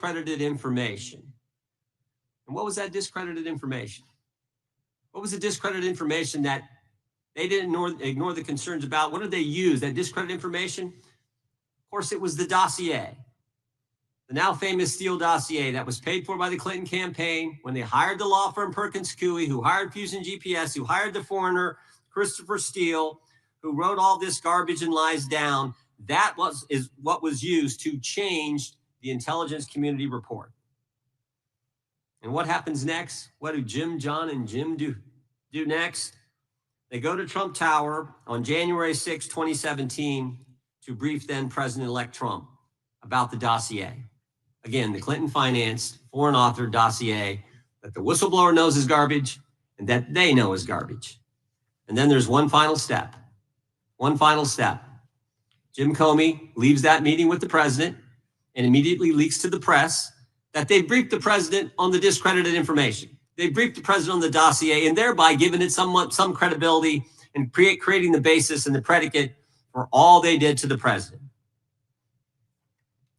discredited information. And what was that discredited information? What was the discredited information that they didn't ignore the concerns about? What did they use, that discredited information? Of course, it was the dossier. The now famous Steele dossier that was paid for by the Clinton campaign when they hired the law firm Perkins Coie, who hired Fusion GPS, who hired the foreigner Christopher Steele, who wrote all this garbage and lies down. That is what was used to change the intelligence community report. And what happens next? What do Jim, John, and Jim do next? They go to Trump Tower on January 6, 2017, to brief then President-elect Trump about the dossier. Again, the Clinton-financed, foreign-authored dossier that the whistleblower knows is garbage and that they know is garbage. And then there's one final step. One final step. Jim Comey leaves that meeting with the president and immediately leaks to the press that they briefed the president on the discredited information. They briefed the president on the dossier and thereby giving it some credibility and creating the basis and the predicate for all they did to the president.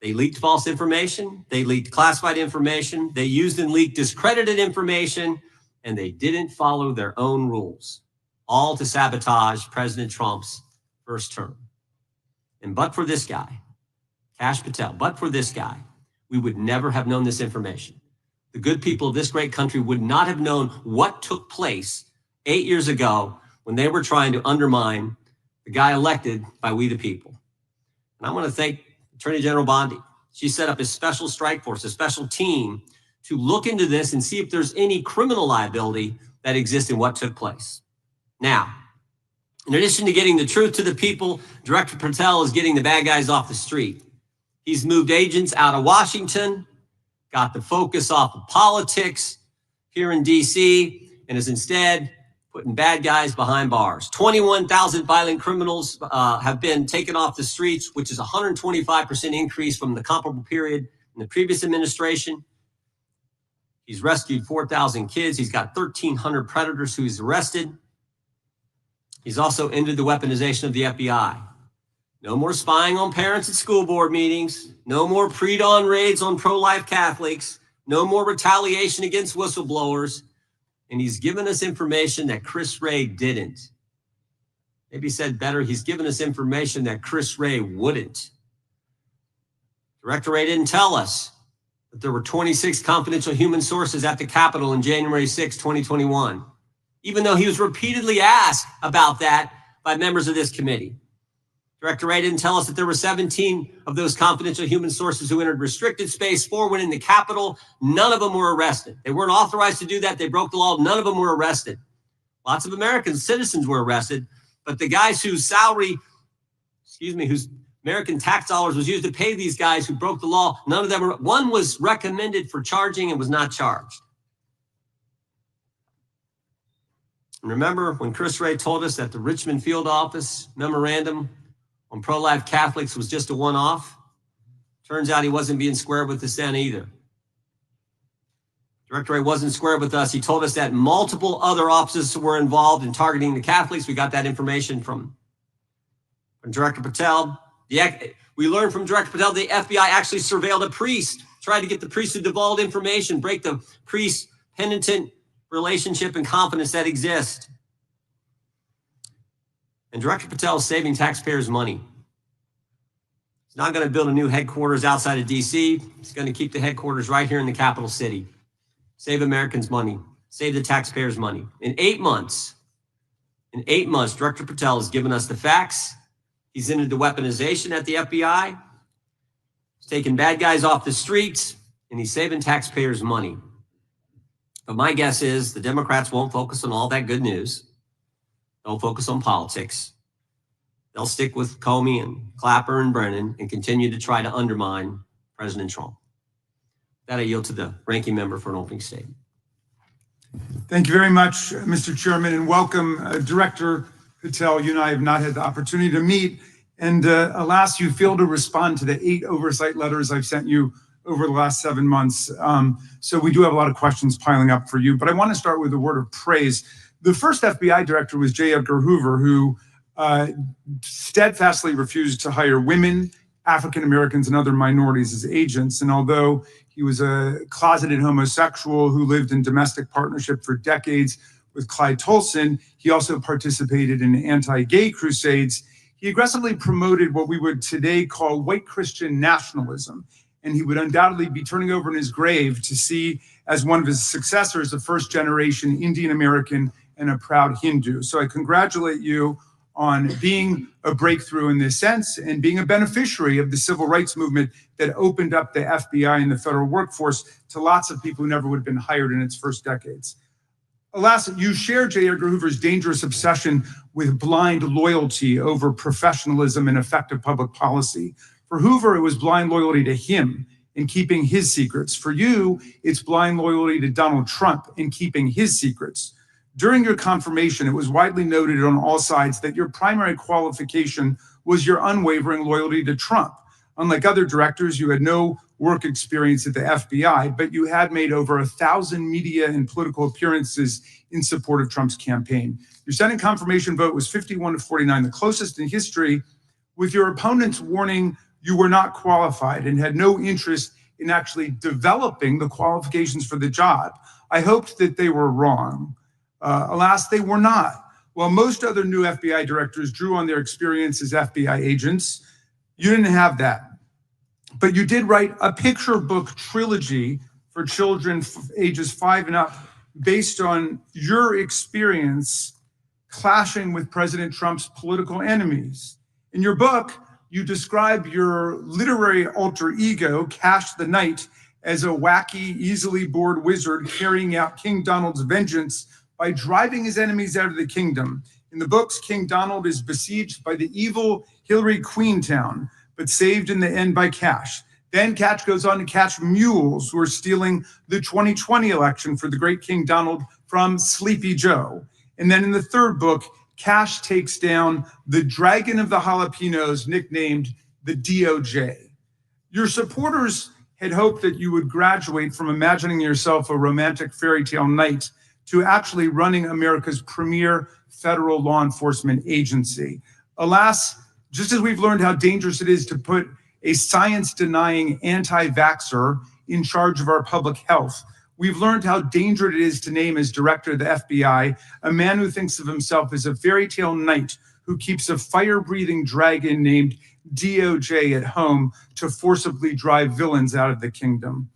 They leaked false information. They leaked classified information. They used and leaked discredited information, and they didn't follow their own rules, all to sabotage President Trump's first term. And but for this guy, Kash Patel, but for this guy, we would never have known this information. The good people of this great country would not have known what took place 8 years ago when they were trying to undermine the guy elected by we the people. And I want to thank Attorney General Bondi. She set up a special strike force, a special team to look into this and see if there's any criminal liability that exists in what took place. Now, in addition to getting the truth to the people, Director Patel is getting the bad guys off the street. He's moved agents out of Washington, got the focus off of politics here in DC, and is instead putting bad guys behind bars. 21,000 violent criminals have been taken off the streets, which is a 125% increase from the comparable period in the previous administration. He's rescued 4,000 kids. He's got 1,300 predators who he's arrested. He's also ended the weaponization of the FBI. No more spying on parents at school board meetings. No more pre-dawn raids on pro-life Catholics. No more retaliation against whistleblowers. And he's given us information that Chris Wray didn't. Maybe said better, he's given us information that Chris Wray wouldn't. Director Wray didn't tell us that there were 26 confidential human sources at the Capitol on January 6, 2021, even though he was repeatedly asked about that by members of this committee. Director Wray didn't tell us that there were 17 of those confidential human sources who entered restricted space. 4 went in the Capitol. None of them were arrested. They weren't authorized to do that. They broke the law. None of them were arrested. Lots of American citizens were arrested, but the guys whose whose American tax dollars was used to pay these guys who broke the law, none of them were. One was recommended for charging and was not charged. And remember when Chris Wray told us that the Richmond field office memorandum on pro-life Catholics was just a one-off? Turns out he wasn't being square with us then either. Director Wray wasn't square with us. He told us that multiple other offices were involved in targeting the Catholics. We got that information from Director Patel. We learned from Director Patel the FBI actually surveilled a priest, tried to get the priest to divulge information, break the priest-penitent relationship and confidence that exists. And Director Patel is saving taxpayers money. He's not going to build a new headquarters outside of DC. He's going to keep the headquarters right here in the capital city. Save Americans money. Save the taxpayers money. In 8 months, Director Patel has given us the facts. He's ended the weaponization at the FBI. He's taking bad guys off the streets, and he's saving taxpayers money. But my guess is the Democrats won't focus on all that good news. They'll focus on politics. They'll stick with Comey and Clapper and Brennan and continue to try to undermine President Trump. That I yield to the ranking member for an opening statement. Thank you very much, Mr. Chairman, and welcome, Director Patel. You and I have not had the opportunity to meet, and alas, you failed to respond to the 8 oversight letters I've sent you over the last 7 months. So we do have a lot of questions piling up for you, but I want to start with a word of praise. The first FBI director was J. Edgar Hoover, who steadfastly refused to hire women, African Americans, and other minorities as agents. And although He was a closeted homosexual who lived in domestic partnership for decades with Clyde Tolson. He also participated in anti-gay crusades. He aggressively promoted what we would today call white Christian nationalism, and he would undoubtedly be turning over in his grave to see as one of his successors a first-generation Indian American and a proud Hindu. So I congratulate you on being a breakthrough in this sense and being a beneficiary of the civil rights movement that opened up the FBI and the federal workforce to lots of people who never would have been hired in its first decades. Alas, you share J. Edgar Hoover's dangerous obsession with blind loyalty over professionalism and effective public policy. For Hoover, it was blind loyalty to him in keeping his secrets. For you, it's blind loyalty to Donald Trump in keeping his secrets. During your confirmation, it was widely noted on all sides that your primary qualification was your unwavering loyalty to Trump. Unlike other directors, you had no work experience at the FBI, but you had made over 1,000 media and political appearances in support of Trump's campaign. Your Senate confirmation vote was 51-49, the closest in history, with your opponents warning you were not qualified and had no interest in actually developing the qualifications for the job. I hoped that they were wrong. Alas, they were not. While most other new FBI directors drew on their experience as FBI agents, you didn't have that. But you did write a picture book trilogy for children ages 5 and up based on your experience clashing with President Trump's political enemies. In your book, you describe your literary alter ego, Cash the Knight, as a wacky, easily bored wizard carrying out King Donald's vengeance by driving his enemies out of the kingdom. In the books, King Donald is besieged by the evil Hillary Queentown, but saved in the end by Cash. Then Cash goes on to catch mules who are stealing the 2020 election for the great King Donald from Sleepy Joe. And then in the third book, Cash takes down the Dragon of the Jalapenos, nicknamed the DOJ. Your supporters had hoped that you would graduate from imagining yourself a romantic fairy tale knight to actually running America's premier federal law enforcement agency. Alas, just as we've learned how dangerous it is to put a science-denying anti-vaxxer in charge of our public health, we've learned how dangerous it is to name as director of the FBI a man who thinks of himself as a fairy tale knight who keeps a fire-breathing dragon named DOJ at home to forcibly drive villains out of the kingdom.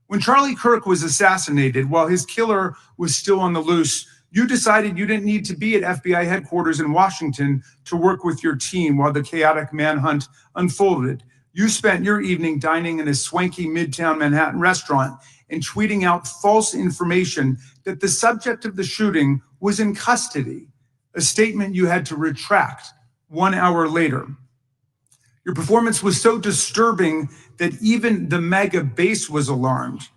When Charlie Kirk was assassinated while his killer was still on the loose, you decided you didn't need to be at FBI headquarters in Washington to work with your team while the chaotic manhunt unfolded. You spent your evening dining in a swanky Midtown Manhattan restaurant and tweeting out false information that the subject of the shooting was in custody, a statement you had to retract 1 hour later. Your performance was so disturbing that even the mega base was alarmed.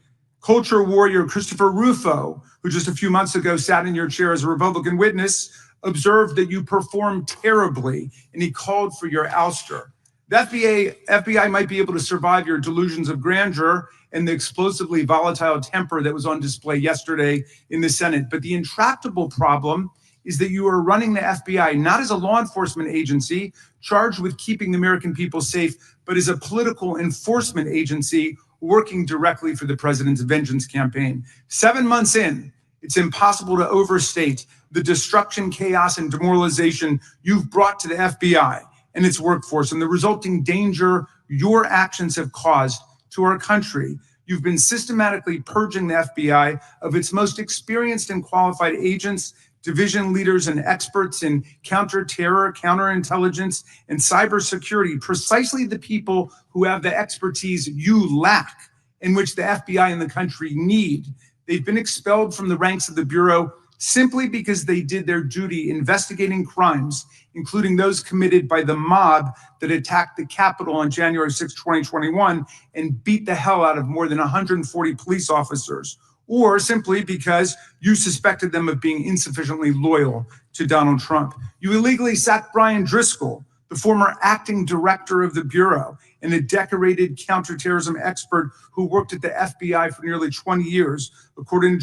Culture warrior Christopher Rufo, who just a few months ago sat in your chair as a Republican witness, observed that you performed terribly, and he called for your ouster. The FBI might be able to survive your delusions of grandeur and the explosively volatile temper that was on display yesterday in the Senate, but the intractable problem is that you are running the FBI not as a law enforcement agency charged with keeping the American people safe, but as a political enforcement agency working directly for the president's vengeance campaign. 7 months in, it's impossible to overstate the destruction, chaos, and demoralization you've brought to the FBI and its workforce and the resulting danger your actions have caused to our country. You've been systematically purging the FBI of its most experienced and qualified agents, division leaders, and experts in counterterror, counterintelligence, and cybersecurity, precisely the people who have the expertise you lack, in which the FBI and the country need. They've been expelled from the ranks of the Bureau simply because they did their duty investigating crimes, including those committed by the mob that attacked the Capitol on January 6, 2021, and beat the hell out of more than 140 police officers, or simply because you suspected them of being insufficiently loyal to Donald Trump. You illegally sacked Brian Driscoll, the former acting director of the Bureau and a decorated counterterrorism expert who worked at the FBI for nearly 20 years. According to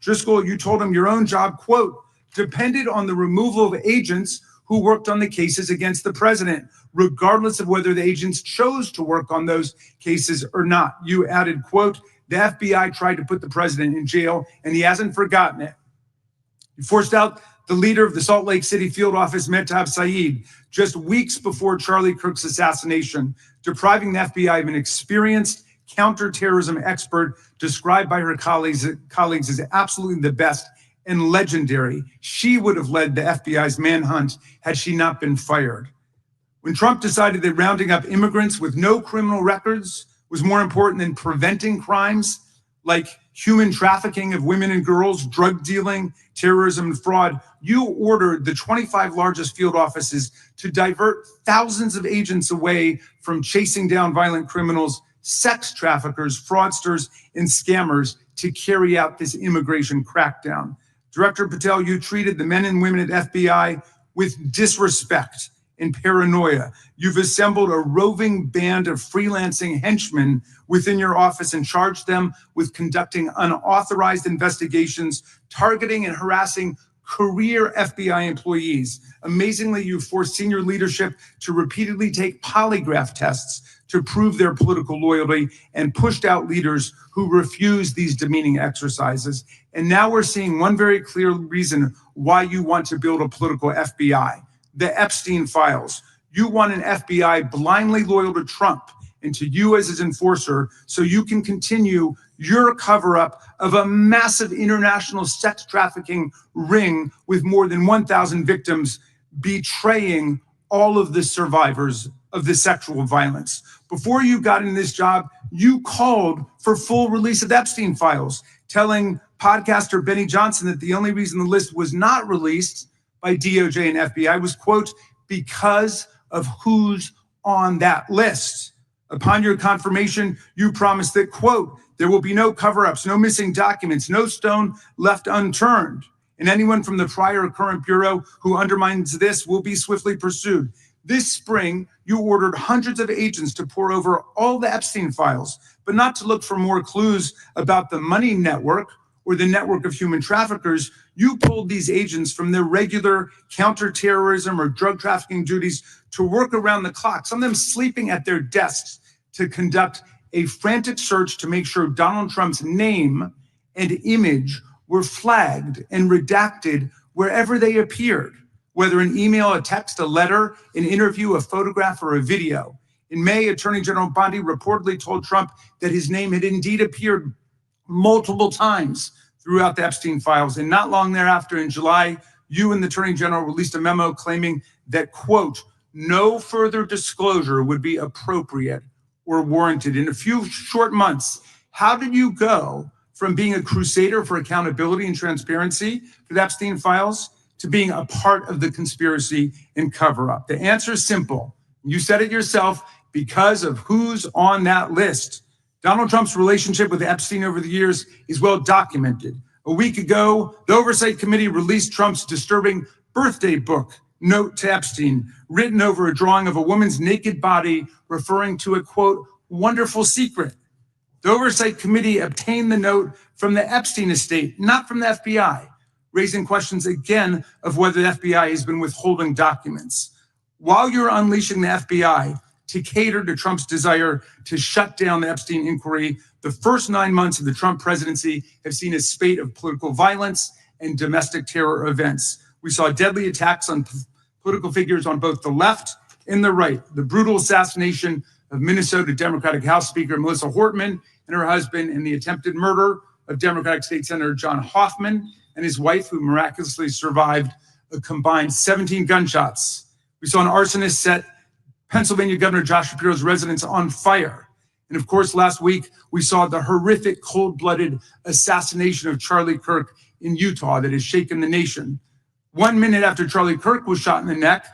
Driscoll, you told him your own job, quote, depended on the removal of agents who worked on the cases against the president, regardless of whether the agents chose to work on those cases or not. You added, quote, the FBI tried to put the president in jail and he hasn't forgotten it. You forced out the leader of the Salt Lake City field office, Mehtab Saeed, just weeks before Charlie Kirk's assassination, depriving the FBI of an experienced counterterrorism expert described by her colleagues as absolutely the best and legendary. She would have led the FBI's manhunt had she not been fired. When Trump decided that rounding up immigrants with no criminal records was more important than preventing crimes like human trafficking of women and girls, drug dealing, terrorism, and fraud, you ordered the 25 largest field offices to divert thousands of agents away from chasing down violent criminals, sex traffickers, fraudsters, and scammers to carry out this immigration crackdown. Director Patel, you treated the men and women at FBI with disrespect and paranoia. You've assembled a roving band of freelancing henchmen within your office and charged them with conducting unauthorized investigations, targeting and harassing career FBI employees. Amazingly, you forced senior leadership to repeatedly take polygraph tests to prove their political loyalty and pushed out leaders who refused these demeaning exercises. And now we're seeing one very clear reason why you want to build a political FBI. The Epstein files. You want an FBI blindly loyal to Trump and to you as his enforcer so you can continue your cover-up of a massive international sex trafficking ring with more than 1,000 victims, betraying all of the survivors of the sexual violence. Before you got in this job, you called for full release of the Epstein files, telling podcaster Benny Johnson that the only reason the list was not released by DOJ and FBI was, quote, because of who's on that list. Upon your confirmation, you promised that, quote, there will be no cover-ups, no missing documents, no stone left unturned. And anyone from the prior or current bureau who undermines this will be swiftly pursued. This spring, you ordered hundreds of agents to pore over all the Epstein files, but not to look for more clues about the money network or the network of human traffickers. You pulled these agents from their regular counterterrorism or drug trafficking duties to work around the clock, some of them sleeping at their desks, to conduct a frantic search to make sure Donald Trump's name and image were flagged and redacted wherever they appeared, whether an email, a text, a letter, an interview, a photograph, or a video. In May, Attorney General Bondi reportedly told Trump that his name had indeed appeared multiple times throughout the Epstein files. And not long thereafter, in July, you and the Attorney General released a memo claiming that, quote, no further disclosure would be appropriate or warranted. In a few short months, how did you go from being a crusader for accountability and transparency for the Epstein files to being a part of the conspiracy and cover-up? The answer is simple. You said it yourself, because of who's on that list. Donald Trump's relationship with Epstein over the years is well documented. A week ago, the Oversight Committee released Trump's disturbing birthday book, Note to Epstein, written over a drawing of a woman's naked body, referring to a, quote, wonderful secret. The Oversight Committee obtained the note from the Epstein estate, not from the FBI, raising questions again of whether the FBI has been withholding documents. While you're unleashing the FBI to cater to Trump's desire to shut down the Epstein inquiry, the first 9 months of the Trump presidency have seen a spate of political violence and domestic terror events. We saw deadly attacks on political figures on both the left and the right. The brutal assassination of Minnesota Democratic House Speaker Melissa Hortman and her husband, and the attempted murder of Democratic State Senator John Hoffman and his wife, who miraculously survived a combined 17 gunshots. We saw an arsonist set Pennsylvania Governor Josh Shapiro's residence on fire. And of course, last week, we saw the horrific, cold-blooded assassination of Charlie Kirk in Utah that has shaken the nation. 1 minute after Charlie Kirk was shot in the neck,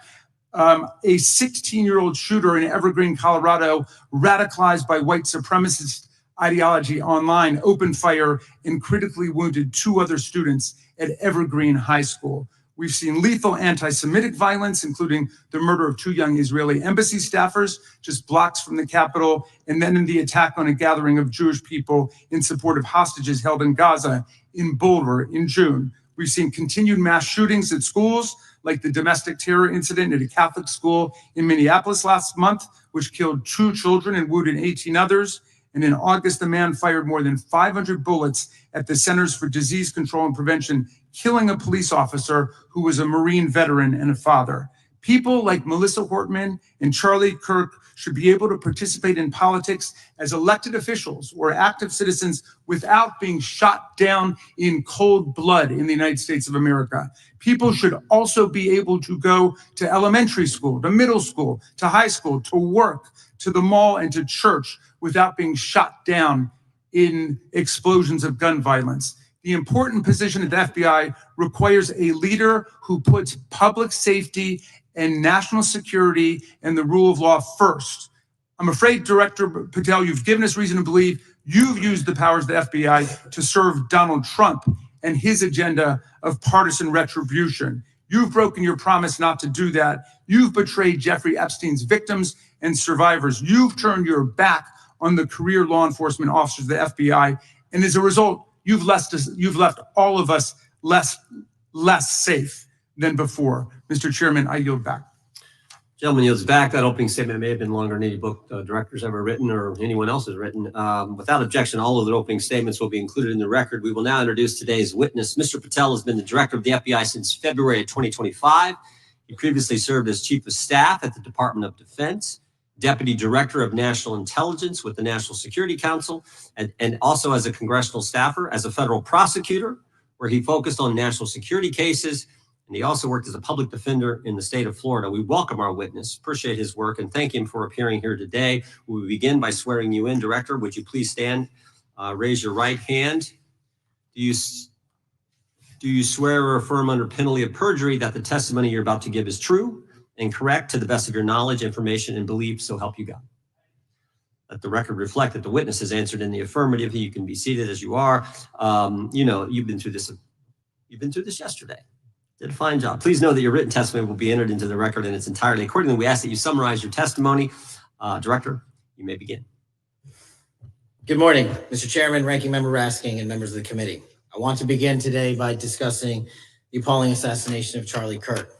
a 16-year-old shooter in Evergreen, Colorado, radicalized by white supremacist ideology online, opened fire and critically wounded 2 other students at Evergreen High School. We've seen lethal anti-Semitic violence, including the murder of 2 young Israeli embassy staffers just blocks from the Capitol, and then in the attack on a gathering of Jewish people in support of hostages held in Gaza in Boulder in June. We've seen continued mass shootings at schools like the domestic terror incident at a Catholic school in Minneapolis last month, which killed 2 children and wounded 18 others. And in August, a man fired more than 500 bullets at the Centers for Disease Control and Prevention, killing a police officer who was a Marine veteran and a father. People like Melissa Hortman and Charlie Kirk should be able to participate in politics as elected officials or active citizens without being shot down in cold blood in the United States of America. People should also be able to go to elementary school, to middle school, to high school, to work, to the mall, and to church without being shot down in explosions of gun violence. The important position at the FBI requires a leader who puts public safety and national security and the rule of law first. I'm afraid, Director Patel, you've given us reason to believe you've used the powers of the FBI to serve Donald Trump and his agenda of partisan retribution. You've broken your promise not to do that. You've betrayed Jeffrey Epstein's victims and survivors. You've turned your back on the career law enforcement officers of the FBI. And as a result, you've left all of us less safe than before. Mr. Chairman, I yield back. Gentleman yields back. That opening statement may have been longer than any book director's ever written or anyone else has written. Without objection, all of the opening statements will be included in the record. We will now introduce today's witness. Mr. Patel has been the director of the FBI since February of 2025. He previously served as chief of staff at the Department of Defense, deputy director of national intelligence with the National Security Council, and also as a congressional staffer, as a federal prosecutor, where he focused on national security cases. And he also worked as a public defender in the state of Florida. We welcome our witness, appreciate his work, and thank him for appearing here today. We will begin by swearing you in. Director, would you please stand, raise your right hand. Do you swear or affirm under penalty of perjury that the testimony you're about to give is true and correct to the best of your knowledge, information, and belief, so help you God? Let the record reflect that the witness has answered in the affirmative. You can be seated as you are. You've been through this yesterday. Did a fine job. Please know that your written testimony will be entered into the record in its entirety. Accordingly, we ask that you summarize your testimony. Director, you may begin. Good morning, Mr. Chairman, Ranking Member Raskin, and members of the committee. I want to begin today by discussing the appalling assassination of Charlie Kirk.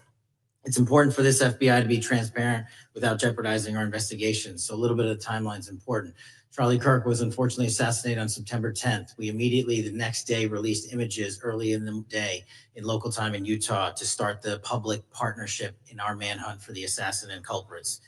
It's important for this FBI to be transparent without jeopardizing our investigation, so a little bit of the timeline is important. Charlie Kirk was unfortunately assassinated on September 10th. We immediately, the next day, released images early in the day in local time in Utah to start the public partnership in our manhunt for the assassin and culprits.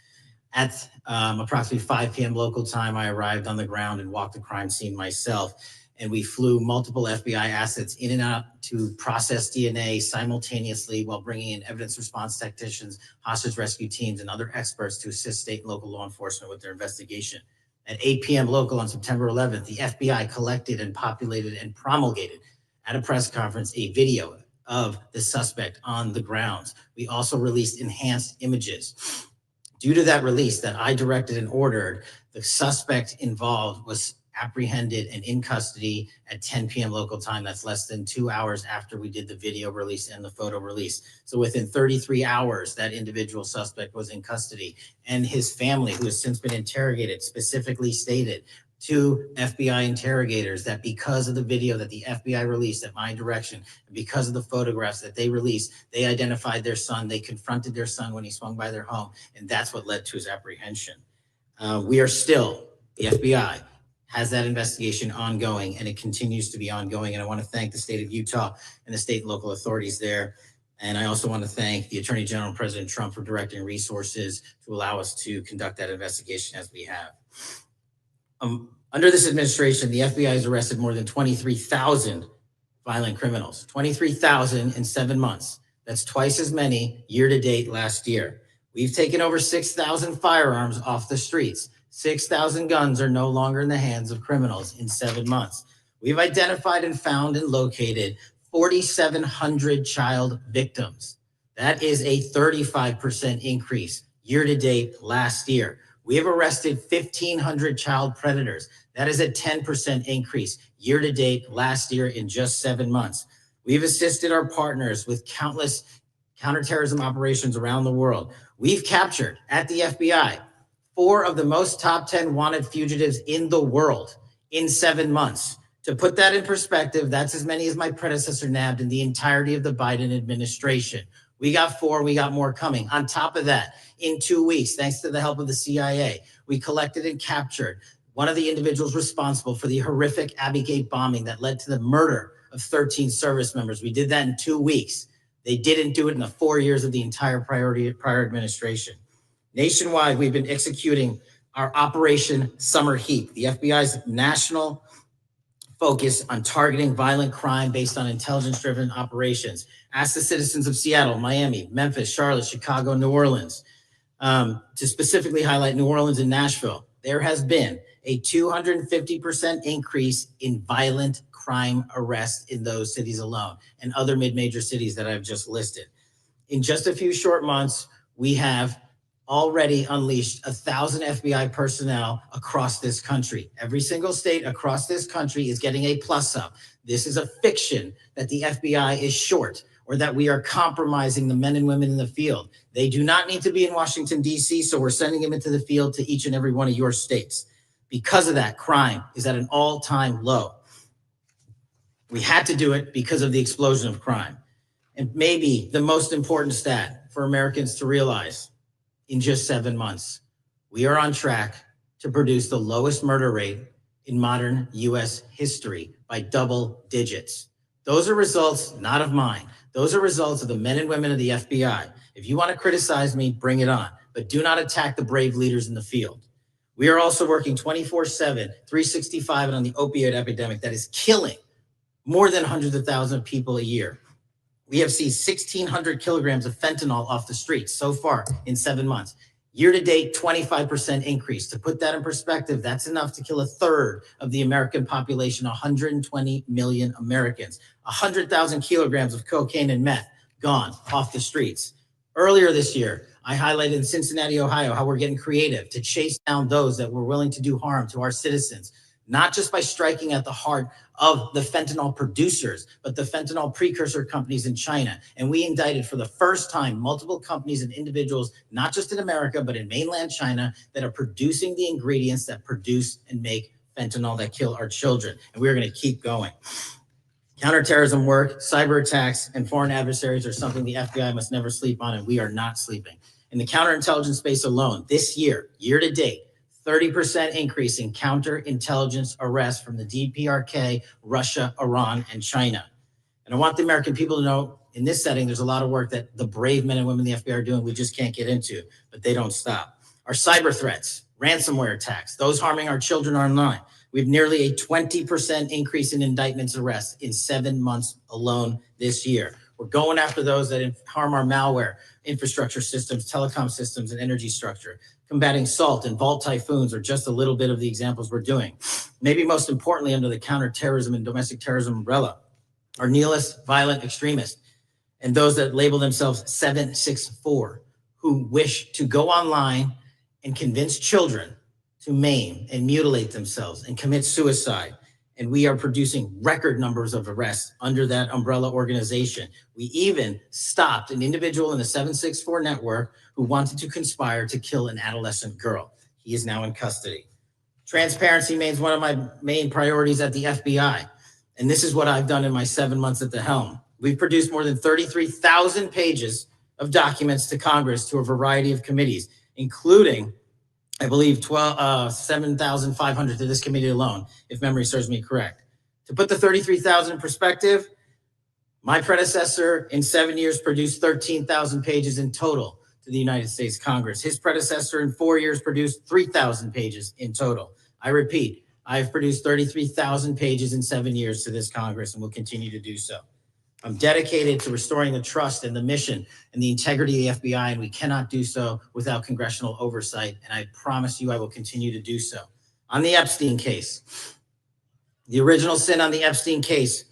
At approximately 5 p.m. local time, I arrived on the ground and walked the crime scene myself. And we flew multiple FBI assets in and out to process DNA simultaneously while bringing in evidence response technicians, hostage rescue teams, and other experts to assist state and local law enforcement with their investigation. At 8 p.m. local on September 11th, the FBI collected and populated and promulgated at a press conference a video of the suspect on the grounds. We also released enhanced images. Due to that release that I directed and ordered, the suspect involved was apprehended and in custody at 10 p.m. local time. That's less than 2 hours after we did the video release and the photo release. So within 33 hours, that individual suspect was in custody, and his family, who has since been interrogated, specifically stated to FBI interrogators that because of the video that the FBI released at my direction, and because of the photographs that they released, they identified their son, they confronted their son when he swung by their home, and that's what led to his apprehension. We are still, the FBI has that investigation ongoing, and it continues to be ongoing. And I want to thank the state of Utah and the state and local authorities there. And I also want to thank the Attorney General and President Trump for directing resources to allow us to conduct that investigation as we have. Under this administration, the FBI has arrested more than 23,000 violent criminals, 23,000 in 7 months. That's twice as many year to date last year. We've taken over 6,000 firearms off the streets. 6,000 guns are no longer in the hands of criminals in 7 months. We've identified and found and located 4,700 child victims. That is a 35% increase year to date last year. We have arrested 1,500 child predators. That is a 10% increase year to date last year in just 7 months. We've assisted our partners with countless counterterrorism operations around the world. We've captured at the FBI 4 of the most top 10 wanted fugitives in the world in 7 months. To put that in perspective, that's as many as my predecessor nabbed in the entirety of the Biden administration. We got 4, we got more coming. On top of that, in 2 weeks, thanks to the help of the CIA, we collected and captured one of the individuals responsible for the horrific Abbey Gate bombing that led to the murder of 13 service members. We did that in 2 weeks. They didn't do it in the 4 years of the entire prior administration. Nationwide, we've been executing our Operation Summer Heat, the FBI's national focus on targeting violent crime based on intelligence-driven operations. Ask the citizens of Seattle, Miami, Memphis, Charlotte, Chicago, New Orleans, to specifically highlight New Orleans and Nashville. There has been a 250% increase in violent crime arrests in those cities alone and other mid-major cities that I've just listed. In just a few short months, we have already unleashed 1,000 FBI personnel across this country. Every single state across this country is getting a plus up. This is a fiction that the FBI is short or that we are compromising the men and women in the field. They do not need to be in Washington, D.C., so we're sending them into the field to each and every one of your states. Because of that, crime is at an all-time low. We had to do it because of the explosion of crime. And maybe the most important stat for Americans to realize, in just 7 months, we are on track to produce the lowest murder rate in modern U.S. history by double digits. Those are results not of mine. Those are results of the men and women of the FBI. If you want to criticize me, bring it on, but do not attack the brave leaders in the field. We are also working 24/7, 365 on the opioid epidemic that is killing more than hundreds of thousands of people a year. We have seized 1,600 kilograms of fentanyl off the streets so far in 7 months. Year to date, 25% increase. To put that in perspective, that's enough to kill a third of the American population, 120 million Americans. 100,000 kilograms of cocaine and meth gone off the streets. Earlier this year, I highlighted in Cincinnati, Ohio, how we're getting creative to chase down those that were willing to do harm to our citizens, not just by striking at the heart of the fentanyl producers, but the fentanyl precursor companies in China. And we indicted for the first time multiple companies and individuals, not just in America, but in mainland China, that are producing the ingredients that produce and make fentanyl that kill our children. And we're going to keep going. Counterterrorism work, cyber attacks, and foreign adversaries are something the FBI must never sleep on, and we are not sleeping. In the counterintelligence space alone, this year, year to date, 30% increase in counterintelligence arrests from the DPRK, Russia, Iran, and China. And I want the American people to know, in this setting, there's a lot of work that the brave men and women in the FBI are doing we just can't get into, but they don't stop. Our cyber threats, ransomware attacks, those harming our children online. We have nearly a 20% increase in indictments arrests in 7 months alone this year. We're going after those that harm our malware, infrastructure systems, telecom systems, and energy structure. Combating SALT and Vault typhoons are just a little bit of the examples we're doing. Maybe most importantly, under the counterterrorism and domestic terrorism umbrella, are nihilist, violent extremists, and those that label themselves 764, who wish to go online and convince children to maim and mutilate themselves and commit suicide. And we are producing record numbers of arrests under that umbrella organization. We even stopped an individual in the 764 network who wanted to conspire to kill an adolescent girl. He is now in custody. Transparency remains one of my main priorities at the FBI. And this is what I've done in my 7 months at the helm. We've produced more than 33,000 pages of documents to Congress to a variety of committees, including, I believe, 7,500 to this committee alone, if memory serves me correct. To put the 33,000 in perspective, my predecessor in 7 years produced 13,000 pages in total to the United States Congress. His predecessor in 4 years produced 3,000 pages in total. I repeat, I've produced 33,000 pages in 7 years to this Congress and will continue to do so. I'm dedicated to restoring the trust and the mission and the integrity of the FBI, and we cannot do so without congressional oversight, and I promise you I will continue to do so. On the Epstein case, the original sin on the Epstein case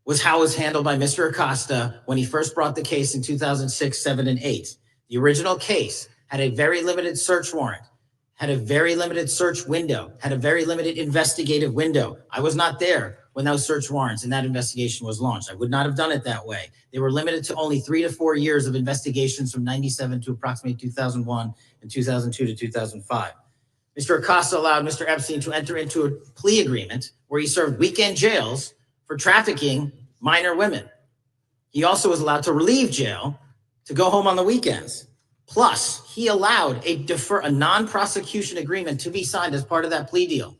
was how it was handled by Mr. Acosta when he first brought the case in 2006, 7, and 8. The original case had a very limited search warrant, had a very limited search window, had a very limited investigative window. I was not there when those search warrants and that investigation was launched. I would not have done it that way. They were limited to only 3 to 4 years of investigations from 97 to approximately 2001 and 2002 to 2005. Mr. Acosta allowed Mr. Epstein to enter into a plea agreement where he served weekend jails for trafficking minor women. He also was allowed to leave jail to go home on the weekends. Plus, he allowed a non-prosecution agreement to be signed as part of that plea deal,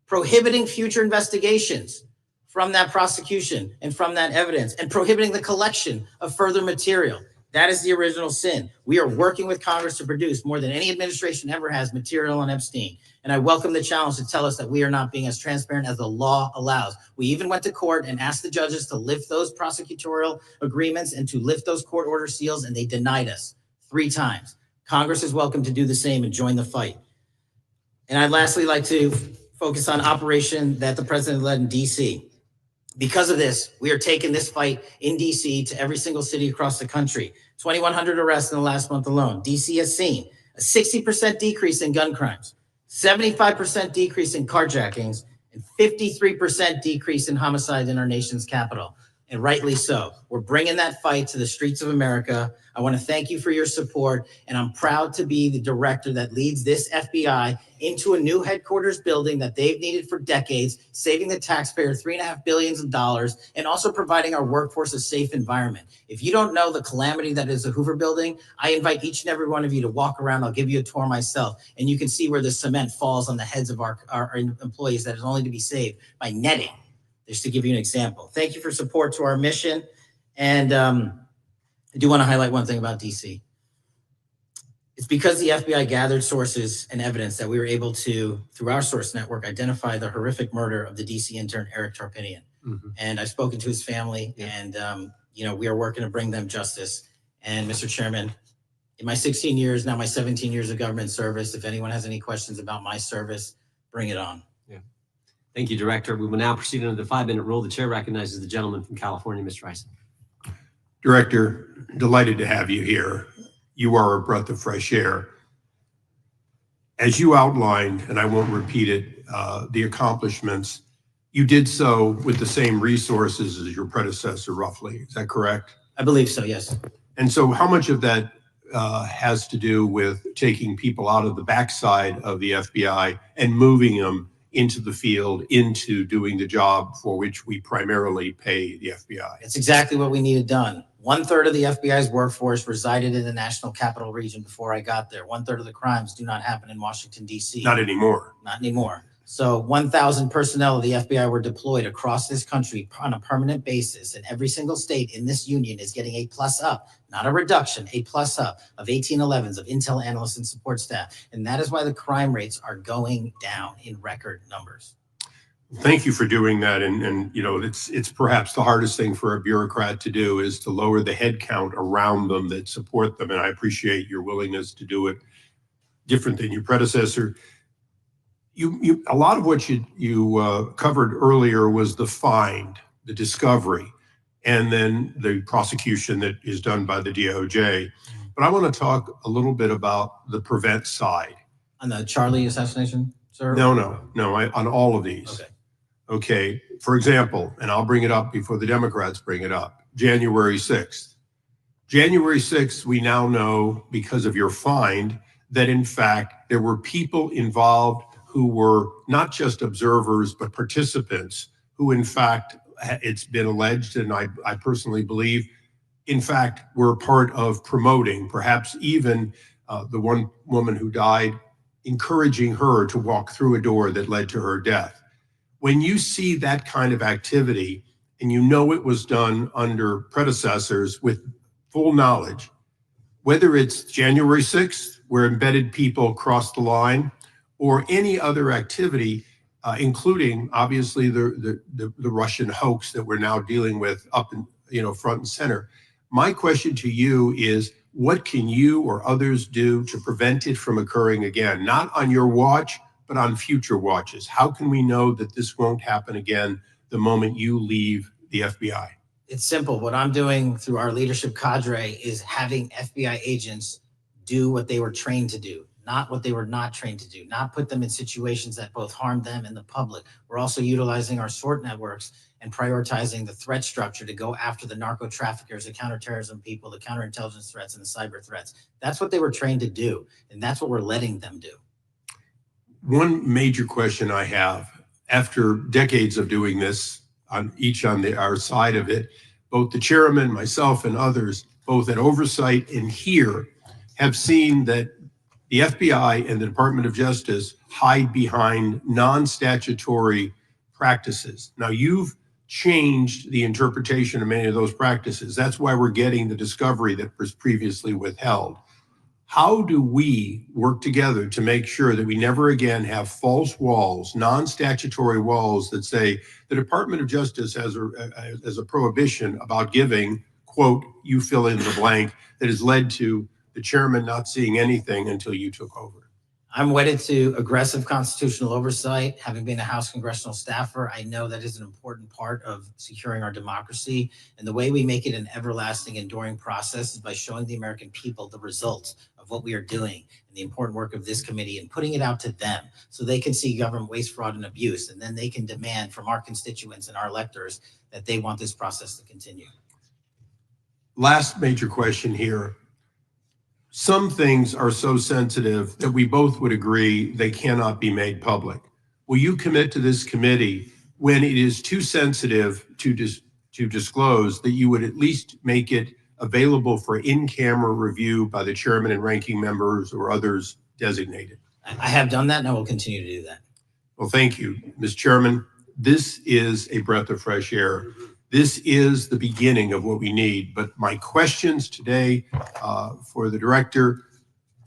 prohibiting future investigations from that prosecution and from that evidence, and prohibiting the collection of further material. That is the original sin. We are working with Congress to produce more than any administration ever has material on Epstein. And I welcome the challenge to tell us that we are not being as transparent as the law allows. We even went to court and asked the judges to lift those prosecutorial agreements and to lift those court order seals, and they denied us 3 times. Congress is welcome to do the same and join the fight. And I'd lastly like to focus on operation that the president led in DC. Because of this, we are taking this fight in DC to every single city across the country. 2,100 arrests in the last month alone. DC has seen a 60% decrease in gun crimes, 75% decrease in carjackings, and 53% decrease in homicide in our nation's capital. And rightly so. We're bringing that fight to the streets of America. I want to thank you for your support, and I'm proud to be the director that leads this FBI into a new headquarters building that they've needed for decades, saving the taxpayer $3.5 billion, and also providing our workforce a safe environment. If you don't know the calamity that is the Hoover Building, I invite each and every one of you to walk around. I'll give you a tour myself, and you can see where the cement falls on the heads of our employees that is only to be saved by netting. Just to give you an example. Thank you for support to our mission. And I do want to highlight one thing about DC. It's because the FBI gathered sources and evidence that we were able to, through our source network, identify the horrific murder of the DC intern, Eric Tarpinian. Mm-hmm. And I've spoken to his family, and we are working to bring them justice. And Mr. Chairman, in my 16 years, now my 17 years of government service, if anyone has any questions about my service, bring it on. Thank you, Director. We will now proceed under the 5-minute rule. The chair recognizes the gentleman from California, Mr. Rice. Director, delighted to have you here. You are a breath of fresh air. As you outlined, and I won't repeat it, the accomplishments, you did so with the same resources as your predecessor, roughly. Is that correct? I believe so, yes. And so how much of that has to do with taking people out of the backside of the FBI and moving them into the field, into doing the job for which we primarily pay the FBI? It's exactly what we needed done. 1/3 of the FBI's workforce resided in the National Capital Region before I got there. 1/3 of the crimes do not happen in Washington, D.C. Not anymore. Not anymore. So 1,000 personnel of the FBI were deployed across this country on a permanent basis, and every single state in this union is getting a plus up, not a reduction, a plus up of 1811s of intel analysts and support staff. And that is why the crime rates are going down in record numbers. Thank you for doing that. And it's perhaps the hardest thing for a bureaucrat to do is to lower the head count around them that support them. And I appreciate your willingness to do it different than your predecessor. A lot of what you covered earlier was the find, the discovery, and then the prosecution that is done by the DOJ. But I want to talk a little bit about the prevent side. On the Charlie assassination, sir? No, on all of these. Okay. For example, and I'll bring it up before the Democrats bring it up, January 6th. January 6th, we now know because of your find that in fact there were people involved who were not just observers, but participants who, in fact, it's been alleged, and I personally believe, in fact, were part of promoting, perhaps even the one woman who died, encouraging her to walk through a door that led to her death. When you see that kind of activity, and you know it was done under predecessors with full knowledge, whether it's January 6th, where embedded people crossed the line, or any other activity, including obviously the Russian hoax that we're now dealing with up in front and center. My question to you is, what can you or others do to prevent it from occurring again? Not on your watch, but on future watches. How can we know that this won't happen again the moment you leave the FBI? It's simple. What I'm doing through our leadership cadre is having FBI agents do what they were trained to do, not what they were not trained to do, not put them in situations that both harm them and the public. We're also utilizing our SORT networks and prioritizing the threat structure to go after the narco traffickers, the counterterrorism people, the counterintelligence threats, and the cyber threats. That's what they were trained to do, and that's what we're letting them do. One major question I have, after decades of doing this, on our side of it, both the chairman, myself, and others both at oversight and here, have seen that the FBI and the Department of Justice hide behind non-statutory practices. Now, you've changed the interpretation of many of those practices. That's why we're getting the discovery that was previously withheld. How do we work together to make sure that we never again have false walls, non-statutory walls that say the Department of Justice has a prohibition about giving, quote, you fill in the blank, that has led to the chairman not seeing anything until you took over? I'm wedded to aggressive constitutional oversight. Having been a House congressional staffer, I know that is an important part of securing our democracy. And the way we make it an everlasting, enduring process is by showing the American people the results of what we are doing and the important work of this committee and putting it out to them so they can see government waste, fraud, and abuse. And then they can demand from our constituents and our electors that they want this process to continue. Last major question here. Some things are so sensitive that we both would agree they cannot be made public. Will you commit to this committee when it is too sensitive to disclose that you would at least make it available for in-camera review by the chairman and ranking members or others designated? I have done that and I will continue to do that. Well, thank you, Mr. Chairman. This is a breath of fresh air. This is the beginning of what we need. But my questions today for the director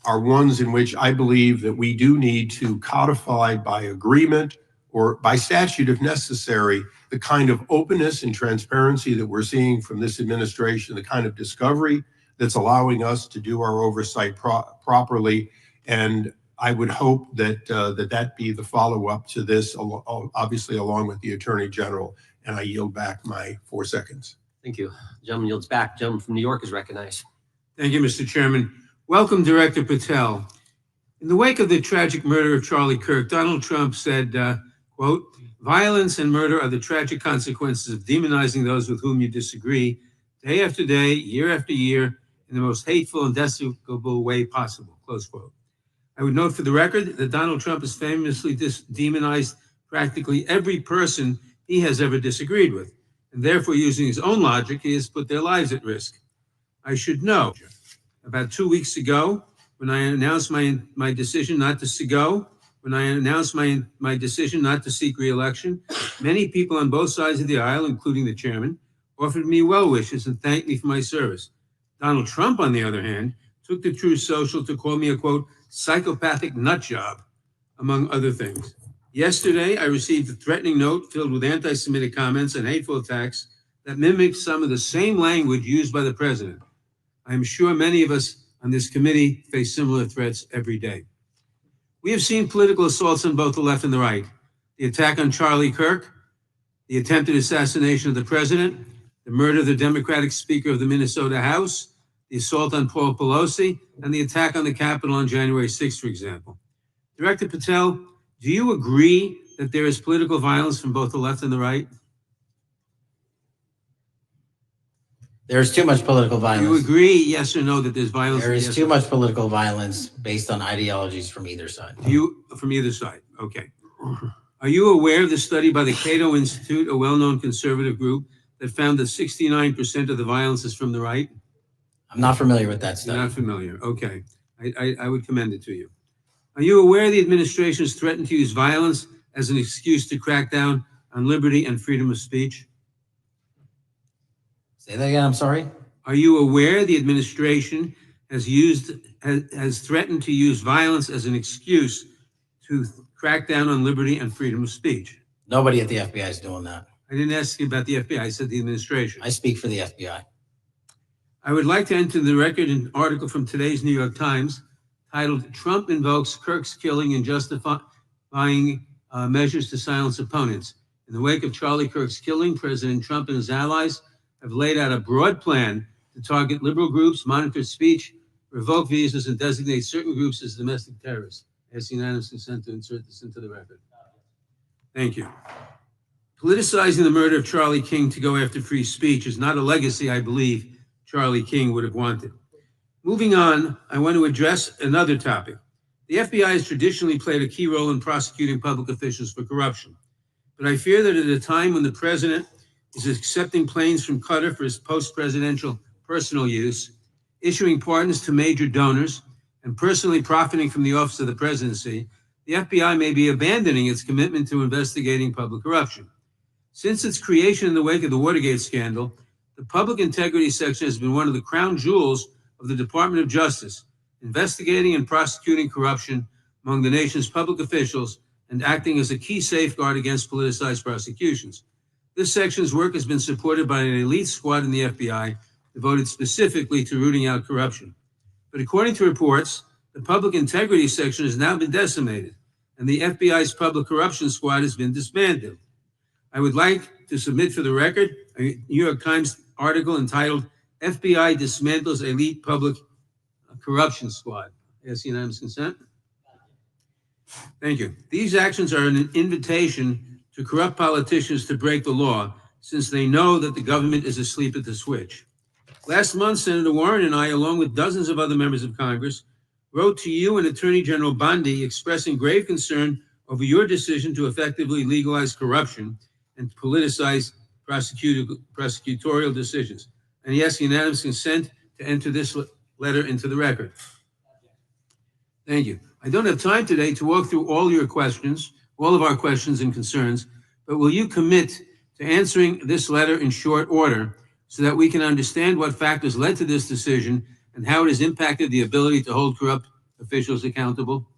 are ones in which I believe that we do need to codify by agreement or by statute if necessary, the kind of openness and transparency that we're seeing from this administration, the kind of discovery that's allowing us to do our oversight properly. And I would hope that that be the follow-up to this, obviously along with the Attorney General. And I yield back my 4 seconds. Thank you. Gentleman yields back. Gentleman from New York is recognized. Thank you, Mr. Chairman. Welcome, Director Patel. In the wake of the tragic murder of Charlie Kirk, Donald Trump said, quote, "Violence and murder are the tragic consequences of demonizing those with whom you disagree, day after day, year after year, in the most hateful and despicable way possible," close quote. I would note for the record that Donald Trump has famously demonized practically every person he has ever disagreed with, and therefore, using his own logic, he has put their lives at risk. I should know, about 2 weeks ago, when I announced my decision not to my decision not to seek re-election, many people on both sides of the aisle, including the chairman, offered me well wishes and thanked me for my service. Donald Trump, on the other hand, took to Truth Social to call me a, quote, psychopathic nut job, among other things. Yesterday, I received a threatening note filled with anti-Semitic comments and hateful attacks that mimicked some of the same language used by the president. I am sure many of us on this committee face similar threats every day. We have seen political assaults on both the left and the right. The attack on Charlie Kirk, the attempted assassination of the president, the murder of the Democratic Speaker of the Minnesota House, the assault on Paul Pelosi, and the attack on the Capitol on January 6th, for example. Director Patel, do you agree that there is political violence from both the left and the right? There is too much political violence. Do you agree, yes or no, that there's violence? There is too much political violence based on ideologies from either side. From either side, okay. Are you aware of the study by the Cato Institute, a well-known conservative group, that found that 69% of the violence is from the right? I'm not familiar with that study. You're not familiar, okay. I would commend it to you. Are you aware the administration has threatened to use violence as an excuse to crack down on liberty and freedom of speech? Say that again, I'm sorry? Are you aware the administration has threatened to use violence as an excuse to crack down on liberty and freedom of speech? Nobody at the FBI is doing that. I didn't ask you about the FBI, I said the administration. I speak for the FBI. I would like to enter the record an article from today's New York Times titled, "Trump Invokes Kirk's Killing and Justifying Measures to Silence Opponents." In the wake of Charlie Kirk's killing, President Trump and his allies have laid out a broad plan to target liberal groups, monitor speech, revoke visas, and designate certain groups as domestic terrorists. I ask unanimous consent to insert this into the record. Thank you. Politicizing the murder of Charlie King to go after free speech is not a legacy I believe Charlie King would have wanted. Moving on, I want to address another topic. The FBI has traditionally played a key role in prosecuting public officials for corruption. But I fear that at a time when the president is accepting planes from Qatar for his post-presidential personal use, issuing pardons to major donors, and personally profiting from the office of the presidency, the FBI may be abandoning its commitment to investigating public corruption. Since its creation in the wake of the Watergate scandal, the public integrity section has been one of the crown jewels of the Department of Justice, investigating and prosecuting corruption among the nation's public officials and acting as a key safeguard against politicized prosecutions. This section's work has been supported by an elite squad in the FBI devoted specifically to rooting out corruption. But according to reports, the public integrity section has now been decimated, and the FBI's public corruption squad has been disbanded. I would like to submit for the record a New York Times article entitled FBI Dismantles Elite Public Corruption Squad. Ask unanimous consent. Thank you. These actions are an invitation to corrupt politicians to break the law, since they know that the government is asleep at the switch. Last month, Senator Warren and I, along with dozens of other members of Congress, wrote to you and Attorney General Bondi expressing grave concern over your decision to effectively legalize corruption and politicize prosecutorial decisions. And yes, unanimous consent to enter this letter into the record. Thank you. I don't have time today to walk through all your questions, all of our questions and concerns, but will you commit to answering this letter in short order so that we can understand what factors led to this decision and how it has impacted the ability to hold corrupt officials accountable?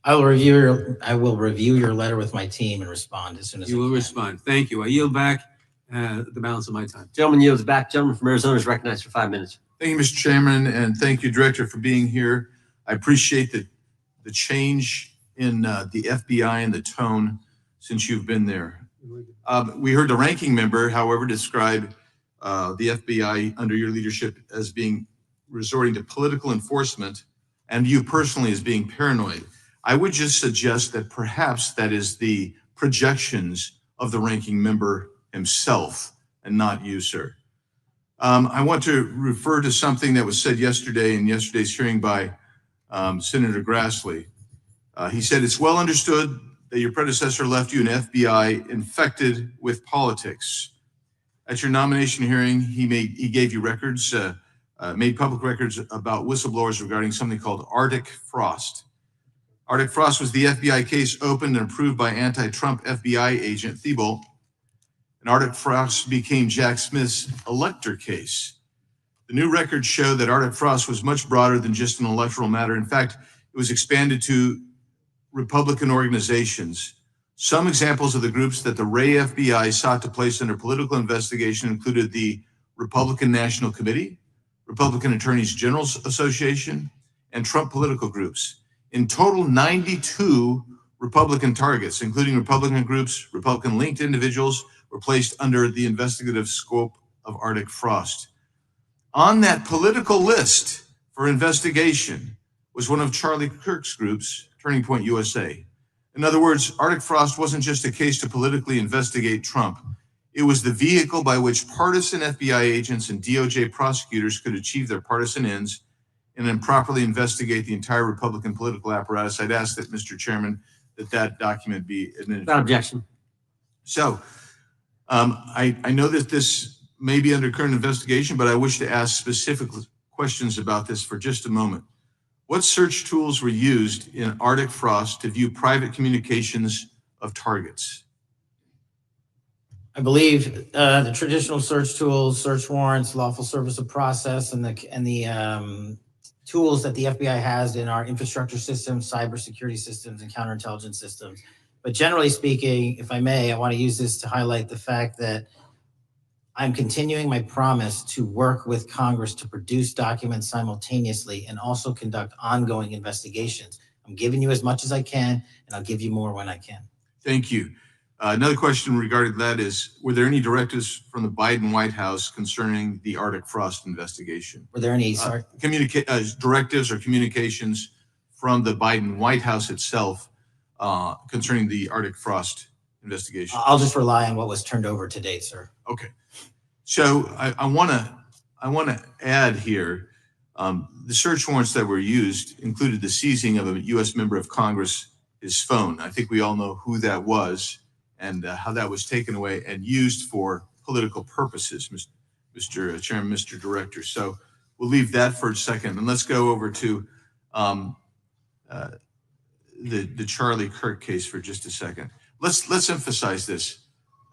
I will review your letter with my team and respond as soon as You will respond. Thank you. I yield back the balance of my time. Gentleman yields back. Gentleman from Arizona is recognized for 5 minutes. Thank you, Mr. Chairman, and thank you, Director, for being here. I appreciate the change in the FBI and the tone since you've been there. We heard the ranking member, however, describe the FBI under your leadership as being resorting to political enforcement and you personally as being paranoid. I would just suggest that perhaps that is the projections of the ranking member himself and not you, sir. I want to refer to something that was said yesterday in yesterday's hearing by Senator Grassley. He said, it's well understood that your predecessor left you an FBI infected with politics. At your nomination hearing, he gave you records, made public records about whistleblowers regarding something called Arctic Frost. Arctic Frost was the FBI case opened and approved by anti-Trump FBI agent Thibault. And Arctic Frost became Jack Smith's elector case. The new records show that Arctic Frost was much broader than just an electoral matter. In fact, it was expanded to Republican organizations. Some examples of the groups that the Ray FBI sought to place under political investigation included the Republican National Committee, Republican Attorneys General's Association, and Trump political groups. In total, 92 Republican targets, including Republican groups, Republican-linked individuals, were placed under the investigative scope of Arctic Frost. On that political list for investigation was one of Charlie Kirk's groups, Turning Point USA. In other words, Arctic Frost wasn't just a case to politically investigate Trump. It was the vehicle by which partisan FBI agents and DOJ prosecutors could achieve their partisan ends and then properly investigate the entire Republican political apparatus. I'd ask that, Mr. Chairman, that document be admitted. Without objection. So I know that this may be under current investigation, but I wish to ask specific questions about this for just a moment. What search tools were used in Arctic Frost to view private communications of targets? I believe the traditional search tools, search warrants, lawful service of process, and the tools that the FBI has in our infrastructure systems, cybersecurity systems, and counterintelligence systems. But generally speaking, if I may, I want to use this to highlight the fact that I'm continuing my promise to work with Congress to produce documents simultaneously and also conduct ongoing investigations. I'm giving you as much as I can, and I'll give you more when I can. Thank you. Another question regarding that is, were there any directives from the Biden White House concerning the Arctic Frost investigation? Were there any directives or communications from the Biden White House itself concerning the Arctic Frost investigation? I'll just rely on what was turned over to date, sir. Okay. So I want to add here, the search warrants that were used included the seizing of a U.S. member of Congress, his phone. I think we all know who that was and how that was taken away and used for political purposes. Mr. Chairman, Mr. Director. So we'll leave that for a second, and let's go over to the Charlie Kirk case for just a second. Let's emphasize this.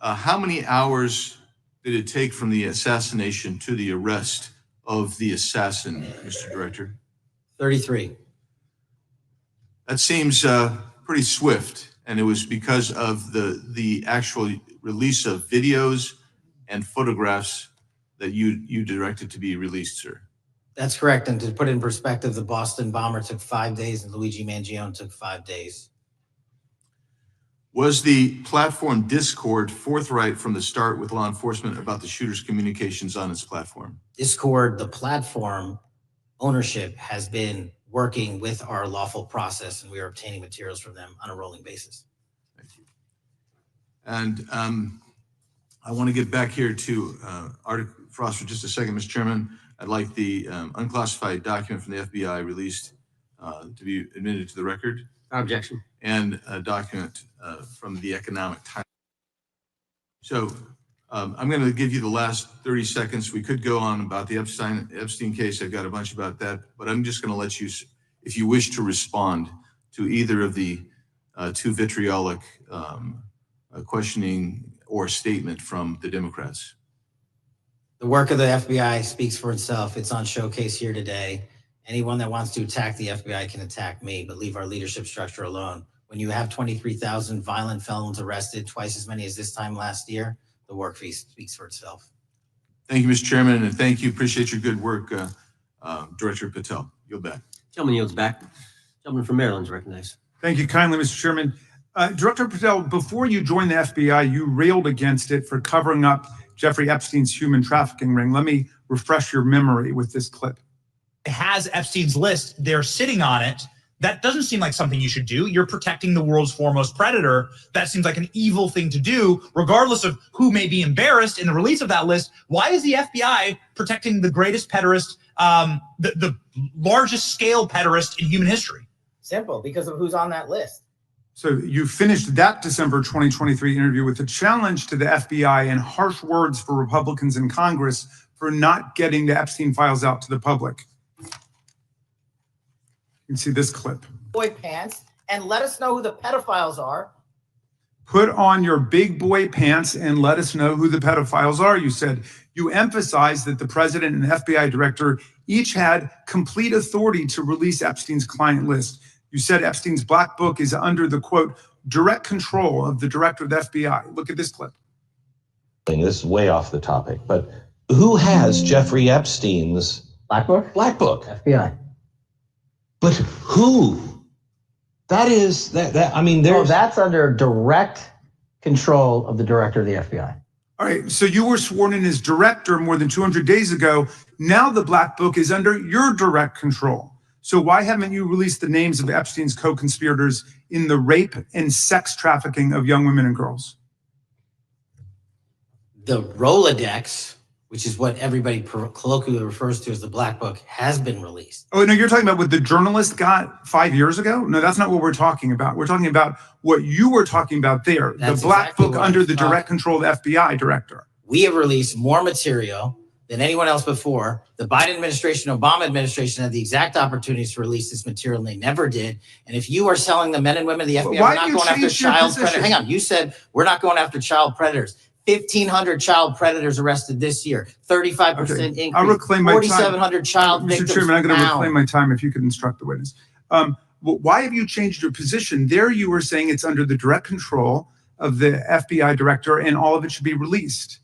How many hours did it take from the assassination to the arrest of the assassin, Mr. Director? 33. That seems pretty swift, and it was because of the actual release of videos and photographs that you directed to be released, sir. That's correct. And to put it in perspective, the Boston bomber took 5 days and Luigi Mangione took 5 days. Was the platform Discord forthright from the start with law enforcement about the shooter's communications on its platform? Discord, the platform ownership, has been working with our lawful process, and we are obtaining materials from them on a rolling basis. Thank you. And I want to get back here to Arctic Frost for just a second, Mr. Chairman. I'd like the unclassified document from the FBI released to be admitted to the record. Objection. And a document from the Economic Times. So I'm going to give you the last 30 seconds. We could go on about the Epstein case. I've got a bunch about that, but I'm just going to let you, if you wish to respond to either of the two vitriolic questioning or statement from the Democrats. The work of the FBI speaks for itself. It's on showcase here today. Anyone that wants to attack the FBI can attack me, but leave our leadership structure alone. When you have 23,000 violent felons arrested, twice as many as this time last year, the work speaks for itself. Thank you, Mr. Chairman, and thank you. Appreciate your good work, Director Patel. Yield back. Gentleman yields back. Gentleman from Maryland is recognized. Thank you kindly, Mr. Chairman. Director Patel, before you joined the FBI, you railed against it for covering up Jeffrey Epstein's human trafficking ring. Let me refresh your memory with this clip. It has Epstein's list. They're sitting on it. That doesn't seem like something you should do. You're protecting the world's foremost predator. That seems like an evil thing to do, regardless of who may be embarrassed in the release of that list. Why is the FBI protecting the greatest pederast, the largest scale pederast in human history? Simple, because of who's on that list. So you finished that December 2023 interview with a challenge to the FBI and harsh words for Republicans in Congress for not getting the Epstein files out to the public. You can see this clip. Boy pants, and let us know who the pedophiles are. Put on your big boy pants and let us know who the pedophiles are, you said. You emphasized that the president and the FBI director each had complete authority to release Epstein's client list. You said Epstein's black book is under the, quote, direct control of the director of the FBI. Look at this clip. This is way off the topic, but who has Jeffrey Epstein's Black book? black book? FBI. But who? That is, I mean, Well, there's... that's under direct control of the director of the FBI. All right, so you were sworn in as director more than 200 days ago. Now the black book is under your direct control. So why haven't you released the names of Epstein's co-conspirators in the rape and sex trafficking of young women and girls? The Rolodex, which is what everybody colloquially refers to as the black book, has been released. Oh, no, you're talking about what the journalist got 5 years ago? No, that's not what we're talking about. We're talking about what you were talking about there. That's the black exactly book what under I'm the talking- direct control of the FBI director. We have released more material than anyone else before. The Biden administration, Obama administration had the exact opportunities to release this material, and they never did. And if you are selling the men and women of the FBI, Why we're not do you going after change your child position? predators. Hang on, you said we're not going after child predators. 1,500 child predators arrested this year, 35% Okay, increase, I'll reclaim my time. 4,700 child victims Mr. Chairman, I'm going to found. reclaim my time if you could instruct the witness. Why have you changed your position? There you were saying it's under the direct control of the FBI director and all of it should be released.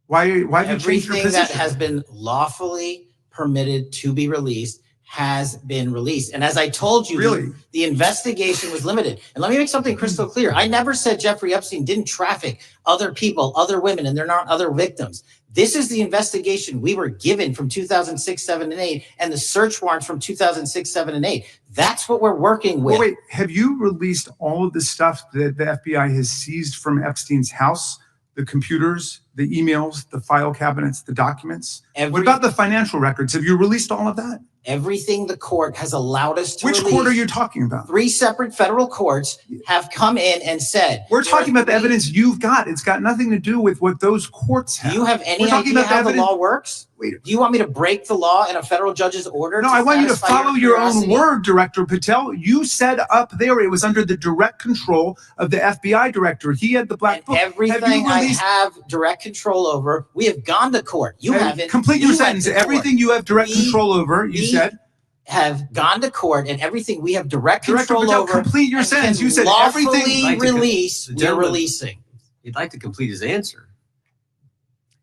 Why have you changed your Everything position? that has been lawfully permitted to be released has been released. And as I told you, Really? the investigation was limited. And let me make something crystal clear. I never said Jeffrey Epstein didn't traffic other people, other women, and they're not other victims. This is the investigation we were given from 2006, 7, and 8, and the search warrants from 2006, 7, and 8. That's what we're working with. Well, wait, have you released all of the stuff that the FBI has seized from Epstein's house, the computers, the emails, the file cabinets, the documents? What Every- about the financial records? Have you released all of that? Everything the court has allowed us to Which release. court are you talking about? 3 separate federal courts have come in and said. We're there are talking about the 3 evidence you've got. It's got nothing to do with what those courts Do have. you have any We're talking idea about the how the evidence- law works? Wait. Do you want me to break the law in a federal judge's order? No, I want you to satisfy follow your own curiosity? word, Director Patel. You said up there it was under the direct control of the FBI director. He had the black And book. everything I released- have direct control over, we have gone to court. You haven't. Complete You your went sentence. to court. Everything you have direct We- control over, you we said. Have gone to court, and everything we have direct Director control Patel, over. complete your and sentence. can You said lawfully everything. Like to- release. the We're gentleman- releasing. He'd like to complete his answer.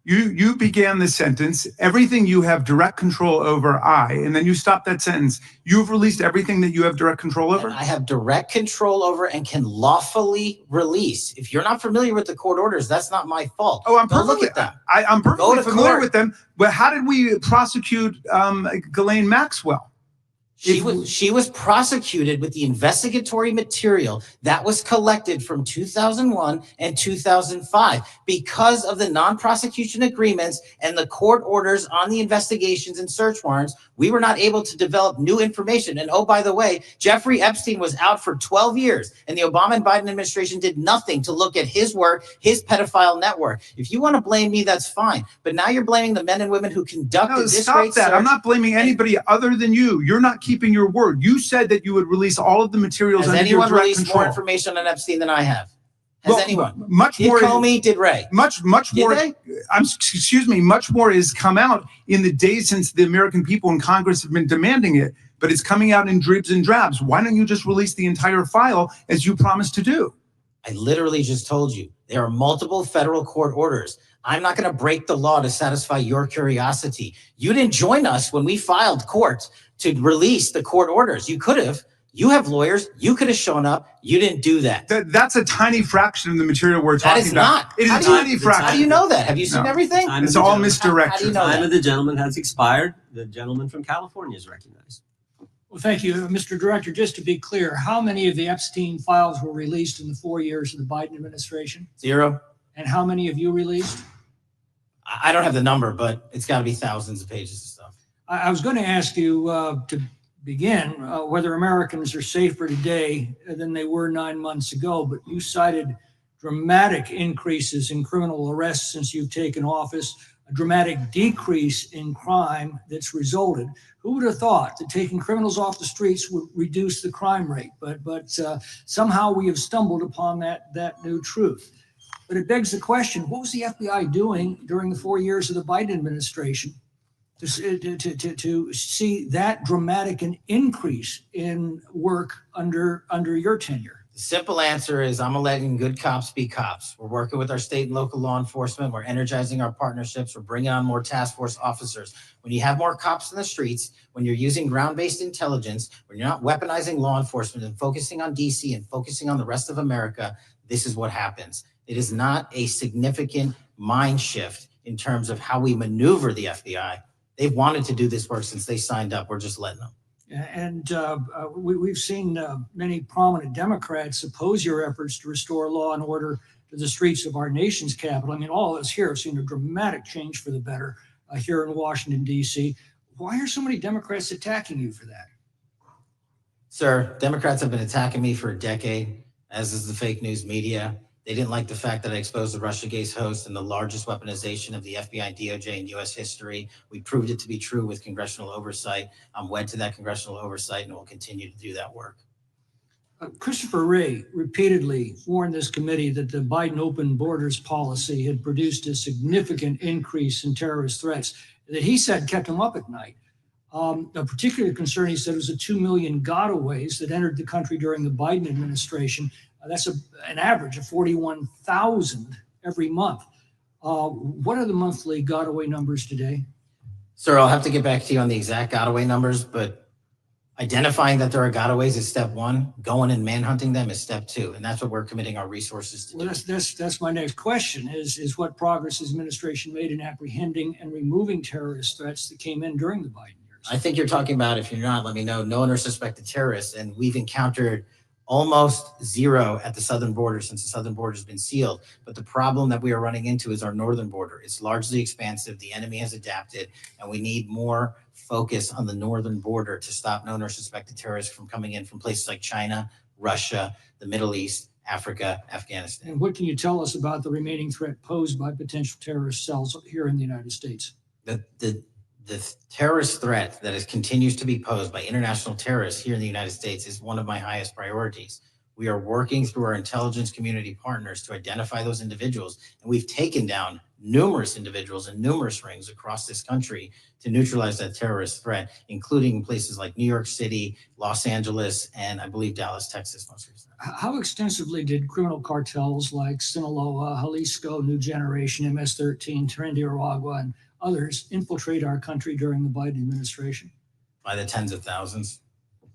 You began the sentence, everything you have direct control over, and then you stopped that sentence. You've released everything that you have direct control over? And I have direct control over and can lawfully release. If you're not familiar with the court orders, that's not my fault. Oh, I'm Go perfectly, look at them. I'm Go perfectly to familiar court. with them. But how did we prosecute Ghislaine Maxwell? She was prosecuted with the investigatory material that was collected from 2001 and 2005 because of the non-prosecution agreements and the court orders on the investigations and search warrants. We were not able to develop new information. And oh, by the way, Jeffrey Epstein was out for 12 years and the Obama and Biden administration did nothing to look at his work, his pedophile network. If you want to blame me, that's fine. But now you're blaming the men and women who conducted No, this stop great that. search. I'm not blaming anybody other than you. You're not keeping your word. You said that you would release all of the materials Has under your anyone direct released control. more information on Epstein than I have? Has Well, anyone? Much Did more. Comey, did Ray? Much Did more. they? Excuse me. Much more has come out in the days since the American people in Congress have been demanding it. But it's coming out in dribs and drabs. Why don't you just release the entire file as you promised to do? I literally just told you there are multiple federal court orders. I'm not going to break the law to satisfy your curiosity. You didn't join us when we filed court to release the court orders. You could have. You have lawyers. You could have shown up. You didn't do that. That's a tiny fraction of the material we're That talking is about. not. It is How a do you- tiny How fraction. How do you know that? Have you seen No. everything? Time It's of the all gentleman- misdirection. How do you know Time that? of the gentleman has expired. The gentleman from California is recognized. Well, thank you, Mr. Director. Just to be clear, how many of the Epstein files were released in the 4 years of the Biden administration? 0. And how many have you released? I don't have the number, but it's got to be thousands of pages of stuff. I was going to ask you to begin whether Americans are safer today than they were 9 months ago, but you cited dramatic increases in criminal arrests since you've taken office, a dramatic decrease in crime that's resulted. Who would have thought that taking criminals off the streets would reduce the crime rate? But somehow we have stumbled upon that new truth. But it begs the question, what was the FBI doing during the 4 years of the Biden administration to see that dramatic an increase in work under your tenure? The simple answer is I'm letting good cops be cops. We're working with our state and local law enforcement. We're energizing our partnerships. We're bringing on more task force officers. When you have more cops in the streets, when you're using ground-based intelligence, when you're not weaponizing law enforcement and focusing on DC and focusing on the rest of America, this is what happens. It is not a significant mind shift in terms of how we maneuver the FBI. They've wanted to do this work since they signed up. We're just letting them. And we've seen many prominent Democrats oppose your efforts to restore law and order to the streets of our nation's capital. I mean, all of us here have seen a dramatic change for the better here in Washington, D.C. Why are so many Democrats attacking you for that? Sir, Democrats have been attacking me for a decade, as is the fake news media. They didn't like the fact that I exposed the Russiagate host and the largest weaponization of the FBI, DOJ, and U.S. history. We proved it to be true with congressional oversight. I'm wed to that congressional oversight and will continue to do that work. Christopher Wray repeatedly warned this committee that the Biden open borders policy had produced a significant increase in terrorist threats that he said kept him up at night. A particular concern, he said, was the 2 million gotaways that entered the country during the Biden administration. That's an average of 41,000 every month. What are the monthly gotaway numbers today? Sir, I'll have to get back to you on the exact gotaway numbers, but identifying that there are gotaways is step one. Going and manhunting them is step two. And that's what we're committing our resources to do. Well, that's my next question is what progress has administration made in apprehending and removing terrorist threats that came in during the Biden years? I think you're talking about, if you're not, let me know, known or suspected terrorists. And we've encountered almost zero at the southern border since the southern border has been sealed. But the problem that we are running into is our northern border. It's largely expansive. The enemy has adapted, and we need more focus on the northern border to stop known or suspected terrorists from coming in from places like China, Russia, the Middle East, Africa, Afghanistan. And what can you tell us about the remaining threat posed by potential terrorist cells here in the United States? The terrorist threat that continues to be posed by international terrorists here in the United States is one of my highest priorities. We are working through our intelligence community partners to identify those individuals, and we've taken down numerous individuals in numerous rings across this country to neutralize that terrorist threat, including places like New York City, Los Angeles, and I believe Dallas, Texas most recently. How extensively did criminal cartels like Sinaloa, Jalisco, New Generation, MS-13, Trinidad, and others infiltrate our country during the Biden administration? By the tens of thousands.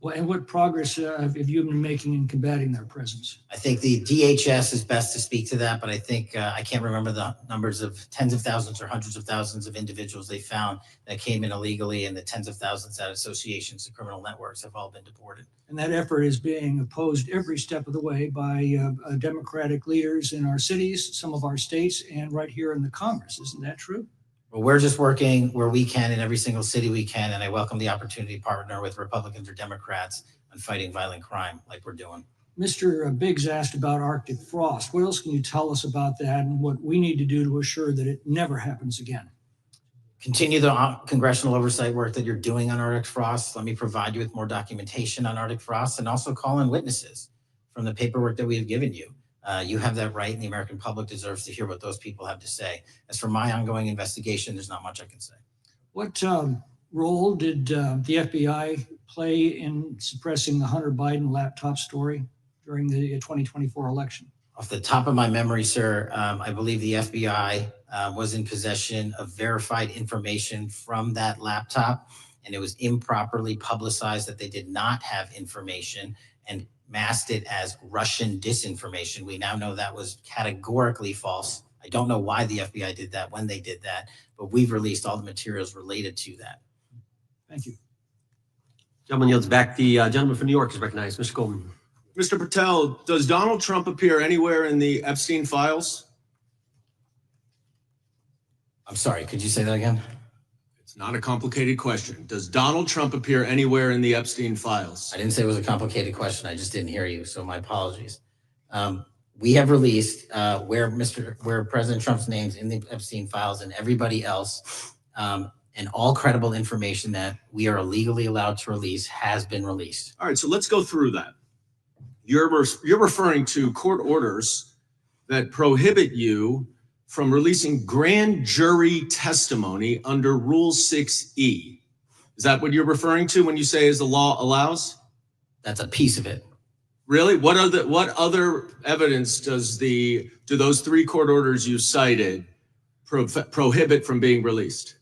And what progress have you been making in combating their presence? I think the DHS is best to speak to that, but I think I can't remember the numbers of tens of thousands or hundreds of thousands of individuals they found that came in illegally, and the tens of thousands that associations and criminal networks have all been deported. And that effort is being opposed every step of the way by Democratic leaders in our cities, some of our states, and right here in the Congress. Isn't that true? Well, we're just working where we can in every single city we can, and I welcome the opportunity to partner with Republicans or Democrats on fighting violent crime like we're doing. Mr. Biggs asked about Arctic frost. What else can you tell us about that and what we need to do to assure that it never happens again? Continue the congressional oversight work that you're doing on Arctic frost. Let me provide you with more documentation on Arctic frost, and also call in witnesses from the paperwork that we have given you. You have that right, and the American public deserves to hear what those people have to say. As for my ongoing investigation, there's not much I can say. What role did the FBI play in suppressing the Hunter Biden laptop story during the 2024 election? Off the top of my memory, sir, I believe the FBI was in possession of verified information from that laptop, and it was improperly publicized that they did not have information and masked it as Russian disinformation. We now know that was categorically false. I don't know why the FBI did that, when they did that, but we've released all the materials related to that. Thank you. Gentleman yields back. The gentleman from New York is recognized. Mr. Goldman. Mr. Patel, does Donald Trump appear anywhere in the Epstein files? I'm sorry, could you say that again? It's not a complicated question. Does Donald Trump appear anywhere in the Epstein files? I didn't say it was a complicated question. I just didn't hear you, so my apologies. We have released where President Trump's name's in the Epstein files, and everybody else, and all credible information that we are legally allowed to release has been released. All right, so let's go through that. You're referring to court orders that prohibit you from releasing grand jury testimony under Rule 6E. Is that what you're referring to when you say as the law allows? That's a piece of it. Really? What other evidence do those three court orders you cited prohibit from being released?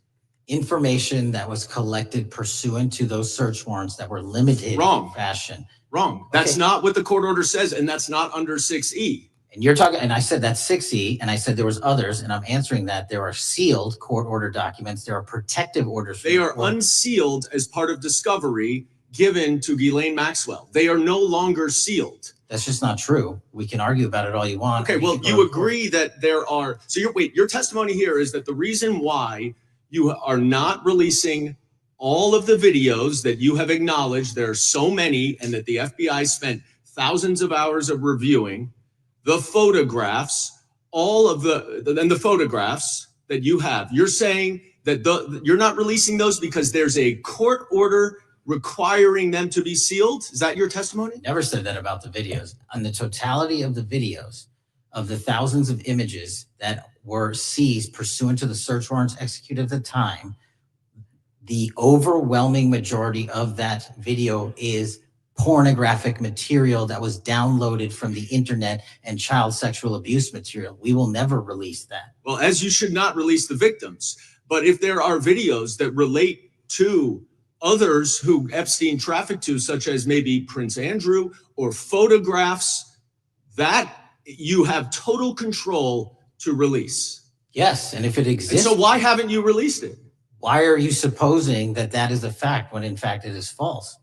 Information that was collected pursuant to those search warrants that were limited Wrong. in fashion. Wrong. That's Okay. not what the court order says, and that's not under 6E. And you're talking, and I said that's 6E, and I said there was others, and I'm answering that. There are sealed court order documents. There are protective orders. They are unsealed as part of discovery given to Ghislaine Maxwell. They are no longer sealed. That's just not true. We can argue about it all you want. Okay, well, you agree that there are, so your testimony here is that the reason why you are not releasing all of the videos that you have acknowledged, there are so many, and that the FBI spent thousands of hours of reviewing, the photographs, the photographs that you have. You're saying that you're not releasing those because there's a court order requiring them to be sealed? Is that your testimony? Never said that about the videos. On the totality of the videos, of the thousands of images that were seized pursuant to the search warrants executed at the time, the overwhelming majority of that video is pornographic material that was downloaded from the internet and child sexual abuse material. We will never release that. Well, as you should not release the victims. But if there are videos that relate to others who Epstein trafficked to, such as maybe Prince Andrew, or photographs, that you have total control to release. Yes, and if it And exists, so why haven't you released it? why are you supposing that that is a fact when in fact it is false?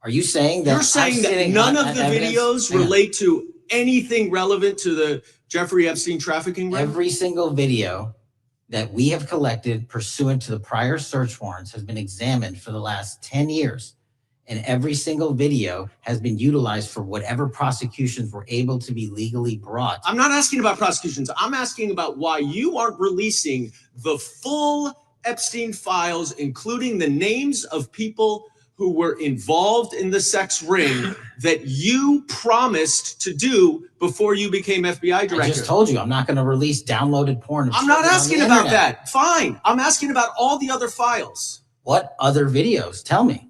Are you saying that You're saying I'm that sitting none on of the evidence? videos Hang on. relate to anything relevant to the Jeffrey Epstein trafficking ring? Every single video that we have collected pursuant to the prior search warrants has been examined for the last 10 years. And every single video has been utilized for whatever prosecutions were able to be legally brought. I'm not asking about prosecutions. I'm asking about why you aren't releasing the full Epstein files, including the names of people who were involved in the sex ring that you promised to do before you became FBI director. I just told you, I'm not going to release downloaded porn. I'm not asking about that. that. Fine. I'm asking about all the other files. What other videos? Tell me.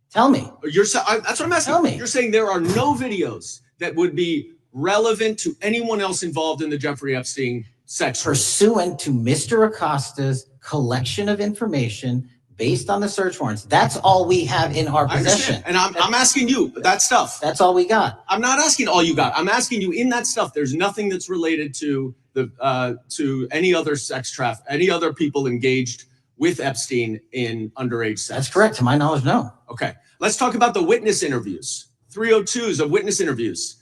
Tell me. That's what I'm asking. Tell me. You're saying there are no videos that would be relevant to anyone else involved in the Jeffrey Epstein sex ring. Pursuant to Mr. Acosta's collection of information based on the search warrants. That's all we have in our I possession. understand. And I'm asking you that stuff. That's all we got. I'm not asking all you got. I'm asking you in that stuff. There's nothing that's related to to any other sex traffic, any other people engaged with Epstein in underage sex. That's correct. To my knowledge, no. Okay. Let's talk about the witness interviews. 302s of witness interviews.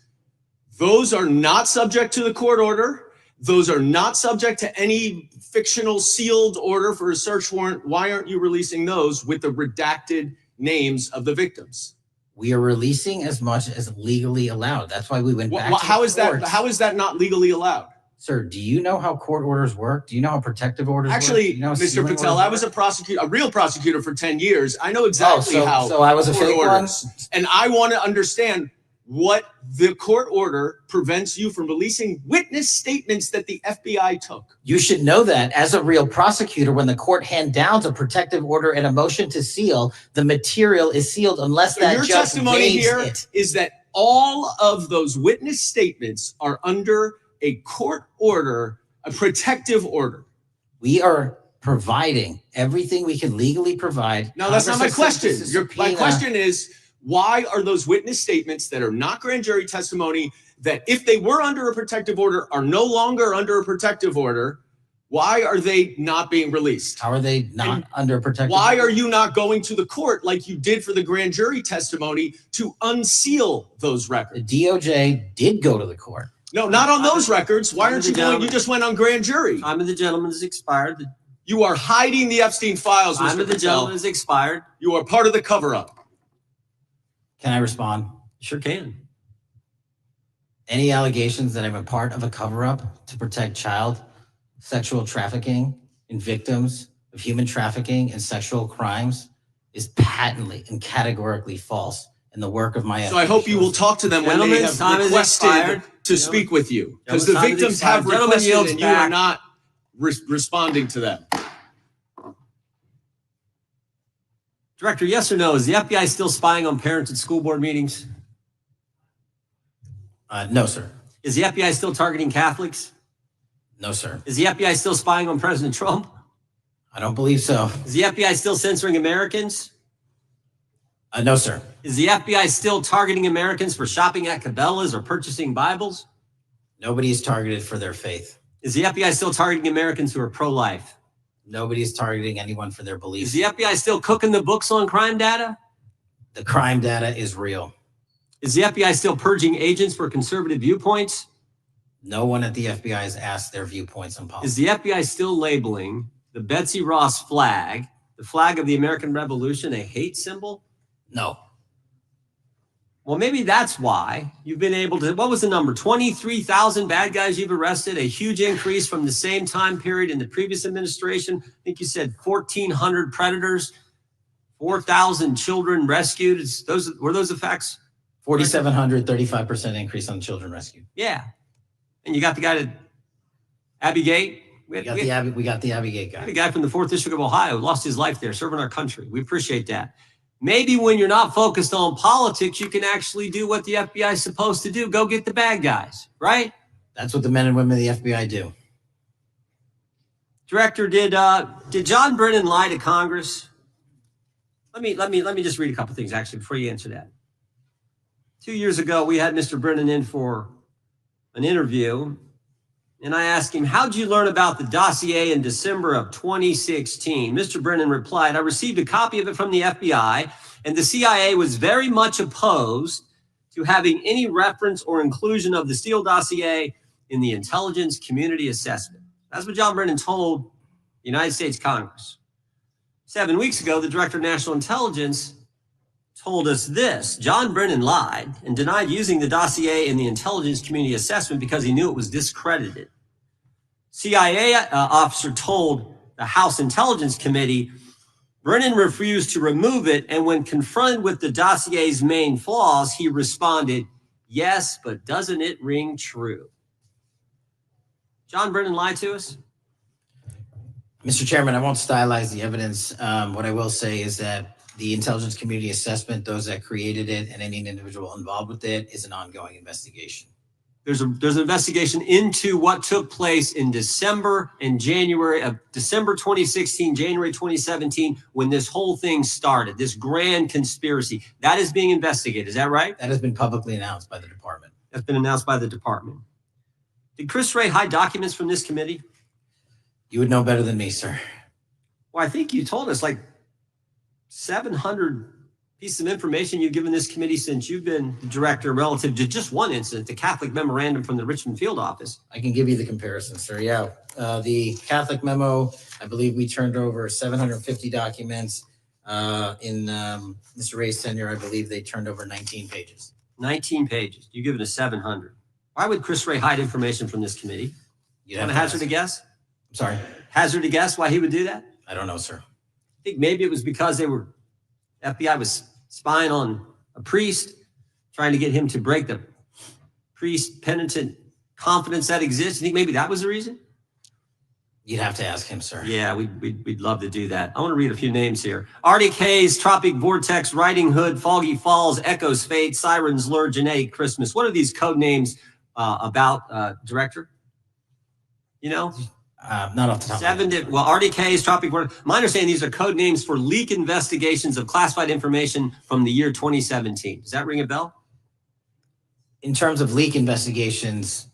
Those are not subject to the court order. Those are not subject to any fictional sealed order for a search warrant. Why aren't you releasing those with the redacted names of the victims? We are releasing as much as legally allowed. That's why we went back to How the is that? courts. How is that not legally allowed? Sir, do you know how court orders work? Do you know how protective orders work? Actually, Do you know how Mr. sealing Patel, orders I was work? a prosecutor, a real prosecutor for 10 years. I know exactly how. So I was a court fake one? orders. And I want to understand what the court order prevents you from releasing witness statements that the FBI took. You should know that as a real prosecutor, when the court hand downs a protective order and a motion to seal, the material is sealed unless So that your judge testimony waives here it. is that all of those witness statements are under a court order, a protective order. We are providing everything we can legally provide. No, that's not my Congress has question. sent us a My subpoena. question is, why are those witness statements that are not grand jury testimony, that if they were under a protective order are no longer under a protective order, why are they not being released? How are they not And under protective Why order? are you not going to the court like you did for the grand jury testimony to unseal those The records? DOJ did go to the court. No, not on those records. Why aren't you going? You just went on grand jury. Time of the gentleman has expired. You are hiding the Epstein files, Time Mr. of the Patel. gentleman has expired. You are part of the cover-up. Can I respond? Sure can. Any allegations that I'm a part of a cover-up to protect child sexual trafficking and victims of human trafficking and sexual crimes is patently and categorically false in the work of my So I hope you will talk to them when they Gentlemen's have time is requested expired. to speak with you. Because the Gentlemen's time is victims have expired. Gentleman requested yields and you are back. not responding to them. Director, yes or no? Is the FBI still spying on parents at school board meetings? No, sir. Is the FBI still targeting Catholics? No, sir. Is the FBI still spying on President Trump? I don't believe so. Is the FBI still censoring Americans? No, sir. Is the FBI still targeting Americans for shopping at Cabela's or purchasing Bibles? Nobody is targeted for their faith. Is the FBI still targeting Americans who are pro-life? Nobody is targeting anyone for their Is beliefs. the FBI still cooking the books on crime data? The crime data is real. Is the FBI still purging agents for conservative viewpoints? No one at the FBI has asked their viewpoints on Is policy. the FBI still labeling the Betsy Ross flag, the flag of the American Revolution, a hate symbol? No. Well, maybe that's why you've been able to, what was the number? 23,000 bad guys you've arrested, a huge increase from the same time period in the previous administration. I think you said 1,400 predators, 4,000 children rescued. Were those the facts? 4,700, 35% increase on children rescued. Yeah. And you got the guy that, Abbey Gate. We got the Abbey Gate The guy. guy from the 4th District of Ohio who lost his life there serving our country. We appreciate that. Maybe when you're not focused on politics, you can actually do what the FBI is supposed to do. Go get the bad guys, right? That's what the men and women of the FBI do. Director, did John Brennan lie to Congress? Let me just read a couple things actually before you answer that. 2 years ago, we had Mr. Brennan in for an interview, and I asked him, how'd you learn about the dossier in December of 2016? Mr. Brennan replied, I received a copy of it from the FBI, And the CIA was very much opposed to having any reference or inclusion of the Steele dossier in the intelligence community assessment. That's what John Brennan told the United States Congress. 7 weeks ago, the Director of National Intelligence told us this: John Brennan lied and denied using the dossier in the intelligence community assessment because he knew it was discredited. CIA officer told the House Intelligence Committee Brennan refused to remove it, and when confronted with the dossier's main flaws, he responded, "Yes, but doesn't it ring true?" John Brennan lied to us? Mr. Chairman, I won't stylize the evidence. What I will say is that the intelligence community assessment, those that created it and any individual involved with it, is an ongoing investigation. There's an investigation into what took place in December and January of December 2016, January 2017, when this whole thing started, this grand conspiracy. That is being investigated. Is that right? That has been publicly announced by the department. That's been announced by the department. Did Chris Wray hide documents from this committee? You would know better than me, sir. Well, I think you told us like 700 pieces of information you've given this committee since you've been the director relative to just one incident, the Catholic memorandum from the Richmond field office. I can give you the comparison, sir. Yeah. The Catholic memo, I believe we turned over 750 documents. In Mr. Ray's tenure, I believe they turned over 19 pages. 19 pages. You give it a 700. Why would Chris Wray hide information from this committee? You Want to hazard a guess? I'm sorry. Hazard a guess why he would do that? I don't know, sir. I think maybe it was because FBI was spying on a priest, trying to get him to break the priest penitent confidence that exists. You think maybe that was the reason? You'd have to ask him, sir. Yeah, we'd love to do that. I want to read a few names here. Arctic Haze, Tropic Vortex, Riding Hood, Foggy Falls, Echoes Fate, Sirens Lure, Genetic Christmas. What are these code names about, Director? You know? Not off the top of my head. Well, Arctic Haze, Tropic Vortex. My understanding, these are code names for leak investigations of classified information from the year 2017. Does that ring a bell? In terms of leak investigations,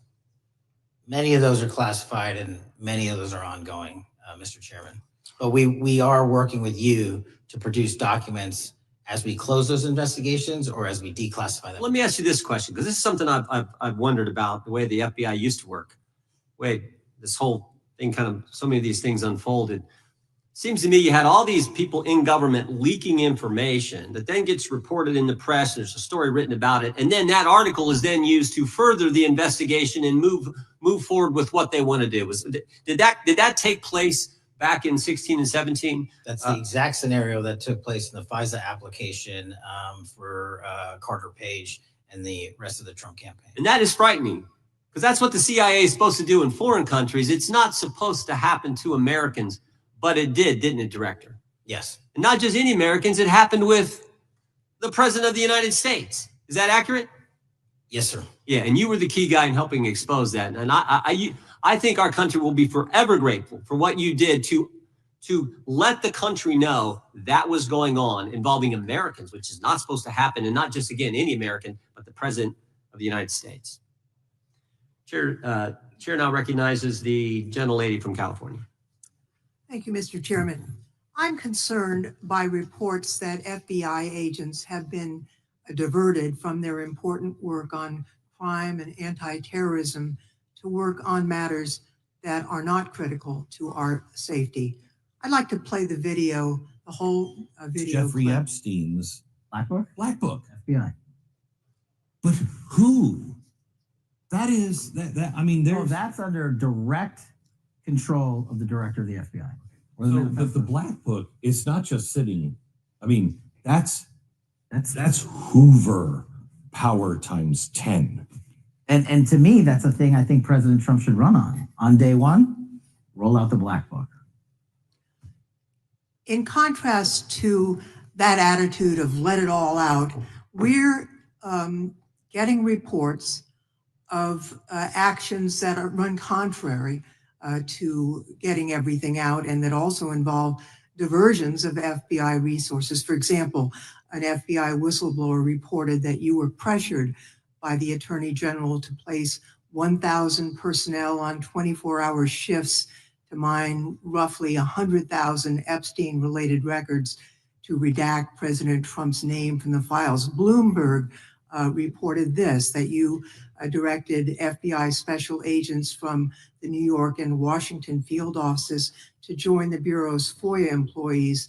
many of those are classified and many of those are ongoing, Mr. Chairman. But we are working with you to produce documents as we close those investigations or as we declassify them. Let me ask you this question, because this is something I've wondered about, the way the FBI used to work. This whole thing so many of these things unfolded. Seems to me you had all these people in government leaking information that then gets reported in the press. There's a story written about it. And then that article is then used to further the investigation and move forward with what they want to do. Did that take place back in 16 and 17? That's the exact scenario that took place in the FISA application for Carter Page and the rest of the Trump campaign. And that is frightening, because that's what the CIA is supposed to do in foreign countries. It's not supposed to happen to Americans, but it did, didn't it, Director? Yes. And not just any Americans, it happened with the President of the United States. Is that accurate? Yes, sir. Yeah, and you were the key guy in helping expose that. And I think our country will be forever grateful for what you did to let the country know that was going on involving Americans, which is not supposed to happen, and not just, again, any American, but the President of the United States. Chair now recognizes the gentlelady from California. Thank you, Mr. Chairman. I'm concerned by reports that FBI agents have been diverted from their important work on crime and anti-terrorism to work on matters that are not critical to our safety. I'd like to play the video, the whole video. Jeffrey clip. Epstein's Black Book? Black Book. FBI. But who? That is that. I mean, No, that's under direct control of the director of the FBI. Or the Black Book. It's not just sitting. I mean, that's Hoover power times 10. And to me, that's a thing I think President Trump should run on. On day one, roll out the Black Book. In contrast to that attitude of let it all out, we're getting reports of actions that run contrary to getting everything out, and that also involve diversions of FBI resources. For example, an FBI whistleblower reported that you were pressured by the Attorney General to place 1,000 personnel on 24-hour shifts to mine roughly 100,000 Epstein-related records to redact President Trump's name from the files. Bloomberg reported this, that you directed FBI special agents from the New York and Washington field offices to join the Bureau's FOIA employees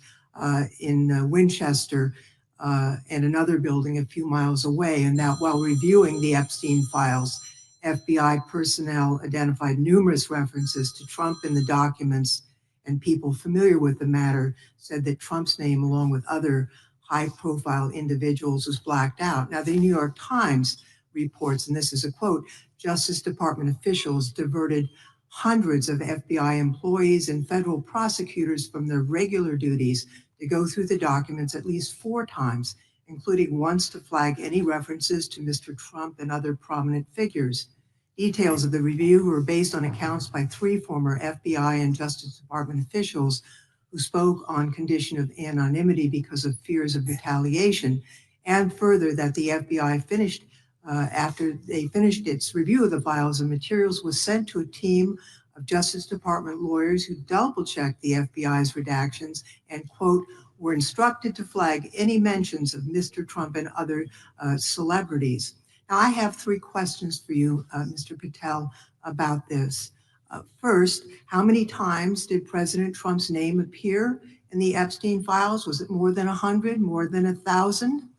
in Winchester and another building a few miles away, and that while reviewing the Epstein files, FBI personnel identified numerous references to Trump in the documents, and people familiar with the matter said that Trump's name, along with other high-profile individuals, was blacked out. Now, the New York Times reports, and this is a quote, Justice Department officials diverted hundreds of FBI employees and federal prosecutors from their regular duties to go through the documents at least 4 times, including once to flag any references to Mr. Trump and other prominent figures. Details of the review were based on accounts by 3 former FBI and Justice Department officials who spoke on condition of anonymity because of fears of retaliation, and further that the FBI finished, after they finished its review of the files and materials, was sent to a team of Justice Department lawyers who double-checked the FBI's redactions and, quote, were instructed to flag any mentions of Mr. Trump and other celebrities. Now, I have 3 questions for you, Mr. Patel, about this. First, how many times did President Trump's name appear in the Epstein files? Was it more than 100, more than 1,000?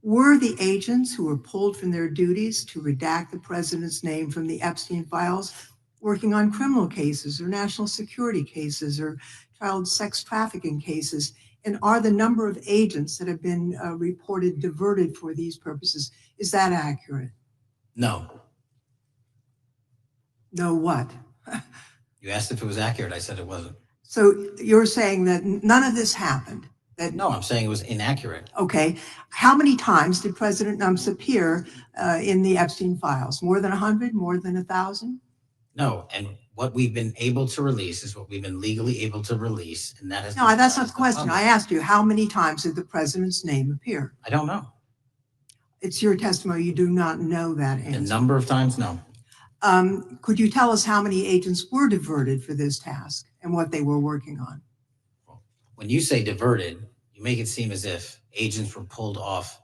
Were the agents who were pulled from their duties to redact the president's name from the Epstein files working on criminal cases or national security cases or child sex trafficking cases? And are the number of agents that have been reported diverted for these purposes, is that accurate? No. No what? You asked if it was accurate. I said it wasn't. So you're saying that none of this happened? That, No, I'm saying it was inaccurate. okay. How many times did President Trump appear in the Epstein files? More than 100? More than 1,000? No, and what we've been able to release is what we've been legally able to release, and that is. No, that's not the question. I asked you, how many times did the president's name appear? I don't know. It's your testimony. You do not know that The answer. number of times, no. Could you tell us how many agents were diverted for this task and what they were working on? When you say diverted, you make it seem as if agents were pulled off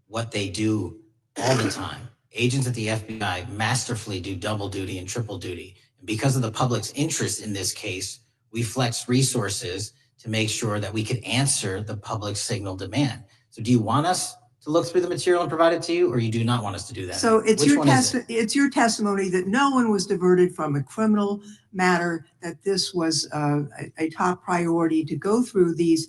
what they do all the time. Agents at the FBI masterfully do double duty and triple duty. And because of the public's interest in this case, we flexed resources to make sure that we could answer the public's signal demand. So do you want us to look through the material and provide it to you, or you do not want us to do that? So it's Which your one is it? it's your testimony that no one was diverted from a criminal matter, that this was a top priority to go through these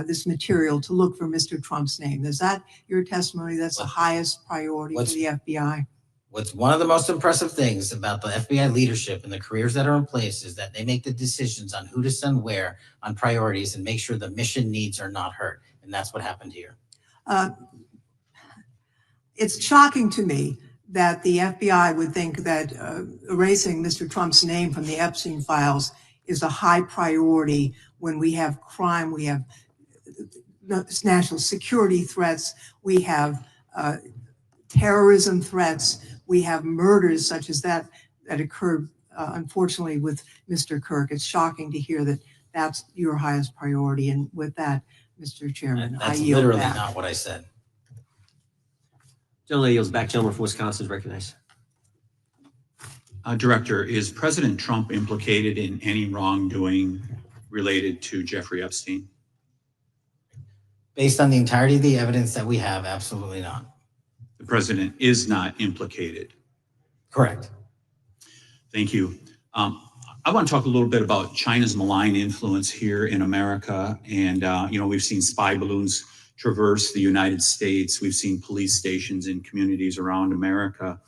this material to look for Mr. Trump's name. Is that your testimony? That's the highest priority for the FBI? What's one of the most impressive things about the FBI leadership and the careers that are in place is that they make the decisions on who to send where on priorities and make sure the mission needs are not hurt. And that's what happened here. It's shocking to me that the FBI would think that erasing Mr. Trump's name from the Epstein files is a high priority when we have crime, we have national security threats, we have terrorism threats, we have murders such as that occurred, unfortunately, with Mr. Kirk. It's shocking to hear that that's your highest priority. And with that, Mr. Chairman, I That's yield literally back. not what I said. Gentleman yields back. Gentleman from Wisconsin is recognized. Director, is President Trump implicated in any wrongdoing related to Jeffrey Epstein? Based on the entirety of the evidence that we have, absolutely not. The president is not implicated. Correct. Thank you. I want to talk a little bit about China's malign influence here in America. And, we've seen spy balloons traverse the United States. We've seen police stations in communities around America.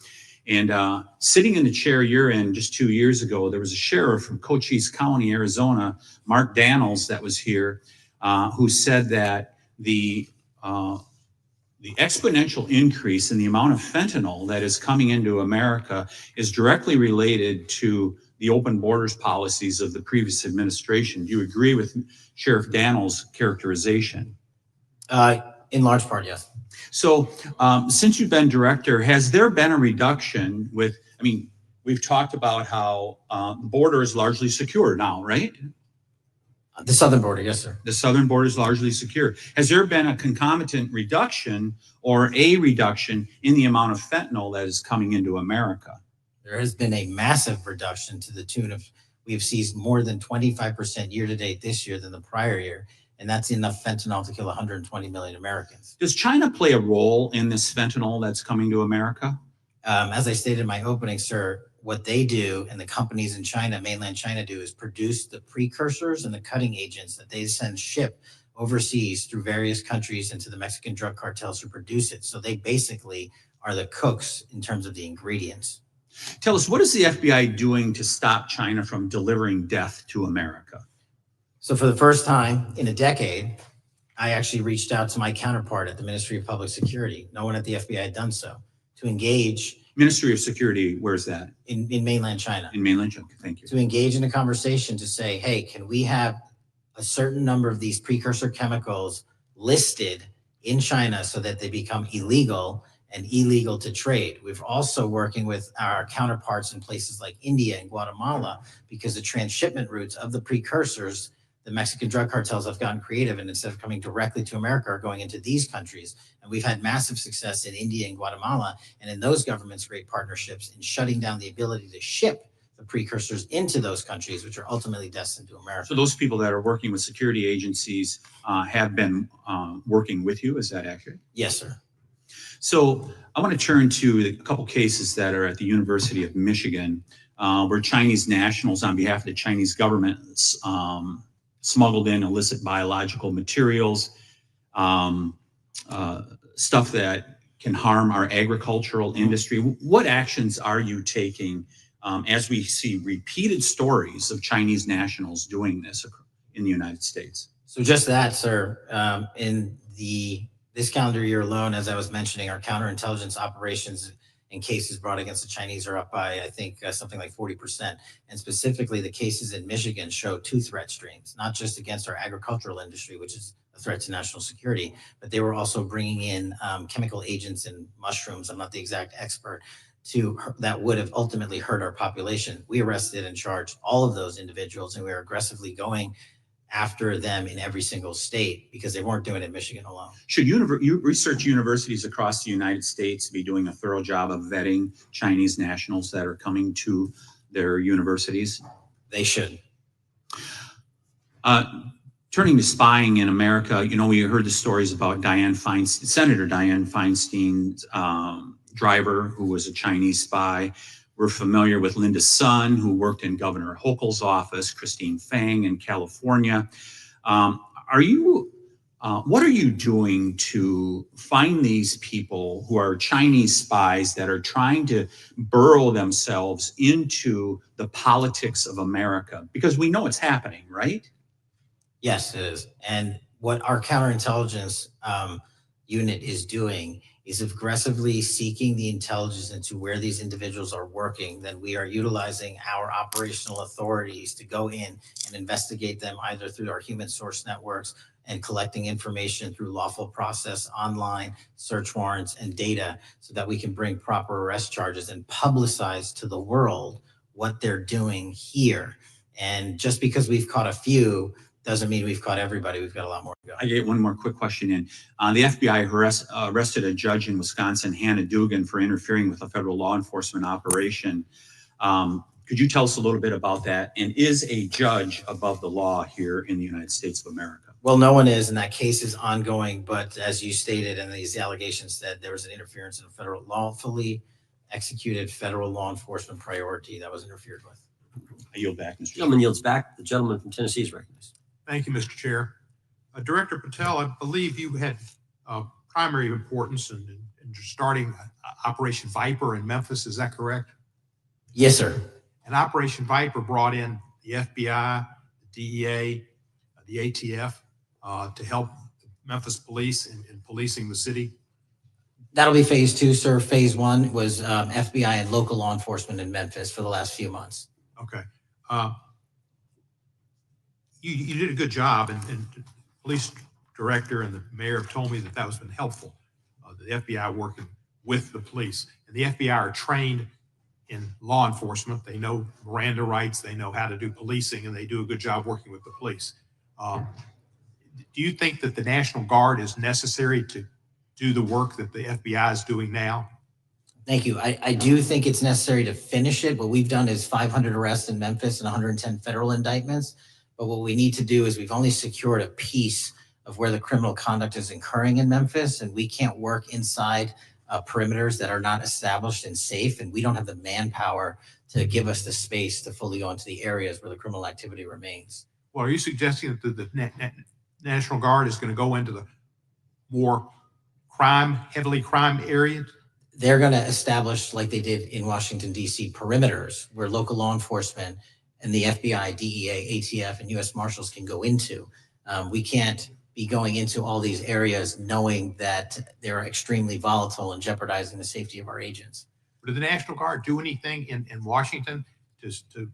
And sitting in the chair you're in just 2 years ago, there was a sheriff from Cochise County, Arizona, Mark Daniels, that was here, who said that the exponential increase in the amount of fentanyl that is coming into America is directly related to the open borders policies of the previous administration. Do you agree with Sheriff Daniels' characterization? In large part, yes. So since you've been director, has there been a reduction with, we've talked about how the border is largely secure now, right? The southern border, yes, sir. The southern border is largely secure. Has there been a concomitant reduction or a reduction in the amount of fentanyl that is coming into America? There has been a massive reduction to the tune of, we have seized more than 25% year to date this year than the prior year. And that's enough fentanyl to kill 120 million Americans. Does China play a role in this fentanyl that's coming to America? As I stated in my opening, sir, what they do and the companies in China, mainland China, do is produce the precursors and the cutting agents that they ship overseas through various countries into the Mexican drug cartels who produce it. So they basically are the cooks in terms of the ingredients. Tell us, what is the FBI doing to stop China from delivering death to America? So for the first time in a decade, I actually reached out to my counterpart at the Ministry of Public Security. No one at the FBI had done so, to engage. Ministry of Security, where's that? In mainland China. In mainland China, thank you. To engage in a conversation to say, hey, can we have a certain number of these precursor chemicals listed in China so that they become illegal and illegal to trade. We're also working with our counterparts in places like India and Guatemala, because the transshipment routes of the precursors, the Mexican drug cartels have gotten creative, and instead of coming directly to America, are going into these countries. And we've had massive success in India and Guatemala, and in those governments, great partnerships in shutting down the ability to ship the precursors into those countries, which are ultimately destined to America. So those people that are working with security agencies have been working with you, is that accurate? Yes, sir. So I want to turn to a couple cases that are at the University of Michigan, where Chinese nationals, on behalf of the Chinese government, smuggled in illicit biological materials, stuff that can harm our agricultural industry. What actions are you taking as we see repeated stories of Chinese nationals doing this in the United States? So just that, sir, in this calendar year alone, as I was mentioning, our counterintelligence operations and cases brought against the Chinese are up by, I think, something like 40%. And specifically, the cases in Michigan show two threat streams, not just against our agricultural industry, which is a threat to national security, but they were also bringing in chemical agents and mushrooms. I'm not the exact expert that would have ultimately hurt our population. We arrested and charged all of those individuals, and we are aggressively going after them in every single state because they weren't doing it in Michigan alone. Should research universities across the United States be doing a thorough job of vetting Chinese nationals that are coming to their universities? They should. Turning to spying in America, we heard the stories about Senator Dianne Feinstein's driver, who was a Chinese spy. We're familiar with Linda's son, who worked in Governor Hochul's office, Christine Fang in California. What are you doing to find these people who are Chinese spies that are trying to burrow themselves into the politics of America? Because we know it's happening, right? Yes, it is. And what our counterintelligence unit is doing is aggressively seeking the intelligence into where these individuals are working. Then we are utilizing our operational authorities to go in and investigate them either through our human source networks and collecting information through lawful process, online search warrants and data, so that we can bring proper arrest charges and publicize to the world what they're doing here. And just because we've caught a few doesn't mean we've caught everybody. We've got a lot more to go. I get one more quick question in. The FBI arrested a judge in Wisconsin, Hannah Dugan, for interfering with a federal law enforcement operation. Could you tell us a little bit about that? And is a judge above the law here in the United States of America? Well, no one is, and that case is ongoing. But as you stated, and these allegations said, there was an interference in a lawfully executed federal law enforcement priority that was interfered with. I yield back, Mr. Gentleman yields back. The gentleman from Tennessee is recognized. Thank you, Mr. Chair. Director Patel, I believe you had primary importance in starting Operation Viper in Memphis. Is that correct? Yes, sir. And Operation Viper brought in the FBI, the DEA, the ATF to help the Memphis police in policing the city. That'll be phase two, sir. Phase one was FBI and local law enforcement in Memphis for the last few months. Okay. You did a good job, and the police director and the mayor have told me that has been helpful. The FBI working with the police, and the FBI are trained in law enforcement. They know Miranda rights, they know how to do policing, and they do a good job working with the police. Do you think that the National Guard is necessary to do the work that the FBI is doing now? Thank you. I do think it's necessary to finish it. What we've done is 500 arrests in Memphis and 110 federal indictments. But what we need to do is we've only secured a piece of where the criminal conduct is occurring in Memphis, and we can't work inside perimeters that are not established and safe, and we don't have the manpower to give us the space to fully go into the areas where the criminal activity remains. Well, are you suggesting that the National Guard is going to go into the more heavily crime areas? They're going to establish, like they did in Washington, D.C., perimeters where local law enforcement and the FBI, DEA, ATF, and U.S. Marshals can go into. We can't be going into all these areas knowing that they're extremely volatile and jeopardizing the safety of our agents. Did the National Guard do anything in Washington to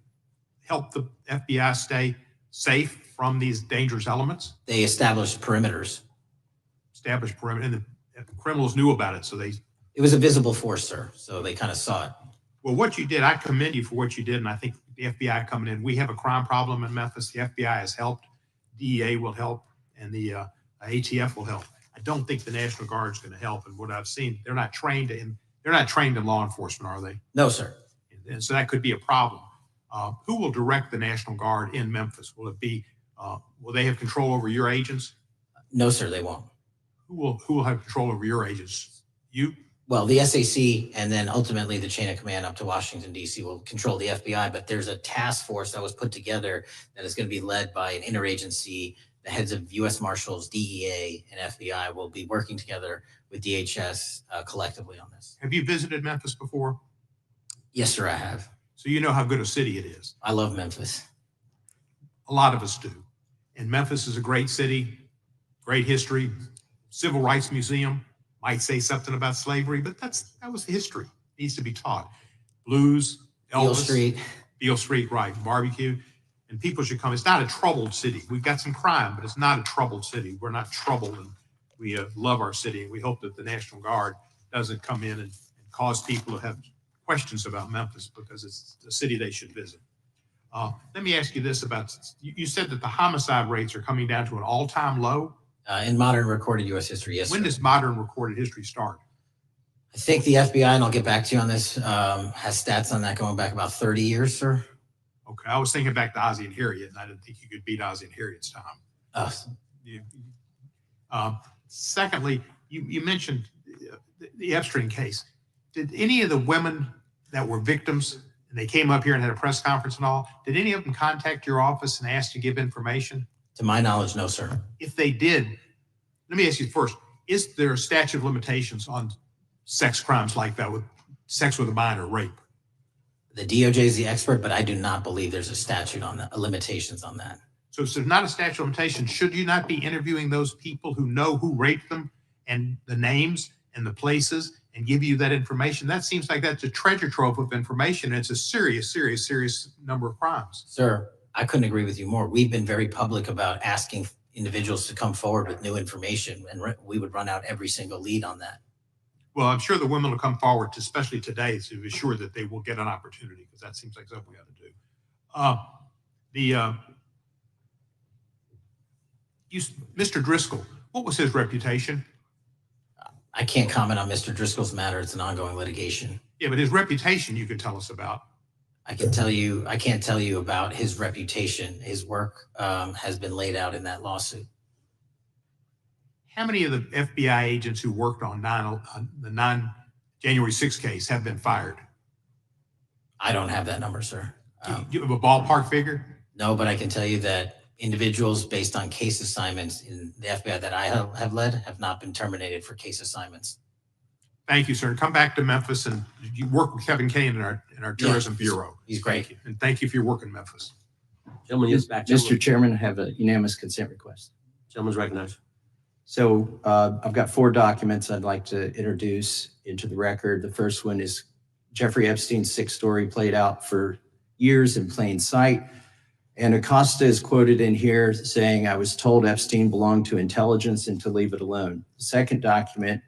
help the FBI stay safe from these dangerous elements? They established perimeters. Established perimeter, and the criminals knew about it, so they... It was a visible force, sir, so they kind of saw it. Well, what you did, I commend you for what you did, and I think the FBI coming in, we have a crime problem in Memphis. The FBI has helped, DEA will help, and the ATF will help. I don't think the National Guard is going to help, and what I've seen, they're not trained in law enforcement, are they? No, sir. And so that could be a problem. Who will direct the National Guard in Memphis? Will it be, will they have control over your agents? No, sir, they won't. Who will have control over your agents? You? Well, the SAC and then ultimately the chain of command up to Washington, D.C. will control the FBI, but there's a task force that was put together that is going to be led by an interagency. The heads of U.S. Marshals, DEA, and FBI will be working together with DHS collectively on this. Have you visited Memphis before? Yes, sir, I have. So you know how good a city it is. I love Memphis. A lot of us do. And Memphis is a great city, great history, civil rights museum. Might say something about slavery, but that was history. Needs to be taught. Blues, Elvis, Beale Street, right? Barbecue, and people should come. It's not a troubled city. We've got some crime, but it's not a troubled city. We're not troubled, and we love our city. And we hope that the National Guard doesn't come in and cause people to have questions about Memphis because it's a city they should visit. Let me ask you this about, you said that the homicide rates are coming down to an all-time low. In modern recorded U.S. history, yes. When does modern recorded history start? I think the FBI, and I'll get back to you on this, has stats on that going back about 30 years, sir. Okay, I was thinking back to Ozzie and Harriet, and I didn't think you could beat Ozzie and Harriet's time. Secondly, you mentioned the Epstein case. Did any of the women that were victims, and they came up here and had a press conference and all, did any of them contact your office and ask to give information? To my knowledge, no, sir. If they did, let me ask you first, is there a statute of limitations on sex crimes like that, with sex with a minor, rape? The DOJ is the expert, but I do not believe there's a statute on that, limitations on that. So if there's not a statute of limitations, should you not be interviewing those people who know who raped them and the names and the places and give you that information? That seems like that's a treasure trove of information. And it's a serious, serious, serious number of crimes. Sir, I couldn't agree with you more. We've been very public about asking individuals to come forward with new information, and we would run out every single lead on that. Well, I'm sure the women will come forward, especially today, to be sure that they will get an opportunity, because that seems like something we ought to do. Mr. Driscoll, what was his reputation? I can't comment on Mr. Driscoll's matter. It's an ongoing litigation. Yeah, but his reputation you could tell us about. I can't tell you about his reputation. His work has been laid out in that lawsuit. How many of the FBI agents who worked on the January 6th case have been fired? I don't have that number, sir. Do you have a ballpark figure? No, but I can tell you that individuals based on case assignments in the FBI that I have led have not been terminated for case assignments. Thank you, sir. Come back to Memphis, and you work with Kevin Kane in our tourism bureau. He's great. Thank you. And thank you for your work in Memphis. Gentleman, yes, back. Mr. Chairman, I have a unanimous consent request. Gentleman's recognized. So I've got 4 documents I'd like to introduce into the record. The first one is Jeffrey Epstein's 6th story played out for years in plain sight. And Acosta is quoted in here saying, "I was told Epstein belonged to intelligence and to leave it alone." The second document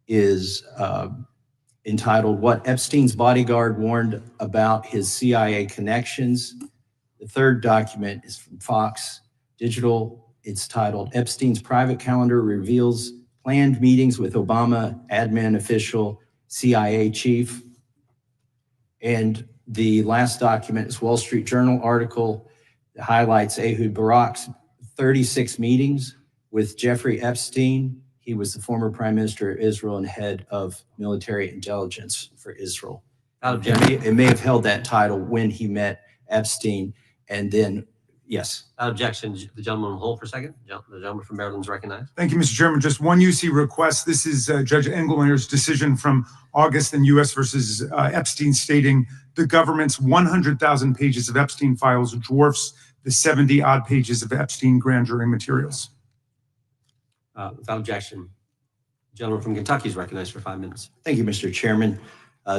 is entitled "What Epstein's Bodyguard Warned About His CIA Connections." The third document is from Fox, digital. It's titled Epstein's Private Calendar Reveals Planned Meetings with Obama Admin Official, CIA Chief. And the last document is Wall Street Journal article that highlights Ehud Barak's 36 meetings with Jeffrey Epstein. He was the former Prime Minister of Israel and head of military intelligence for Israel. It may have held that title when he met Epstein, and then, yes. Without objection, the gentleman will hold for a second. The gentleman from Maryland is recognized. Thank you, Mr. Chairman. Just one UC request. This is Judge Engelmeyer's decision from August in U.S. versus Epstein, stating the government's 100,000 pages of Epstein files dwarfs the 70-odd pages of Epstein grand jury materials. Without objection, the gentleman from Kentucky is recognized for 5 minutes. Thank you, Mr. Chairman.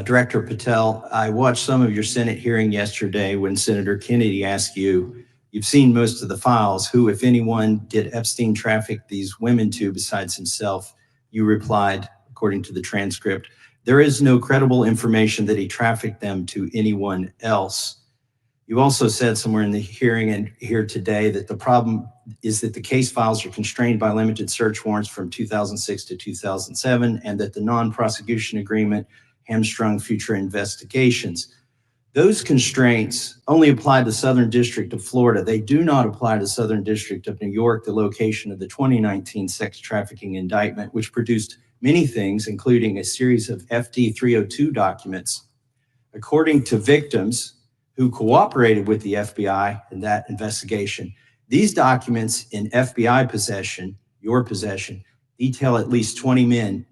Director Patel, I watched some of your Senate hearing yesterday when Senator Kennedy asked you, you've seen most of the files, who, if anyone, did Epstein traffic these women to besides himself? You replied, according to the transcript, there is no credible information that he trafficked them to anyone else. You also said somewhere in the hearing and here today that the problem is that the case files are constrained by limited search warrants from 2006 to 2007, and that the non-prosecution agreement hamstrung future investigations. Those constraints only apply to the Southern District of Florida. They do not apply to the Southern District of New York, the location of the 2019 sex trafficking indictment, which produced many things, including a series of FD 302 documents. According to victims who cooperated with the FBI in that investigation, these documents in FBI possession, your possession, detail at least 20 men,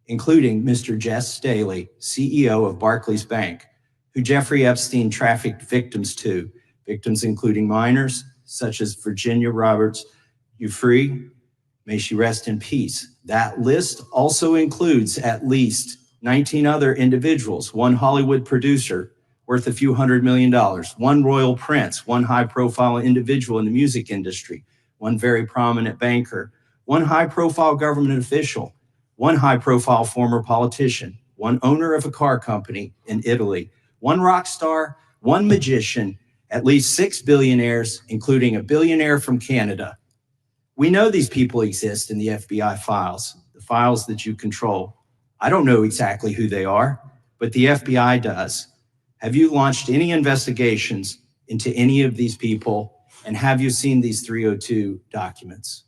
including Mr. Jess Staley, CEO of Barclays Bank, who Jeffrey Epstein trafficked victims to, victims including minors such as Virginia Roberts Ufree, may she rest in peace. That list also includes at least 19 other individuals, one Hollywood producer worth a few $100 million, one royal prince, one high-profile individual in the music industry, one very prominent banker, one high-profile government official, one high-profile former politician, one owner of a car company in Italy, one rock star, one magician, at least 6 billionaires, including a billionaire from Canada. We know these people exist in the FBI files, the files that you control. I don't know exactly who they are, but the FBI does. Have you launched any investigations into any of these people, and have you seen these 302 documents?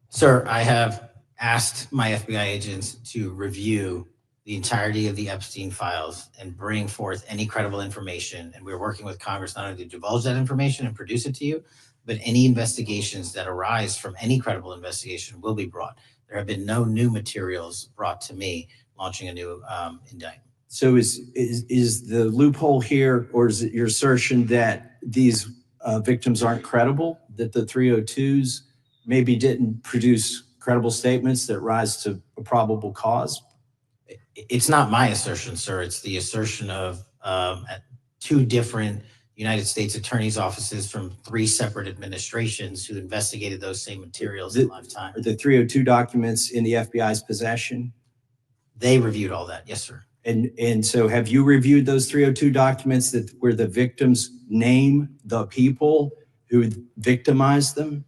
Sir, I have asked my FBI agents to review the entirety of the Epstein files and bring forth any credible information. And we're working with Congress not only to divulge that information and produce it to you, but any investigations that arise from any credible investigation will be brought. There have been no new materials brought to me launching a new indictment. So is the loophole here, or is it your assertion that these victims aren't credible, that the 302s maybe didn't produce credible statements that rise to a probable cause? It's not my assertion, sir. It's the assertion of 2 different United States attorneys' offices from 3 separate administrations who investigated those same materials in lifetime. Are the 302 documents in the FBI's possession? They reviewed all that, yes, sir. And so have you reviewed those 302 documents that where the victims name the people who victimized them?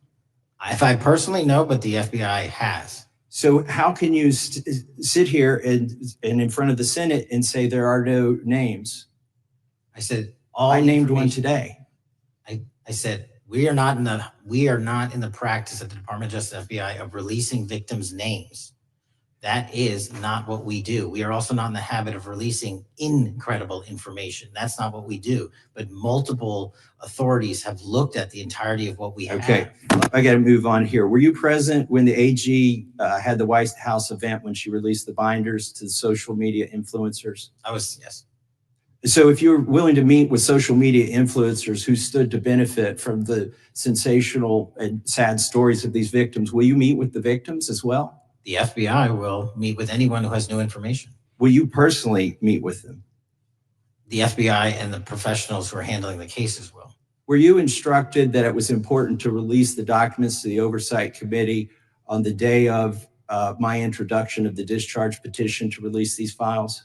If I personally know, but the FBI has. So how can you sit here and in front of the Senate and say there are no names? I said I named one today. I said we are not in the practice at the Department of Justice FBI of releasing victims' names. That is not what we do. We are also not in the habit of releasing incredible information. That's not what we do. But multiple authorities have looked at the entirety of what we have. Okay, I got to move on here. Were you present when the AG had the White House event when she released the binders to the social media influencers? I was, yes. So if you're willing to meet with social media influencers who stood to benefit from the sensational and sad stories of these victims, will you meet with the victims as well? The FBI will meet with anyone who has new information. Will you personally meet with them? The FBI and the professionals who are handling the cases will. Were you instructed that it was important to release the documents to the Oversight Committee on the day of my introduction of the discharge petition to release these files?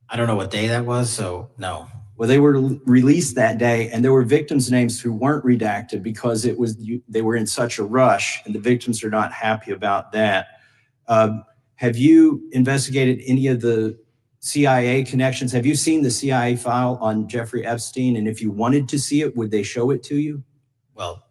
I don't know what day that was, so no. Well, they were released that day, and there were victims' names who weren't redacted because they were in such a rush, and the victims are not happy about that. Have you investigated any of the CIA connections? Have you seen the CIA file on Jeffrey Epstein? And if you wanted to see it, would they show it to you? Well,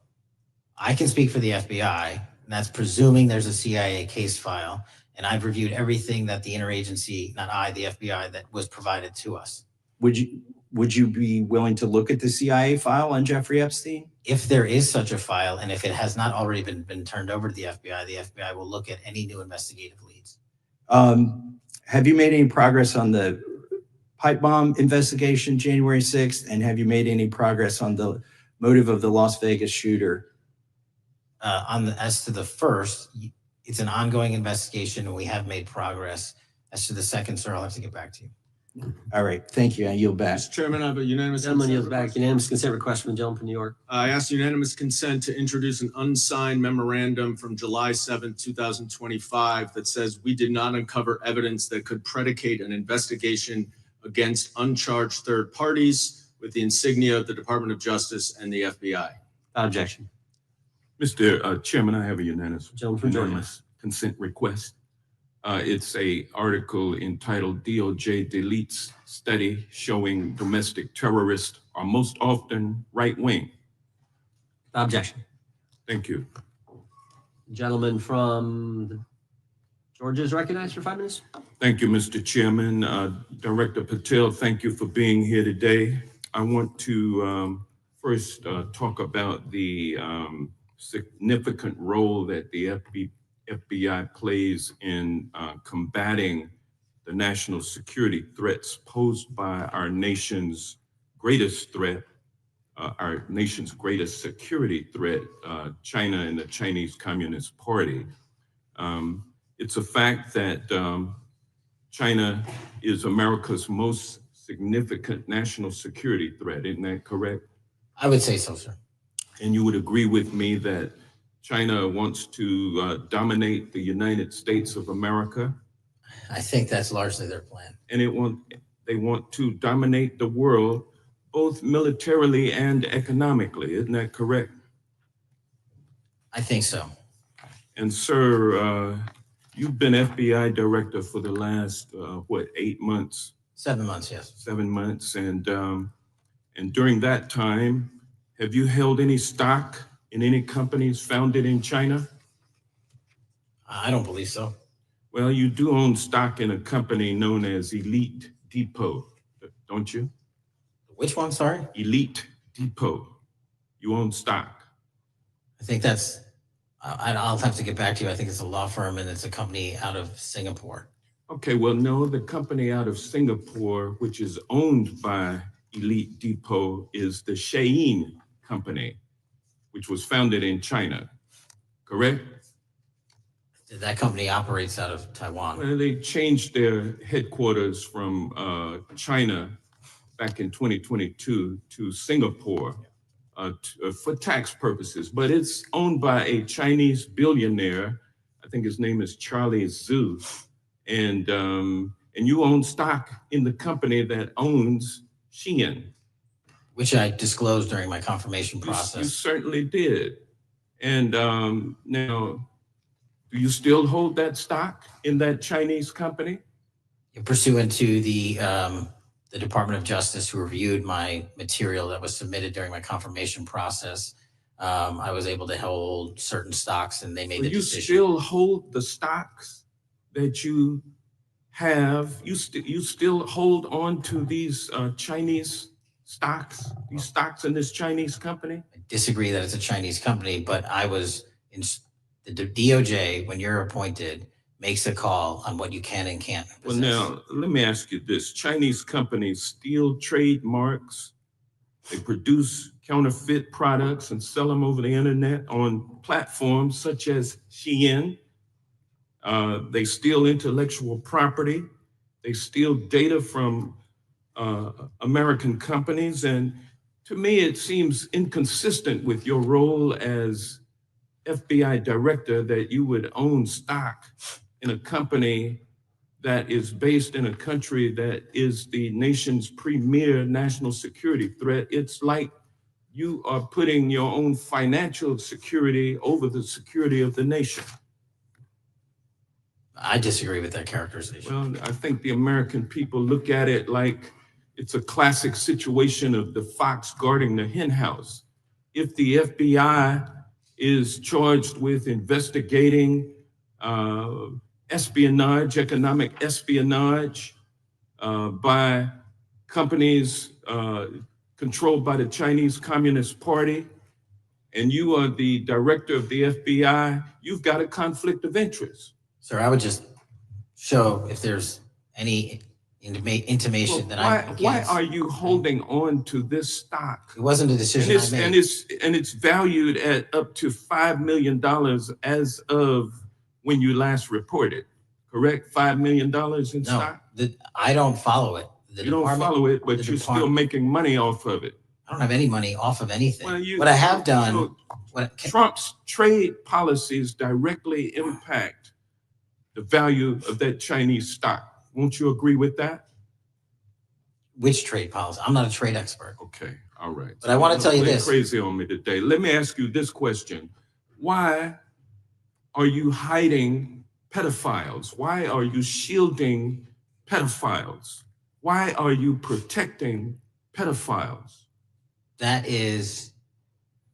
I can speak for the FBI, and that's presuming there's a CIA case file. And I've reviewed everything that the interagency, not I, the FBI, that was provided to us. Would you be willing to look at the CIA file on Jeffrey Epstein? If there is such a file, and if it has not already been turned over to the FBI will look at any new investigative leads. Have you made any progress on the pipe bomb investigation January 6th? And have you made any progress on the motive of the Las Vegas shooter? As to the first, it's an ongoing investigation, and we have made progress. As to the second, sir, I'll have to get back to you. All right, thank you. I yield back. Mr. Chairman, I have a unanimous Gentleman consent yields back. request. Unanimous consent request from the gentleman from New York. I ask unanimous consent to introduce an unsigned memorandum from July 7th, 2025 that says we did not uncover evidence that could predicate an investigation against uncharged third parties with the insignia of the Department of Justice and the FBI. Without objection. Mr. Chairman, I have a unanimous Gentleman from Georgia. consent request. It's a article entitled DOJ Deletes Study Showing Domestic Terrorists Are Most Often Right-Wing. Without objection. Thank you. Gentleman from Georgia is recognized for 5 minutes. Thank you, Mr. Chairman. Director Patel, thank you for being here today. I want to first talk about the significant role that the FBI plays in combating the national security threats posed by our nation's greatest threat, our nation's greatest security threat, China and the Chinese Communist Party. It's a fact that China is America's most significant national security threat, isn't that correct? I would say so, sir. And you would agree with me that China wants to dominate the United States of America? I think that's largely their plan. And they want to dominate the world, both militarily and economically, isn't that correct? I think so. And sir, you've been FBI director for the last, 8 months? 7 months, yes. 7 months, and during that time, have you held any stock in any companies founded in China? I don't believe so. Well, you do own stock in a company known as Elite Depot, don't you? Which one, sorry? Elite Depot. You own stock. I think that's, I'll have to get back to you. I think it's a law firm and it's a company out of Singapore. Okay, well, no, the company out of Singapore, which is owned by Elite Depot, is the Shein Company, which was founded in China, correct? That company operates out of Taiwan. Well, they changed their headquarters from China back in 2022 to Singapore for tax purposes, but it's owned by a Chinese billionaire. I think his name is Charlie Zhu, and you own stock in the company that owns Shein. Which I disclosed during my confirmation process. You certainly did. And now, do you still hold that stock in that Chinese company? Pursuant to the Department of Justice, who reviewed my material that was submitted during my confirmation process, I was able to hold certain stocks, and they made the decision. You still hold the stocks that you have? You still hold on to these Chinese stocks, these stocks in this Chinese company? I disagree that it's a Chinese company, but I was in the DOJ, when you're appointed, makes a call on what you can and can't possess. Well, now, let me ask you this. Chinese companies steal trademarks. They produce counterfeit products and sell them over the internet on platforms such as Shein. They steal intellectual property. They steal data from American companies. And to me, it seems inconsistent with your role as FBI director that you would own stock in a company that is based in a country that is the nation's premier national security threat, it's like you are putting your own financial security over the security of the nation. I disagree with that characterization. Well, I think the American people look at it like it's a classic situation of the fox guarding the hen house. If the FBI is charged with investigating espionage, economic espionage by companies controlled by the Chinese Communist Party, and you are the director of the FBI, you've got a conflict of interest. Sir, I would just show if there's any intimation that I'm against. Why are you holding on to this stock? It wasn't a decision I made. And it's valued at up to $5 million as of when you last reported, correct? $5 million in stock? I don't follow it. You don't follow it, but you're still making money off of it. I don't have any money off of anything. Well, What I have done, Trump's trade policies directly impact the value of that Chinese stock. Won't you agree with that? Which trade policy? I'm not a trade expert. Okay, all right. But I want to tell you You're this. crazy on me today. Let me ask you this question. Why are you hiding pedophiles? Why are you shielding pedophiles? Why are you protecting pedophiles? That is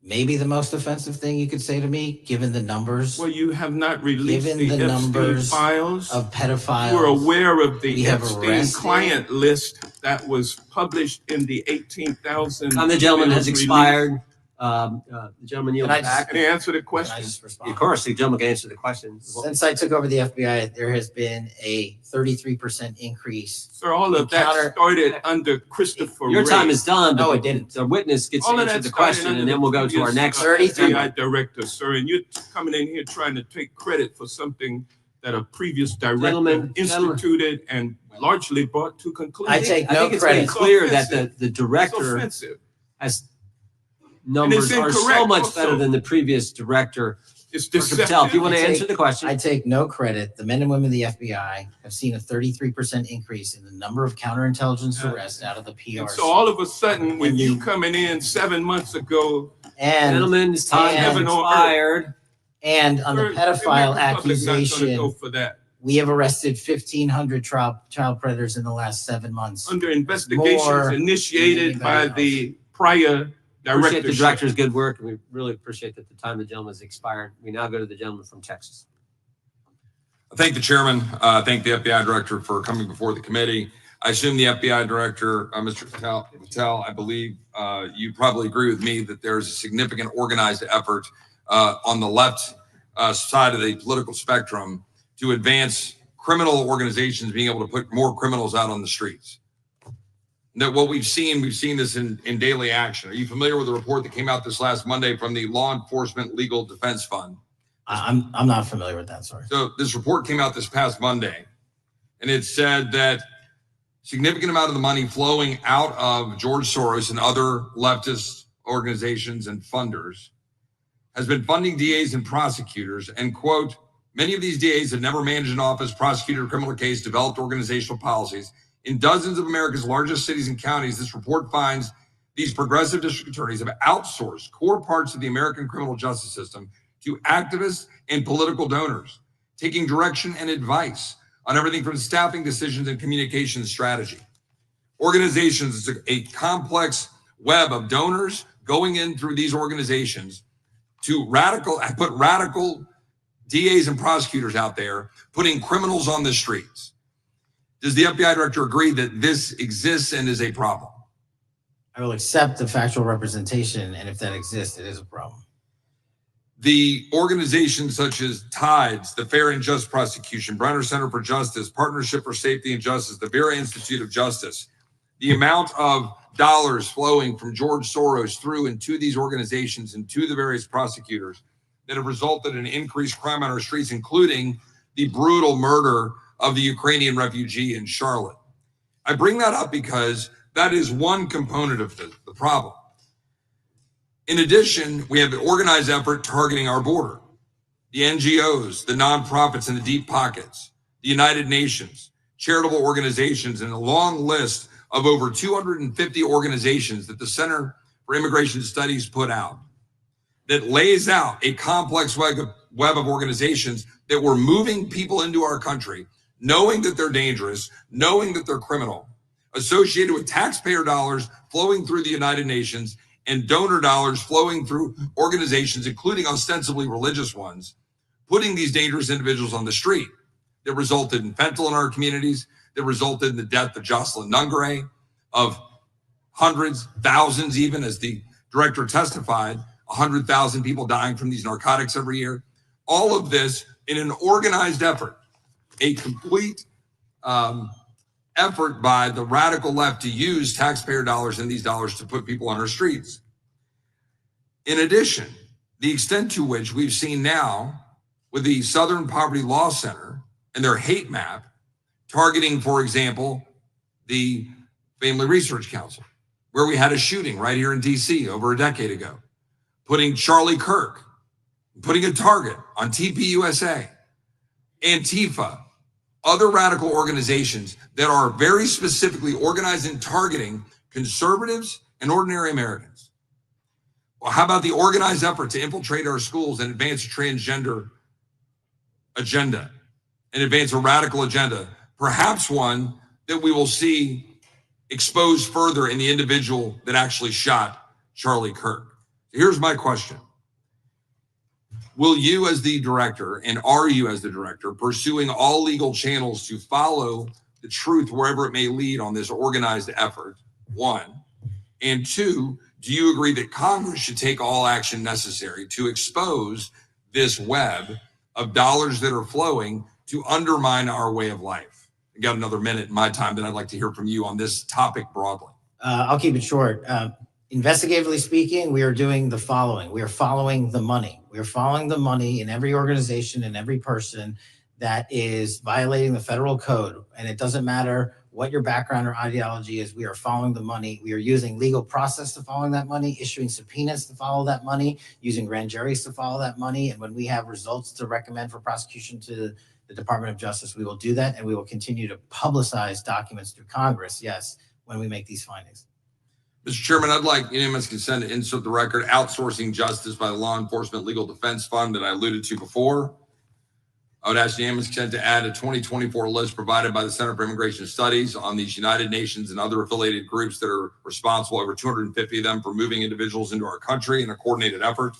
maybe the most offensive thing you could say to me, given the numbers. Well, you have not released Given the the Epstein numbers files of pedophiles. You were aware of we the have Epstein arrested- client list that was published in the 18,000. Time the gentleman has emails released. expired. The gentleman yields back. Can I answer the question? Can I just respond? Of course, the gentleman can answer the question. Since I took over the FBI, there has been a 33% increase. Sir, all of that started under Christopher Your time Wray. is done. No, but it didn't. The witness gets to All of answer that the started question, under and then the we'll go to our previous, next. 33. FBI director, sir, and you're coming in here trying to take credit for something that a previous director Gentlemen, instituted and largely brought to conclusion. I take I no think it's very credit. clear that offensive. the It's director offensive. has numbers are so incorrect much also. better than the previous director. It's Dr. Patel, if you deceptive. want to I take- answer the question. I take no credit. The men and women of the FBI have seen a 33% increase in the number of counterintelligence arrests out of the And PRC. so all of a sudden, when And you you- coming in 7 months ago, and Gentlemen's time has Heaven on earth. expired. and on the sir, the pedophile American public not gonna accusation, go for that. we have arrested 1,500 child predators in the last 7 months. Under investigations More initiated than by anybody the prior Appreciate the directorship. director's good work, and we really appreciate that the time the gentleman has expired. We now go to the gentleman from Texas. Thank the chairman. Thank the FBI director for coming before the committee. I assume the FBI director, Mr. Patel, I believe you probably agree with me that there's a significant organized effort on the left side of the political spectrum to advance criminal organizations being able to put more criminals out on the streets. That what we've seen this in daily action. Are you familiar with the report that came out this last Monday from the Law Enforcement Legal Defense Fund? I'm not familiar with that, sorry. So this report came out this past Monday, and it said that significant amount of the money flowing out of George Soros and other leftist organizations and funders has been funding DAs and prosecutors, and quote, many of these DAs have never managed an office, prosecuted a criminal case, developed organizational policies. In dozens of America's largest cities and counties, this report finds these progressive district attorneys have outsourced core parts of the American criminal justice system to activists and political donors, taking direction and advice on everything from staffing decisions and communication strategy. Organizations, it's a complex web of donors going in through these organizations to put radical DAs and prosecutors out there, putting criminals on the streets. Does the FBI director agree that this exists and is a problem? I will accept the factual representation, and if that exists, it is a problem. The organizations such as TIDES, the Fair and Just Prosecution, Brenner Center for Justice, Partnership for Safety and Justice, the Vera Institute of Justice, the amount of dollars flowing from George Soros through and to these organizations and to the various prosecutors that have resulted in increased crime on our streets, including the brutal murder of the Ukrainian refugee in Charlotte. I bring that up because that is one component of the problem. In addition, we have an organized effort targeting our border. The NGOs, the nonprofits in the deep pockets, the United Nations, charitable organizations, and a long list of over 250 organizations that the Center for Immigration Studies put out that lays out a complex web of organizations that were moving people into our country, knowing that they're dangerous, knowing that they're criminal, associated with taxpayer dollars flowing through the United Nations and donor dollars flowing through organizations, including ostensibly religious ones, putting these dangerous individuals on the street that resulted in fentanyl in our communities, that resulted in the death of Jocelyn Nungare, of hundreds, thousands even, as the director testified, 100,000 people dying from these narcotics every year. All of this in an organized effort, a complete effort by the radical left to use taxpayer dollars and these dollars to put people on our streets. In addition, the extent to which we've seen now with the Southern Poverty Law Center and their hate map targeting, for example, the Family Research Council, where we had a shooting right here in DC over a decade ago, putting Charlie Kirk, putting a target on TPUSA, Antifa, other radical organizations that are very specifically organized in targeting conservatives and ordinary Americans. Well, how about the organized effort to infiltrate our schools and advance a transgender agenda and advance a radical agenda, perhaps one that we will see exposed further in the individual that actually shot Charlie Kirk? Here's my question. Will you as the director, and are you as the director, pursuing all legal channels to follow the truth wherever it may lead on this organized effort? One. And two, do you agree that Congress should take all action necessary to expose this web of dollars that are flowing to undermine our way of life? I got another minute in my time that I'd like to hear from you on this topic broadly. I'll keep it short. Investigatively speaking, we are doing the following. We are following the money. We are following the money in every organization and every person that is violating the federal code. And it doesn't matter what your background or ideology is. We are following the money. We are using legal process to follow that money, issuing subpoenas to follow that money, using grand juries to follow that money. And when we have results to recommend for prosecution to the Department of Justice, we will do that. And we will continue to publicize documents through Congress, yes, when we make these findings. Mr. Chairman, I'd like unanimous consent to insert the record outsourcing justice by the Law Enforcement Legal Defense Fund that I alluded to before. I would ask unanimous consent to add a 2024 list provided by the Center for Immigration Studies on these United Nations and other affiliated groups that are responsible, over 250 of them, for moving individuals into our country in a coordinated effort.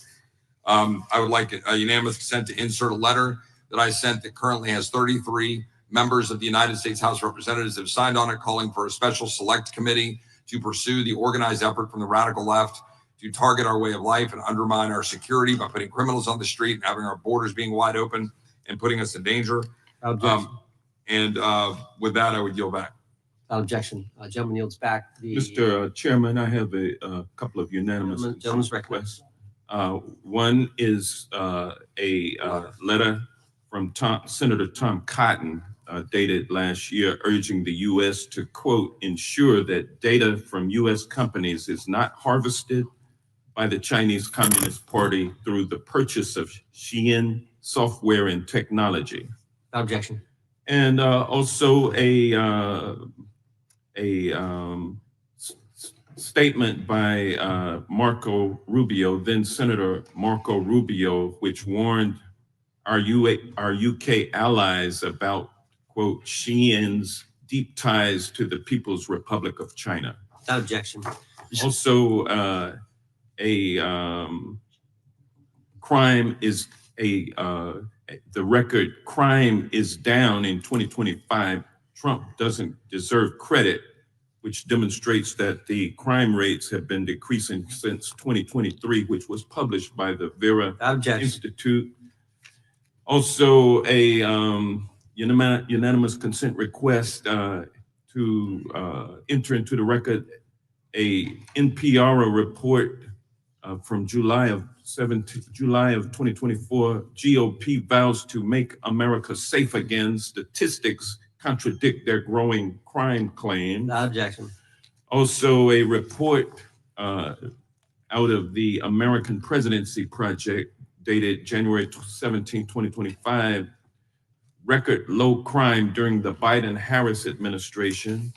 I would like a unanimous consent to insert a letter that I sent that currently has 33 members of the United States House of Representatives have signed on it, calling for a special select committee to pursue the organized effort from the radical left to target our way of life and undermine our security by putting criminals on the street and having our borders being wide open and putting us in danger. With that, I would yield back. Without objection. Gentleman yields back. Mr. Chairman, I have a couple of unanimous Gentleman's requests. One is a letter from Senator Tom Cotton, dated last year, urging the U.S. to, quote, ensure that data from U.S. companies is not harvested by the Chinese Communist Party through the purchase of Xi'an software and technology. Without objection. And also a statement by Marco Rubio, then Senator Marco Rubio, which warned our UK allies about, quote, Xi'an's deep ties to the People's Republic of China. Without objection. Also, crime is the record crime is down in 2025. Trump doesn't deserve credit, which demonstrates that the crime rates have been decreasing since 2023, which was published by the Vera Institute. Also, a unanimous consent request to enter into the record a NPR report from July of 2024. GOP vows to make America safe again. Statistics contradict their growing crime claims. Without objection. Also, a report out of the American Presidency Project dated January 17, 2025, record low crime during the Biden-Harris administration.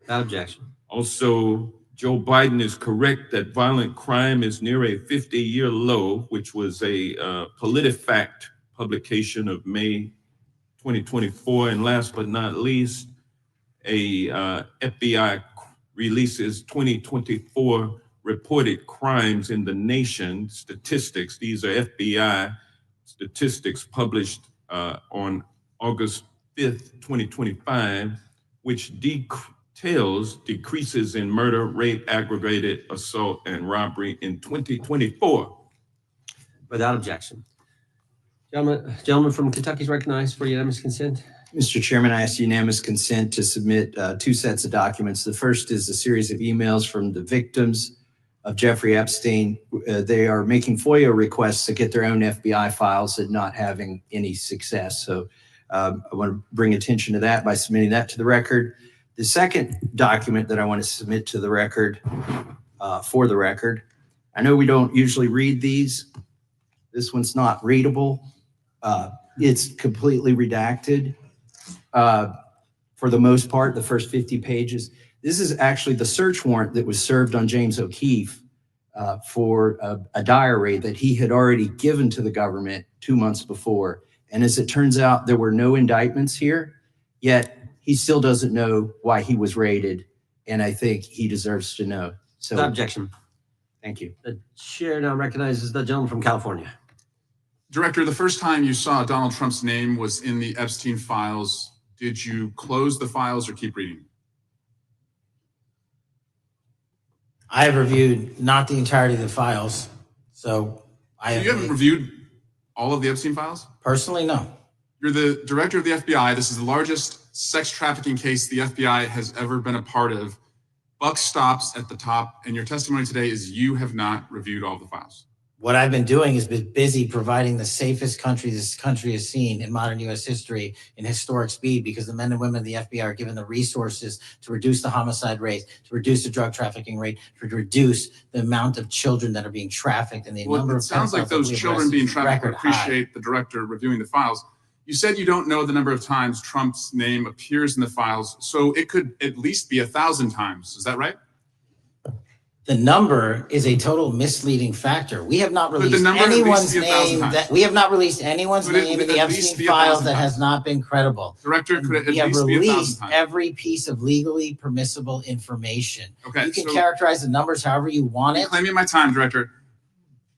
Without objection. Also, Joe Biden is correct that violent crime is near a 50-year low, which was a PolitiFact publication of May 2024. And last but not least, a FBI releases 2024 reported crimes in the nation statistics. These are FBI statistics published on August 5th, 2025, which details decreases in murder, rape, aggravated assault, and robbery in 2024. Without objection. Gentleman from Kentucky is recognized for unanimous consent. Mr. Chairman, I ask unanimous consent to submit two sets of documents. The first is a series of emails from the victims of Jeffrey Epstein. They are making FOIA requests to get their own FBI files and not having any success. So I want to bring attention to that by submitting that to the record. The second document that I want to submit to the record, for the record, I know we don't usually read these. This one's not readable. It's completely redacted for the most part, the first 50 pages. This is actually the search warrant that was served on James O'Keefe for a diary that he had already given to the government 2 months before. And as it turns out, there were no indictments here, yet he still doesn't know why he was raided. And I think he deserves to know. So, Without objection. Thank you. The chair now recognizes the gentleman from California. Director, the first time you saw Donald Trump's name was in the Epstein files. Did you close the files or keep reading? I have reviewed not the entirety of the files, so You haven't reviewed all of the Epstein files? Personally, no. You're the director of the FBI. This is the largest sex trafficking case the FBI has ever been a part of. Buck stops at the top, and your testimony today is you have not reviewed all the files. What I've been doing is been busy providing the safest country this country has seen in modern U.S. history in historic speed, because the men and women of the FBI are given the resources to reduce the homicide rate, to reduce the drug trafficking rate, to reduce the amount of children that are being trafficked and the number of. It sounds like those children being trafficked would appreciate the director reviewing the files. You said you don't know the number of times Trump's name appears in the files, so it could at least be 1,000 times. Is that right? The number is a total misleading factor. We have not released anyone's name that we have not released anyone's name in the Epstein files that has not been credible. Director, could it we have at least be 1,000 released times? every piece of legally permissible information. Okay, you can so- characterize the numbers however you want it. Claiming my time, Director.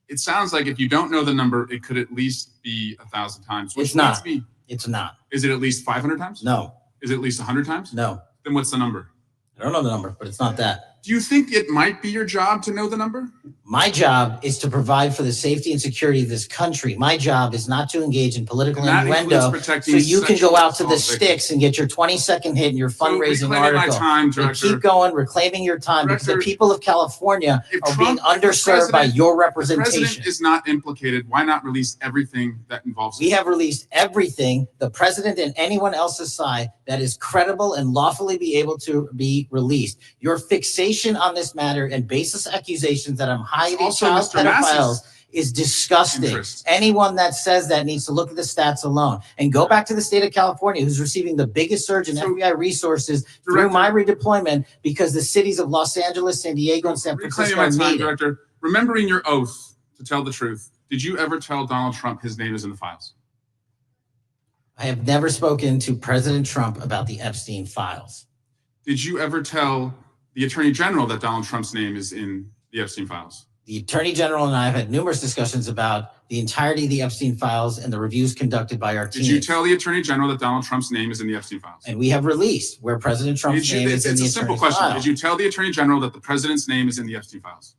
It sounds like if you don't know the number, it could at least be 1,000 times. It's not. It's not. Is it at least 500 times? No. Is it at least 100 times? No. Then what's the number? I don't know the number, but it's not that. Do you think it might be your job to know the number? My job is to provide for the safety and security of this country. My job is not to engage in political And that innuendo includes so protecting you can go out to the sexual assault sticks and get your 20-second hit in your fundraising reclaiming my article. time, And Director. keep going, reclaiming your time, because the Director, people of California If are Trump- being if the underserved by president- your The representation. president is not implicated. Why not release everything that involves We him? have released everything, the president and anyone else's side, that is credible and lawfully be able to be released. Your fixation on this matter and baseless accusations that I'm hiding Also, child Mr. Massey's pedophiles is disgusting. interest. Anyone that says that needs to look at the stats alone and go back to the state of California, who's receiving the biggest surge in FBI resources through my redeployment, because the cities of Los Angeles, San Diego, and San Reclaiming Francisco my are time, needed. Director. Remembering your oath to tell the truth, did you ever tell Donald Trump his name is in the files? I have never spoken to President Trump about the Epstein files. Did you ever tell the Attorney General that Donald Trump's name is in the Epstein files? The Attorney General and I have had numerous discussions about the entirety of the Epstein files and the reviews conducted by our team. Did you tell the Attorney General that Donald Trump's name is in the Epstein files? And we have released where President Trump's name is in It's the a simple attorney's question. file. Did you tell the Attorney General that the president's name is in the Epstein files?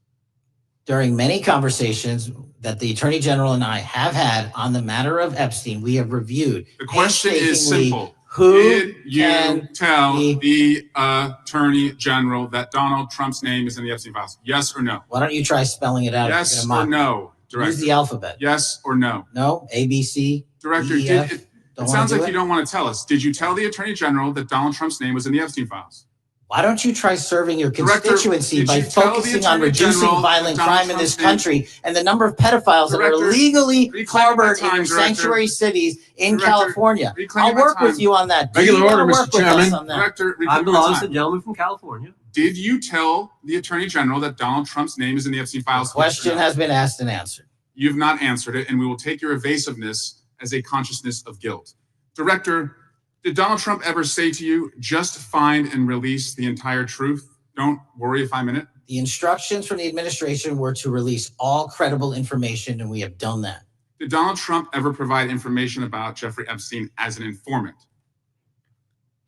During many conversations that the Attorney General and I have had on the matter of Epstein, we have reviewed. The question is painstakingly simple. Who Did you can tell the Attorney General that Donald Trump's name is in the Epstein files? Yes or no? Why don't you try spelling it out? if Yes you're gonna or mock no, me? Director? Use the alphabet. Yes or no? No, A, B, C, Director, D, E, F. it Don't sounds wanna like do you don't want to tell us. Did you tell the Attorney General that Donald Trump's name was in the Epstein files? Why don't you try serving your Director, constituency did by you tell the focusing on Attorney reducing General violent that Donald crime in this Trump's name- country and the number of pedophiles that are Director, legally reclaiming my harbored time, in your Director. sanctuary cities in Director, California? reclaiming I'll my work with time. you on that. Do Regular you wanna order, Mr. work with us Chairman. on that? Director, I reclaiming my belongs to the time. gentleman from California. Did you tell the Attorney General that Donald Trump's name is in the Epstein files? Question has been asked and answered. You've not answered it, and we will take your evasiveness as a consciousness of guilt. Director, did Donald Trump ever say to you, just find and release the entire truth? Don't worry if I'm in it. The instructions from the administration were to release all credible information, and we have done that. Did Donald Trump ever provide information about Jeffrey Epstein as an informant?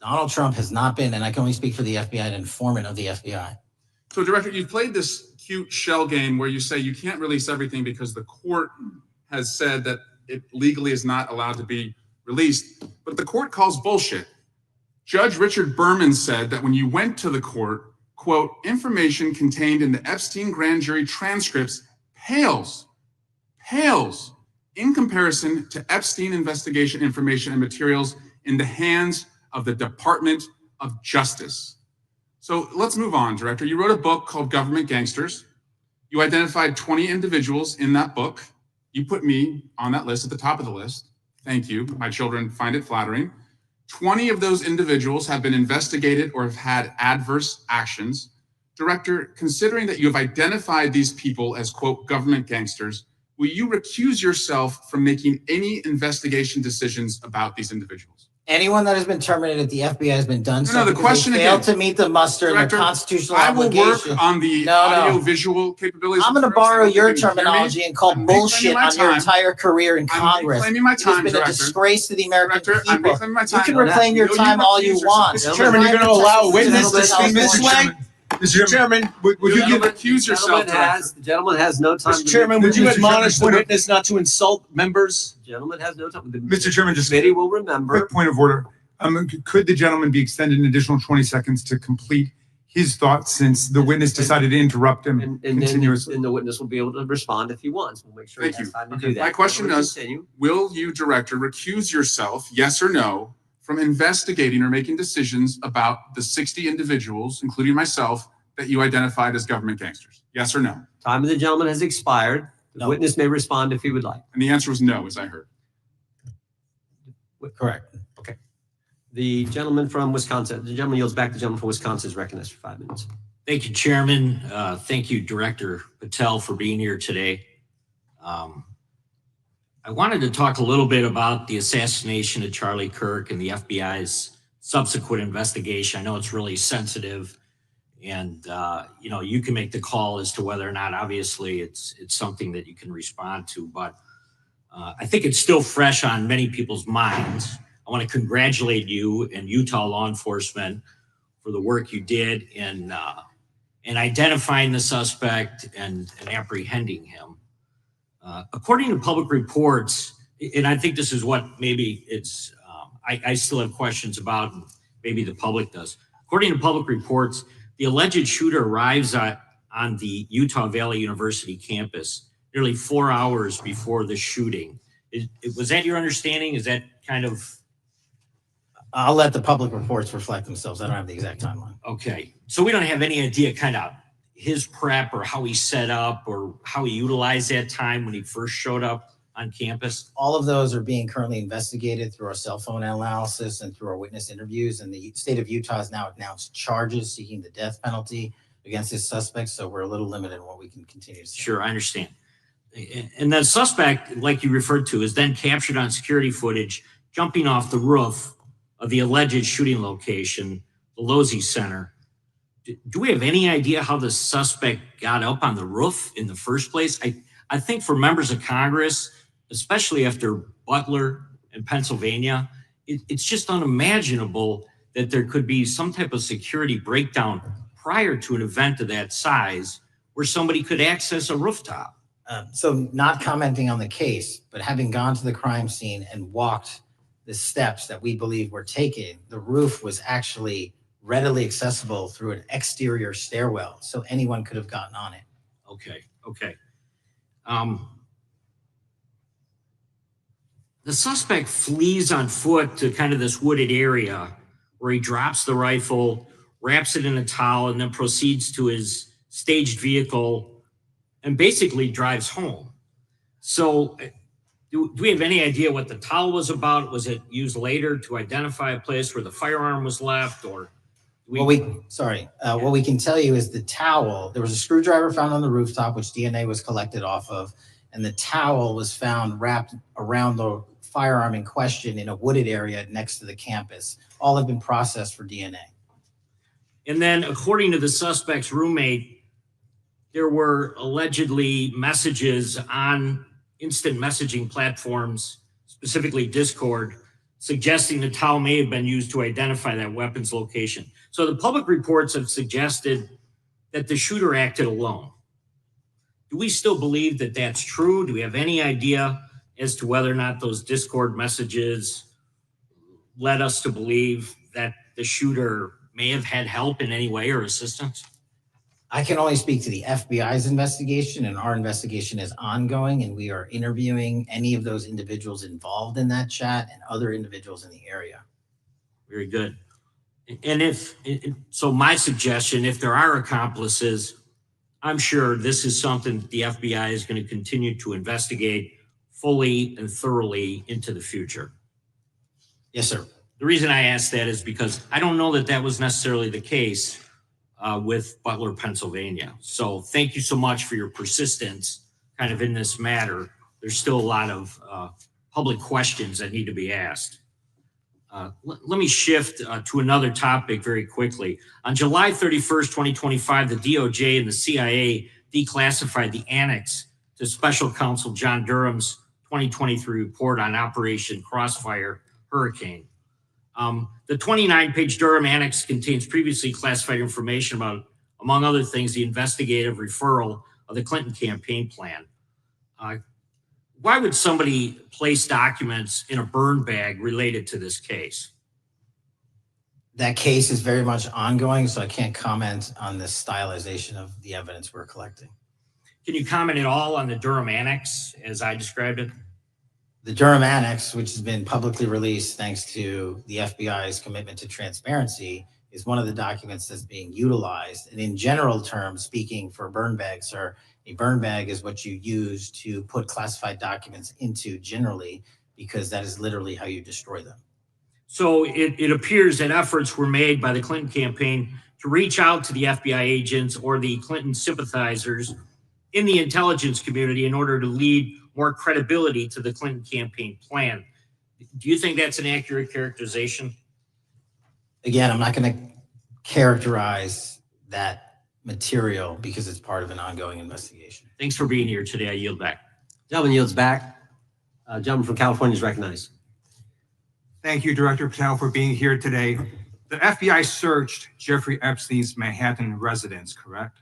Donald Trump has not been, and I can only speak for the FBI, an informant of the FBI. So, Director, you've played this cute shell game where you say you can't release everything because the court has said that it legally is not allowed to be released, but the court calls bullshit. Judge Richard Berman said that when you went to the court, quote, information contained in the Epstein grand jury transcripts pales in comparison to Epstein investigation information and materials in the hands of the Department of Justice. So let's move on, Director. You wrote a book called Government Gangsters. You identified 20 individuals in that book. You put me on that list at the top of the list. Thank you. My children find it flattering. 20 of those individuals have been investigated or have had adverse actions. Director, considering that you have identified these people as, quote, government gangsters, will you recuse yourself from making any investigation decisions about these individuals? Anyone that has been terminated at the FBI has been done so No, the because question they failed again, to meet the muster and Director, their constitutional I will obligation. work on the audio-visual capabilities. I'm going to borrow your terminology and call bullshit on your entire career in Congress. reclaiming my It has time, been a Director. disgrace to the American Director, I'm people. reclaiming my You time. can reclaim your Will you time all you recuse want. yourself? Chairman, you're going to allow a witness to Protect speak this way? Mr. Chairman, would you give, recuse yourself, The gentleman has no time. Mr. Chairman, would you Mr. admonish the Chairman, witness not to insult members? The gentleman has no time. Mr. Chairman, just Committee will remember. quick point of order. Could the gentleman be extended an additional 20 seconds to complete his thoughts since the witness decided to interrupt him And then continuously? the witness will be able to respond if he wants. We'll make sure Thank he has you. time to Okay. do that. My question We'll is, continue. will you, Director, recuse yourself, yes or no, from investigating or making decisions about the 60 individuals, including myself, that you identified as government gangsters? Yes or no? Time of the gentleman has expired. The witness may respond if he would like. And the answer was no, as I heard. Correct. Okay. The gentleman from Wisconsin, the gentleman yields back. The gentleman from Wisconsin is recognized for 5 minutes. Thank you, Chairman. Thank you, Director Patel, for being here today. I wanted to talk a little bit about the assassination of Charlie Kirk and the FBI's subsequent investigation. I know it's really sensitive, and you can make the call as to whether or not, obviously, it's something that you can respond to. But I think it's still fresh on many people's minds. I want to congratulate you and Utah law enforcement for the work you did in identifying the suspect and apprehending him. According to public reports, and I think this is what maybe it's, I still have questions about, and maybe the public does. According to public reports, the alleged shooter arrives on the Utah Valley University campus nearly 4 hours before the shooting. Was that your understanding? Is that kind of... I'll let the public reports reflect themselves. I don't have the exact timeline. Okay. So we don't have any idea kind of his prep or how he set up or how he utilized that time when he first showed up on campus? All of those are being currently investigated through our cell phone analysis and through our witness interviews. And the state of Utah has now announced charges seeking the death penalty against this suspect. So we're a little limited in what we can continue to say. Sure, I understand. And the suspect, like you referred to, is then captured on security footage jumping off the roof of the alleged shooting location, the Losey Center. Do we have any idea how the suspect got up on the roof in the first place? I think for members of Congress, especially after Butler and Pennsylvania, it's just unimaginable that there could be some type of security breakdown prior to an event of that size where somebody could access a rooftop. So not commenting on the case, but having gone to the crime scene and walked the steps that we believe were taken, the roof was actually readily accessible through an exterior stairwell. So anyone could have gotten on it. Okay. The suspect flees on foot to kind of this wooded area where he drops the rifle, wraps it in a towel, and then proceeds to his staged vehicle and basically drives home. So do we have any idea what the towel was about? Was it used later to identify a place where the firearm was left, or? What we can tell you is the towel, there was a screwdriver found on the rooftop, which DNA was collected off of, and the towel was found wrapped around the firearm in question in a wooded area next to the campus. All have been processed for DNA. And then, according to the suspect's roommate, there were allegedly messages on instant messaging platforms, specifically Discord, suggesting the towel may have been used to identify that weapon's location. So the public reports have suggested that the shooter acted alone. Do we still believe that that's true? Do we have any idea as to whether or not those Discord messages led us to believe that the shooter may have had help in any way or assistance? I can only speak to the FBI's investigation, and our investigation is ongoing, and we are interviewing any of those individuals involved in that chat and other individuals in the area. Very good. And so my suggestion, if there are accomplices, I'm sure this is something that the FBI is going to continue to investigate fully and thoroughly into the future. Yes, sir. The reason I asked that is because I don't know that that was necessarily the case with Butler, Pennsylvania. So thank you so much for your persistence kind of in this matter. There's still a lot of public questions that need to be asked. Let me shift to another topic very quickly. On July 31st, 2025, the DOJ and the CIA declassified the annex to Special Counsel John Durham's 2023 report on Operation Crossfire Hurricane. The 29-page Durham Annex contains previously classified information about, among other things, the investigative referral of the Clinton campaign plan. Why would somebody place documents in a burn bag related to this case? That case is very much ongoing, so I can't comment on the stylization of the evidence we're collecting. Can you comment at all on the Durham Annex as I described it? The Durham Annex, which has been publicly released thanks to the FBI's commitment to transparency, is one of the documents that's being utilized. And in general terms, speaking for burn bags, sir, a burn bag is what you use to put classified documents into generally, because that is literally how you destroy them. So it appears that efforts were made by the Clinton campaign to reach out to the FBI agents or the Clinton sympathizers in the intelligence community in order to lead more credibility to the Clinton campaign plan. Do you think that's an accurate characterization? Again, I'm not going to characterize that material because it's part of an ongoing investigation. Thanks for being here today. I yield back. Gentleman yields back. Gentleman from California is recognized. Thank you, Director Patel, for being here today. The FBI searched Jeffrey Epstein's Manhattan residence, correct?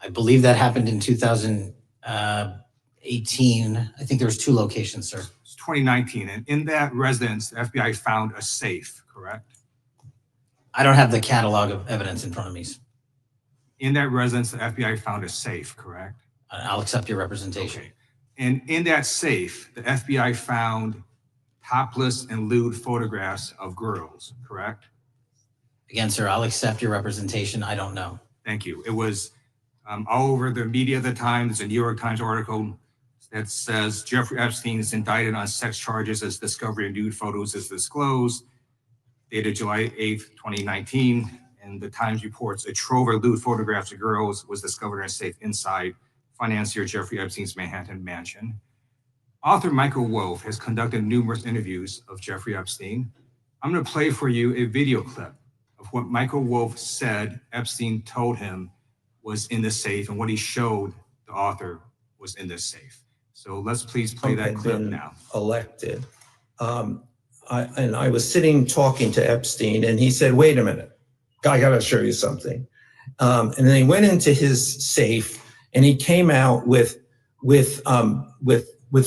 I believe that happened in 2018. I think there was 2 locations, sir. It's 2019, and in that residence, the FBI found a safe, correct? I don't have the catalog of evidence in front of me. In that residence, the FBI found a safe, correct? I'll accept your representation. Okay. And in that safe, the FBI found topless and lewd photographs of girls, correct? Again, sir, I'll accept your representation. I don't know. Thank you. It was all over the media at the time. There's a New York Times article that says Jeffrey Epstein is indicted on sex charges as discovery of nude photos is disclosed, dated July 8th, 2019. And the Times reports a trove of lewd photographs of girls was discovered in a safe inside financier Jeffrey Epstein's Manhattan mansion. Author Michael Wolff has conducted numerous interviews of Jeffrey Epstein. I'm going to play for you a video clip of what Michael Wolff said Epstein told him was in the safe and what he showed the author was in this safe. So let's please play that clip now. Elected. I was sitting talking to Epstein and he said, wait a minute, I got to show you something. And then he went into his safe and he came out with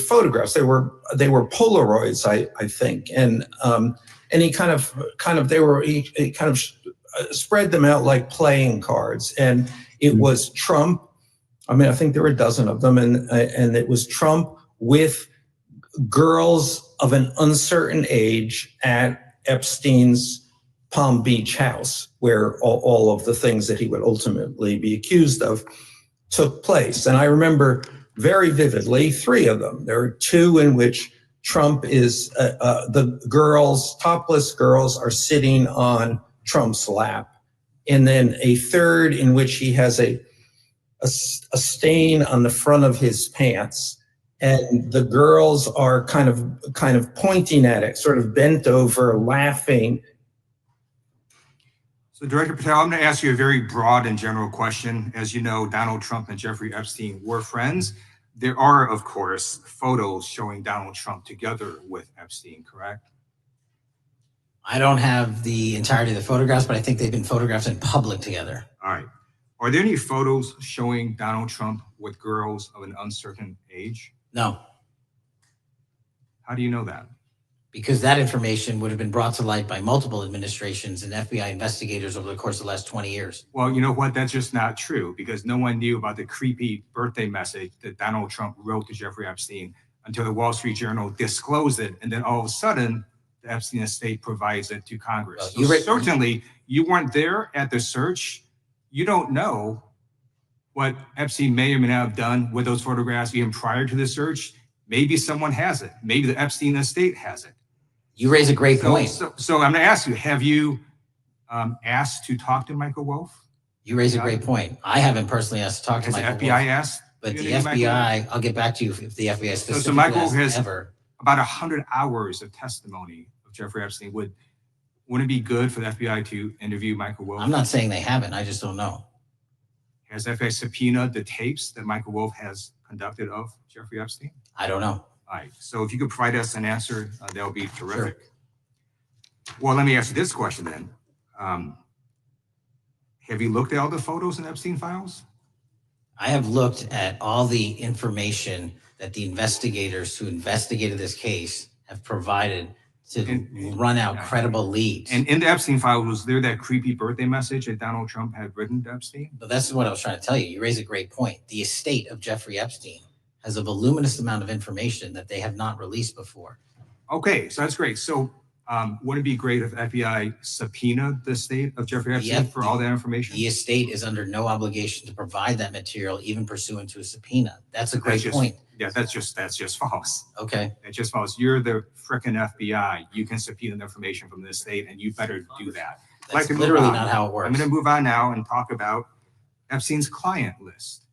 photographs. They were Polaroids, I think. And he kind of spread them out like playing cards. And it was Trump. I mean, I think there were a dozen of them. And it was Trump with girls of an uncertain age at Epstein's Palm Beach house where all of the things that he would ultimately be accused of took place. And I remember very vividly 3 of them. There are 2 in which Trump is, the girls, topless girls are sitting on Trump's lap. And then a 3rd in which he has a stain on the front of his pants, and the girls are kind of pointing at it, sort of bent over, laughing. So Director Patel, I'm going to ask you a very broad and general question. As you know, Donald Trump and Jeffrey Epstein were friends. There are, of course, photos showing Donald Trump together with Epstein, correct? I don't have the entirety of the photographs, but I think they've been photographed in public together. All right. Are there any photos showing Donald Trump with girls of an uncertain age? No. How do you know that? Because that information would have been brought to light by multiple administrations and FBI investigators over the course of the last 20 years. Well, you know what? That's just not true, because no one knew about the creepy birthday message that Donald Trump wrote to Jeffrey Epstein until the Wall Street Journal disclosed it. And then all of a sudden, the Epstein estate provides it to Congress. So certainly, you weren't there at the search. You don't know what Epstein may or may not have done with those photographs even prior to the search. Maybe someone has it. Maybe the Epstein estate has it. You raise a great point. So I'm going to ask you, have you asked to talk to Michael Wolff? You raise a great point. I haven't personally asked to talk to Michael Wolff. Has the FBI asked? But the FBI, I'll get back to you if the FBI specifically So Michael Wolff has ever. about 100 hours of testimony of Jeffrey Epstein. Wouldn't it be good for the FBI to interview Michael Wolff? I'm not saying they haven't. I just don't know. Has FBI subpoenaed the tapes that Michael Wolff has conducted of Jeffrey Epstein? I don't know. All right. So if you could provide us an answer, that would be terrific. Sure. Well, let me ask you this question then. Have you looked at all the photos in Epstein files? I have looked at all the information that the investigators who investigated this case have provided to run out credible leads. And in the Epstein file, was there that creepy birthday message that Donald Trump had written to Epstein? But that's what I was trying to tell you. You raise a great point. The estate of Jeffrey Epstein has a voluminous amount of information that they have not released before. Okay, so that's great. So wouldn't it be great if FBI subpoenaed the estate of Jeffrey Epstein for all that information? The estate is under no obligation to provide that material, even pursuant to a subpoena. That's a great point. Yeah, that's just false. Okay. That's just false. You're the frickin' FBI. You can subpoena the information from the estate, and you better do that. That's literally not how it works. I'm going to move on now and talk about Epstein's client list.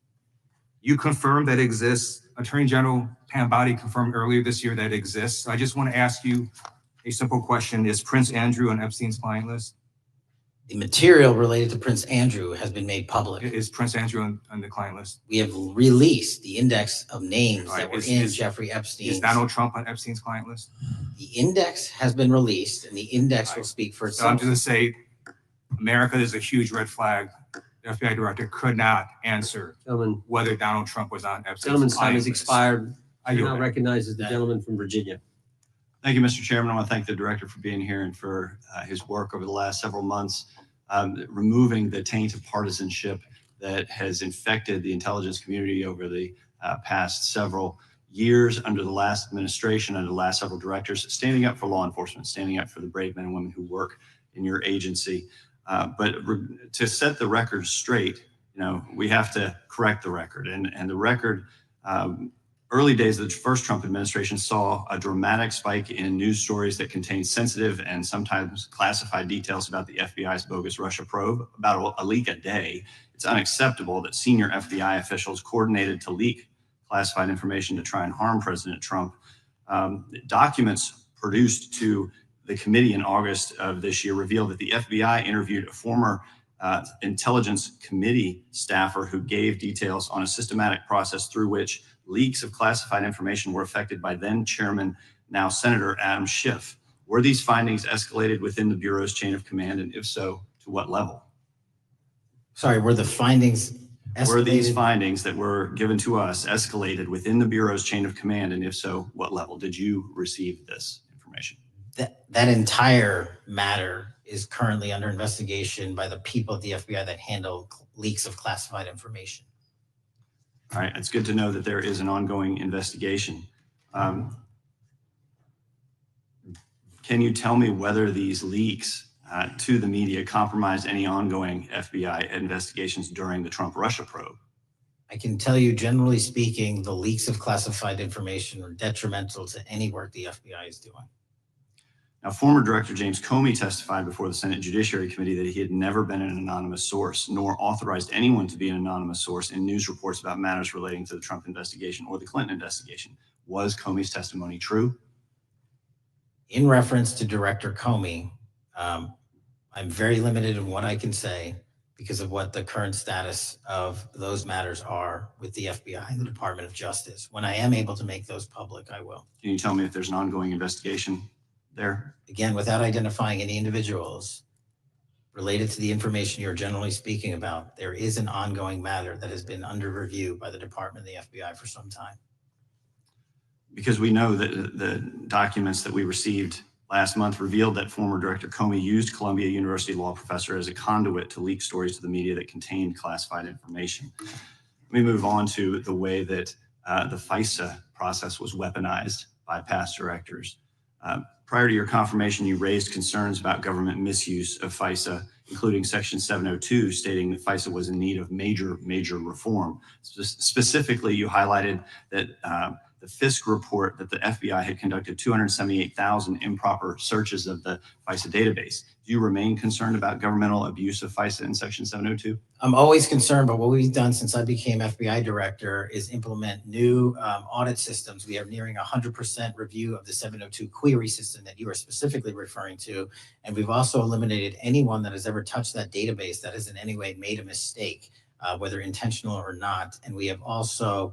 You confirmed that exists. Attorney General Pam Bondi confirmed earlier this year that it exists. So I just want to ask you a simple question. Is Prince Andrew on Epstein's client list? The material related to Prince Andrew has been made public. Is Prince Andrew on the client list? We have released the index of names that were in Jeffrey Epstein. Is Donald Trump on Epstein's client list? The index has been released, and the index will speak for itself. So I'm just going to say, America is a huge red flag. The FBI director could not answer whether Donald Trump was on Epstein's Gentleman's time has list. expired. I yield now back. recognize the gentleman from Virginia. Thank you, Mr. Chairman. I want to thank the director for being here and for his work over the last several months, removing the taint of partisanship that has infected the intelligence community over the past several years under the last administration, under the last several directors, standing up for law enforcement, standing up for the brave men and women who work in your agency. But to set the record straight, we have to correct the record. And the record, early days of the first Trump administration saw a dramatic spike in news stories that contained sensitive and sometimes classified details about the FBI's bogus Russia probe, about a leak a day. It's unacceptable that senior FBI officials coordinated to leak classified information to try and harm President Trump. Documents produced to the committee in August of this year revealed that the FBI interviewed a former intelligence committee staffer who gave details on a systematic process through which leaks of classified information were affected by then Chairman, now Senator Adam Schiff. Were these findings escalated within the Bureau's chain of command, and if so, to what level? Sorry, were the findings escalated? Were these findings that were given to us escalated within the Bureau's chain of command, and if so, what level? Did you receive this information? That entire matter is currently under investigation by the people at the FBI that handle leaks of classified information. All right, it's good to know that there is an ongoing investigation. Can you tell me whether these leaks to the media compromised any ongoing FBI investigations during the Trump-Russia probe? I can tell you, generally speaking, the leaks of classified information are detrimental to any work the FBI is doing. Now, former Director James Comey testified before the Senate Judiciary Committee that he had never been an anonymous source, nor authorized anyone to be an anonymous source in news reports about matters relating to the Trump investigation or the Clinton investigation. Was Comey's testimony true? In reference to Director Comey, I'm very limited in what I can say because of what the current status of those matters are with the FBI and the Department of Justice. When I am able to make those public, I will. Can you tell me if there's an ongoing investigation there? Again, without identifying any individuals related to the information you're generally speaking about, there is an ongoing matter that has been under review by the Department and the FBI for some time. Because we know that the documents that we received last month revealed that former Director Comey used Columbia University law professor as a conduit to leak stories to the media that contained classified information. Let me move on to the way that the FISA process was weaponized by past directors. Prior to your confirmation, you raised concerns about government misuse of FISA, including Section 702, stating that FISA was in need of major reform. Specifically, you highlighted that the Fisk report that the FBI had conducted 278,000 improper searches of the FISA database. Do you remain concerned about governmental abuse of FISA in Section 702? I'm always concerned, but what we've done since I became FBI director is implement new audit systems. We are nearing 100% review of the 702 query system that you are specifically referring to. And we've also eliminated anyone that has ever touched that database that has in any way made a mistake, whether intentional or not. And we have also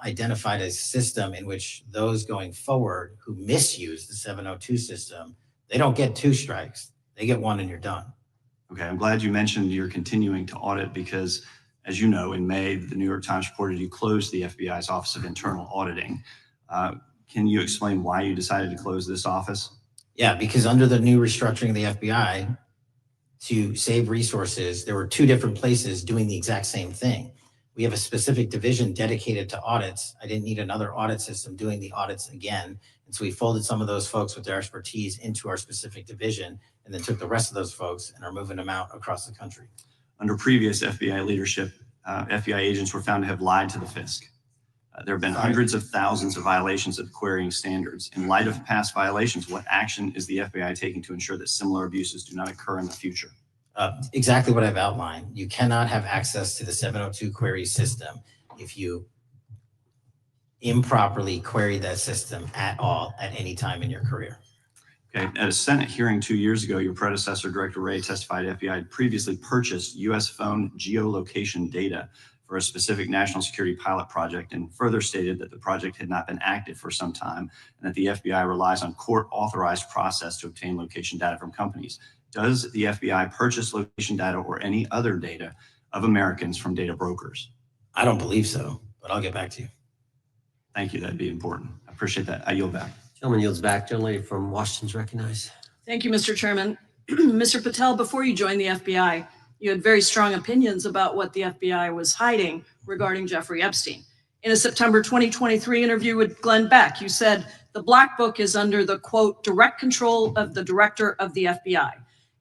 identified a system in which those going forward who misuse the 702 system, they don't get 2 strikes. They get 1 and you're done. Okay, I'm glad you mentioned you're continuing to audit because, as you know, in May, the New York Times reported you closed the FBI's Office of Internal Auditing. Can you explain why you decided to close this office? Yeah, because under the new restructuring of the FBI, to save resources, there were 2 different places doing the exact same thing. We have a specific division dedicated to audits. I didn't need another audit system doing the audits again. And so we folded some of those folks with their expertise into our specific division and then took the rest of those folks and are moving them out across the country. Under previous FBI leadership, FBI agents were found to have lied to the Fisk. There have been hundreds of thousands of violations of querying standards. In light of past violations, what action is the FBI taking to ensure that similar abuses do not occur in the future? Exactly what I've outlined. You cannot have access to the 702 query system if you improperly query that system at all at any time in your career. Okay. At a Senate hearing 2 years ago, your predecessor, Director Wray, testified FBI had previously purchased U.S. phone geolocation data for a specific national security pilot project and further stated that the project had not been active for some time and that the FBI relies on court-authorized process to obtain location data from companies. Does the FBI purchase location data or any other data of Americans from data brokers? I don't believe so, but I'll get back to you. Thank you. That'd be important. I appreciate that. I yield back. Gentleman yields back. Gentleman from Washington's recognized. Thank you, Mr. Chairman. Mr. Patel, before you joined the FBI, you had very strong opinions about what the FBI was hiding regarding Jeffrey Epstein. In a September 2023 interview with Glenn Beck, you said the Black Book is under the, quote, direct control of the director of the FBI.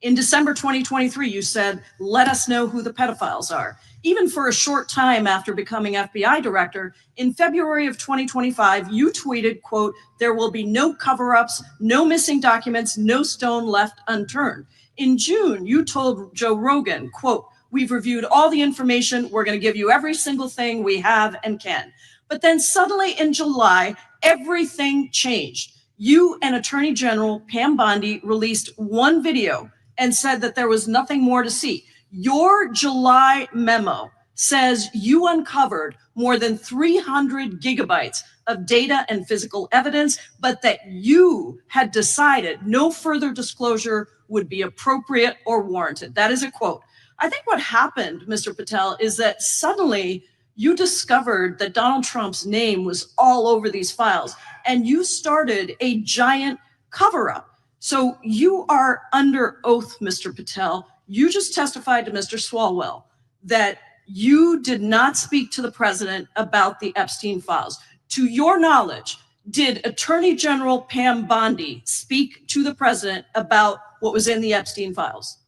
In December 2023, you said, let us know who the pedophiles are. Even for a short time after becoming FBI director, in February of 2025, you tweeted, quote, there will be no cover-ups, no missing documents, no stone left unturned. In June, you told Joe Rogan, quote, we've reviewed all the information. We're going to give you every single thing we have and can. But then suddenly in July, everything changed. You and Attorney General Pam Bondi released one video and said that there was nothing more to see. Your July memo says you uncovered more than 300 gigabytes of data and physical evidence, but that you had decided no further disclosure would be appropriate or warranted. That is a quote. I think what happened, Mr. Patel, is that suddenly you discovered that Donald Trump's name was all over these files, and you started a giant cover-up. So you are under oath, Mr. Patel. You just testified to Mr. Swalwell that you did not speak to the president about the Epstein files. To your knowledge, did Attorney General Pam Bondi speak to the president about what was in the Epstein files?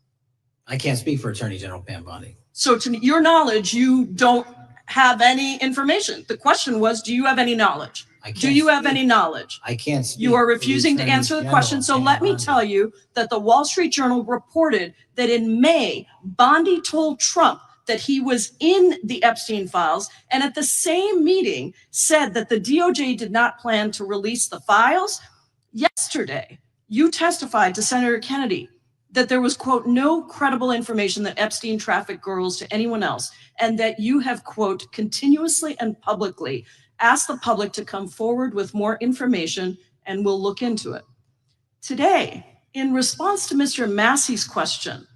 I can't speak for Attorney General Pam Bondi. So to your knowledge, you don't have any information. The question was, do you have any knowledge? Do you have any knowledge? I can't speak. You are refusing to answer the question. So let me tell you that the Wall Street Journal reported that in May, Bondi told Trump that he was in the Epstein files, and at the same meeting said that the DOJ did not plan to release the files. Yesterday, you testified to Senator Kennedy that there was, quote, no credible information that Epstein trafficked girls to anyone else, and that you have, quote, continuously and publicly asked the public to come forward with more information, and we'll look into it. Today, in response to Mr. Massey's question,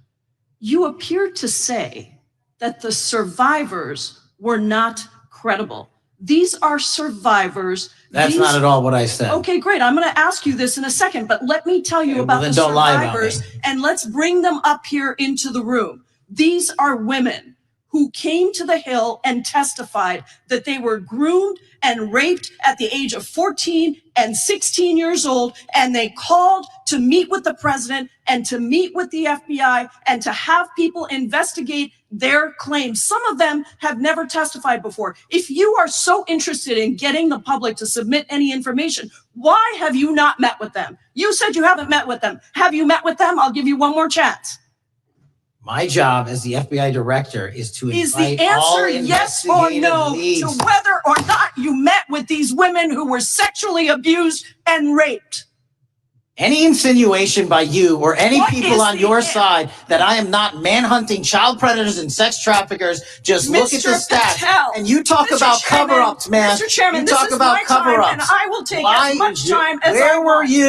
you appeared to say that the survivors were not credible. These are survivors. That's not at all what I said. Okay, great. I'm going to ask you this in a second, but let me tell you about the don't lie about survivors, me. and let's bring them up here into the room. These are women who came to the Hill and testified that they were groomed and raped at the age of 14 and 16 years old, and they called to meet with the president and to meet with the FBI and to have people investigate their claims. Some of them have never testified before. If you are so interested in getting the public to submit any information, why have you not met with them? You said you haven't met with them. Have you met with them? I'll give you one more chance. My job as the FBI director is to Is the invite all answer yes or investigative no leads. to whether or not you met with these women who were sexually abused and raped? Any insinuation by you or any What people is on the your an- side that I am not manhunting child predators and sex traffickers, just look at the Mr. stats. Patel, And you talk Mr. about Chairman, cover-ups, man. Mr. Chairman, you this talk is about my time, cover-ups. and I will take Why as much time as I Where were want. you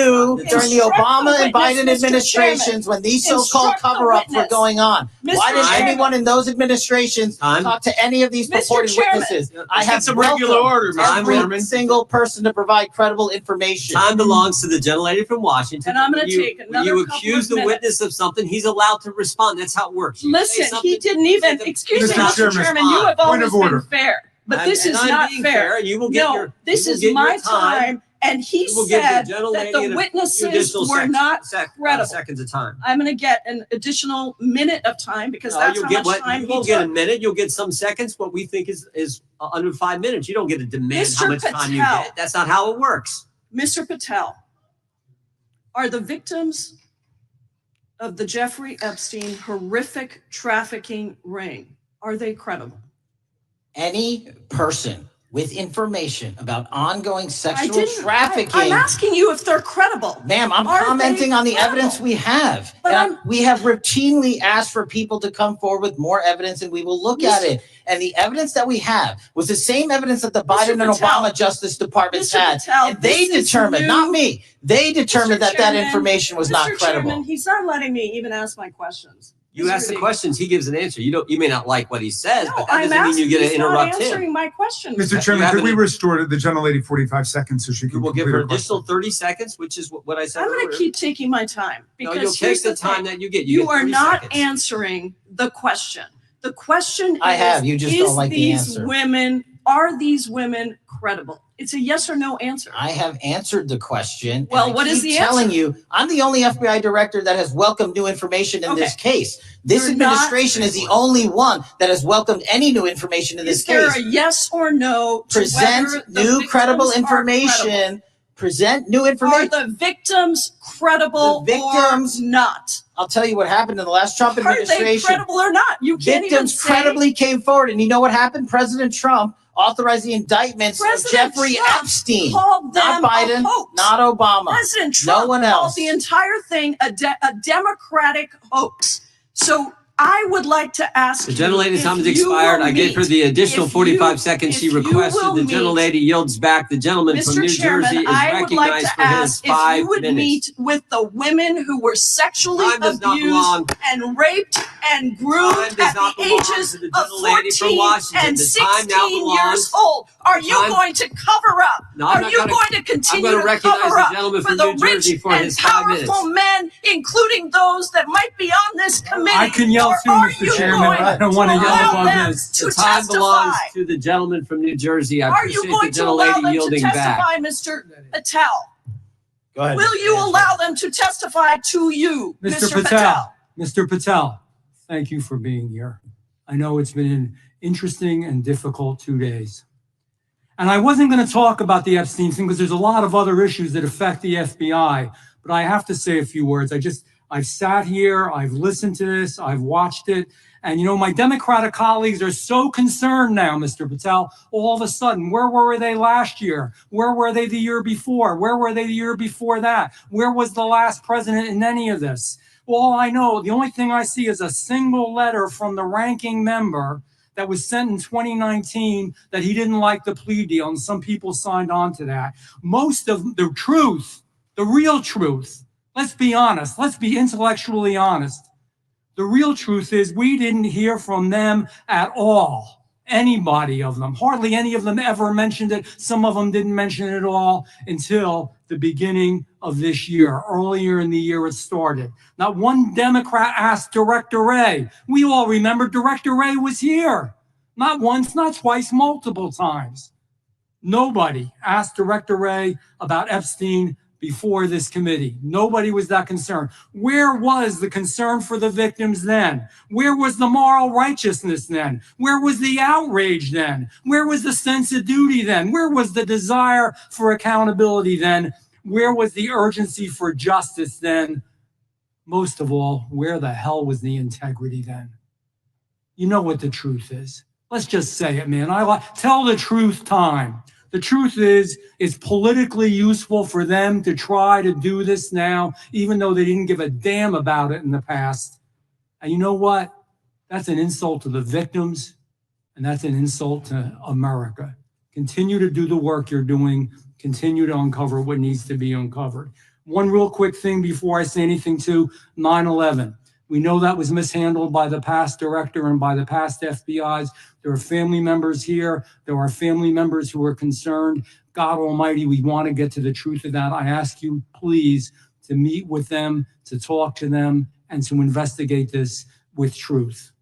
during the Instruct Obama the and witness, Biden Mr. administrations Chairman. when these so-called Instruct the cover-ups were witness. going on? Mr. Why didn't Chairman. anyone in those administrations talk to any of these Mr. purported Chairman. witnesses? I Let's have get some regular welcomed order, Mr. every Chairman. single person to provide credible information. Time belongs to the gentlelady from Washington. And I'm going When to you- take when another you couple accuse of the minutes. witness of something, he's allowed to respond. That's how it works. You say Listen, something, he didn't even, excuse me, Mr. Mr. Chairman, Chairman, you have point always of order. been fair, but And- this and is I'm not being fair. fair, and you will get No, your- this you will is get my your time. and he You will give the said gentlelady that the a few witnesses additional were not credible. seconds of time. I'm going to get an additional minute of time because that's you'll how get much what time you he won't get a took. minute. You'll get some seconds. What we think is under 5 minutes. You don't get to demand how Mr. much time you Patel. get. That's not how it works. Mr. Patel, are the victims of the Jeffrey Epstein horrific trafficking ring, are they credible? Any person with information about ongoing I sexual didn't. trafficking. I'm asking you if they're credible. Ma'am, I'm Are commenting they on the credible? evidence we have. But And we have routinely asked for people to come forward with more evidence and we will look at it. And the evidence that we have was the same evidence that the Biden and Patel, Obama Justice Departments Mr. had. Patel, And they this is determined, new. not me, they determined Mr. that Chairman, information was not Mr. credible. Chairman, he's not letting me even ask my questions. You This is ask the ridiculous. questions, he gives an answer. You may not like what he says, No, but that I'm doesn't mean asking. you get to He's not interrupt him. answering my question. Mr. You Chairman, have could we an- restore the gentlelady 45 seconds so she You can will give complete her her question? additional 30 seconds, which is what I said I'm going earlier. to keep taking my time No, because you'll here's take the time thing. that you get. You get are 30 not seconds. answering the question. The question I is, have, you just don't like the these answer. are these women credible? It's a yes or no answer. I have answered the question. Well, and I what is keep the telling answer? you, I'm the only FBI director that has welcomed new information in this case. This You're not- administration is the only one that has welcomed any new information in this Is there case. a yes or no to Present whether the new victims credible are credible? information. Present new Are information. the victims credible The victims- or not? I'll tell you what happened in the last Trump Are they administration. credible or not? You can't even Victims say. credibly came forward. And you know what happened? President Trump authorized the indictments President of Jeffrey Trump Epstein. called Not them a Biden, hoax. not Obama. President Trump No one called else. the entire thing a Democratic hoax. So I would like to ask The gentlelady's if time has you expired. will I give her meet- the additional if 45 you- seconds she if you requested. will The meet- gentlelady yields back. The gentleman from Mr. New Chairman, Jersey is I would like recognized to for his ask if 5 you would minutes. meet with the women who were sexually Time does not abused belong. and raped and groomed Time does at not the belong ages to the of gentlelady from 14 Washington. and The time now 16 years belongs- old. Are you Time- going to cover up? No, I'm Are not you gonna- going to I'm continue gonna to recognize cover the up gentleman for from the New Jersey rich for and his 5 minutes. powerful men, including those that might be on this committee? I can yell yell too, Mr. Chairman. I don't want to yell above this. To The time belongs testify. to the gentleman from New Jersey. I Are you appreciate the going to allow gentlelady them to yielding back. testify, Mr. Patel? Go ahead. Will you allow them to testify to you, Mr. Patel? Mr. Patel, thank you for being here. I know it's been an interesting and difficult 2 days. And I wasn't going to talk about the Epstein thing because there's a lot of other issues that affect the FBI, but I have to say a few words. I've sat here, I've listened to this, I've watched it, and you know, my Democratic colleagues are so concerned now, Mr. Patel, all of a sudden. Where were they last year? Where were they the year before? Where were they the year before that? Where was the last president in any of this? All I know, the only thing I see is a single letter from the ranking member that was sent in 2019 that he didn't like the plea deal, and some people signed on to that. Most of the truth, the real truth, let's be honest, let's be intellectually honest. The real truth is we didn't hear from them at all. Anybody of them, hardly any of them ever mentioned it. Some of them didn't mention it at all until the beginning of this year. Earlier in the year it started. Not one Democrat asked Director Wray. We all remember Director Wray was here. Not once, not twice, multiple times. Nobody asked Director Wray about Epstein before this committee. Nobody was that concerned. Where was the concern for the victims then? Where was the moral righteousness then? Where was the outrage then? Where was the sense of duty then? Where was the desire for accountability then? Where was the urgency for justice then? Most of all, where the hell was the integrity then? You know what the truth is. Let's just say it, man. Tell the truth time. The truth is, it's politically useful for them to try to do this now, even though they didn't give a damn about it in the past. And you know what? That's an insult to the victims, and that's an insult to America. Continue to do the work you're doing. Continue to uncover what needs to be uncovered. One real quick thing before I say anything to 9/11. We know that was mishandled by the past director and by the past FBIs. There are family members here. There are family members who are concerned. God Almighty, we want to get to the truth of that. I ask you, please, to meet with them, to talk to them, and to investigate this with truth.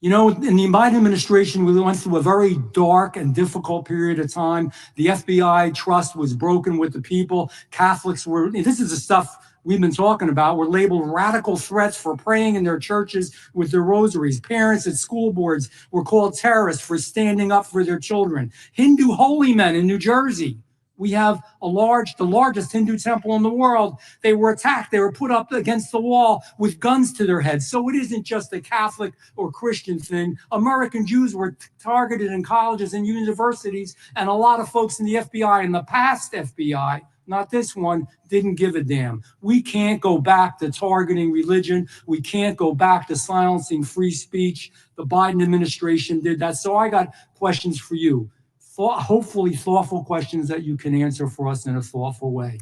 You know, in the Biden administration, we went through a very dark and difficult period of time. The FBI trust was broken with the people. Catholics were, this is the stuff we've been talking about, were labeled radical threats for praying in their churches with their rosaries. Parents at school boards were called terrorists for standing up for their children. Hindu holy men in New Jersey. We have the largest Hindu temple in the world. They were attacked. They were put up against the wall with guns to their heads. So it isn't just a Catholic or Christian thing. American Jews were targeted in colleges and universities, and a lot of folks in the FBI, in the past FBI, not this one, didn't give a damn. We can't go back to targeting religion. We can't go back to silencing free speech. The Biden administration did that. So I got questions for you. Hopefully thoughtful questions that you can answer for us in a thoughtful way.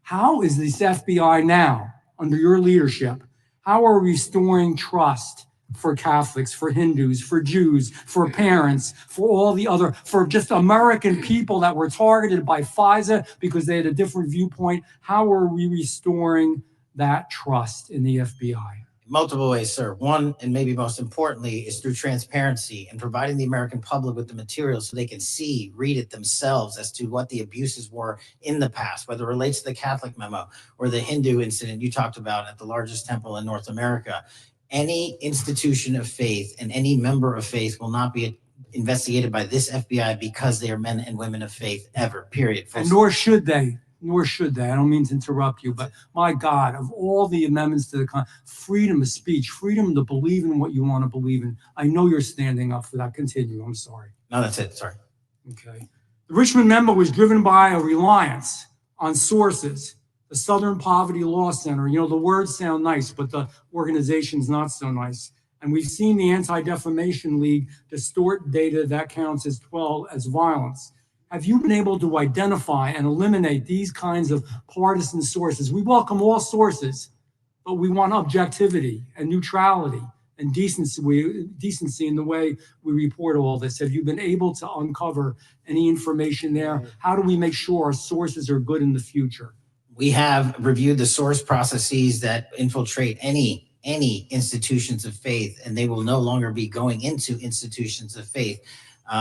How is this FBI now, under your leadership, how are we restoring trust for Catholics, for Hindus, for Jews, for parents, for all the other, for just American people that were targeted by FISA because they had a different viewpoint? How are we restoring that trust in the FBI? Multiple ways, sir. One, and maybe most importantly, is through transparency and providing the American public with the material so they can see, read it themselves as to what the abuses were in the past, whether it relates to the Catholic memo or the Hindu incident you talked about at the largest temple in North America. Any institution of faith and any member of faith will not be investigated by this FBI because they are men and women of faith ever, period. And nor should they. Nor should they. I don't mean to interrupt you, but my God, of all the amendments to the freedom of speech, freedom to believe in what you want to believe in, I know you're standing up for that. Continue. I'm sorry. No, that's it. Sorry. Okay. The Richmond memo was driven by a reliance on sources. The Southern Poverty Law Center, you know, the words sound nice, but the organization's not so nice. And we've seen the Anti-Defamation League distort data that counts as violence. Have you been able to identify and eliminate these kinds of partisan sources? We welcome all sources, but we want objectivity and neutrality and decency in the way we report all this. Have you been able to uncover any information there? How do we make sure our sources are good in the future? We have reviewed the source processes that infiltrate any any institutions of faith, and they will no longer be going into institutions of faith.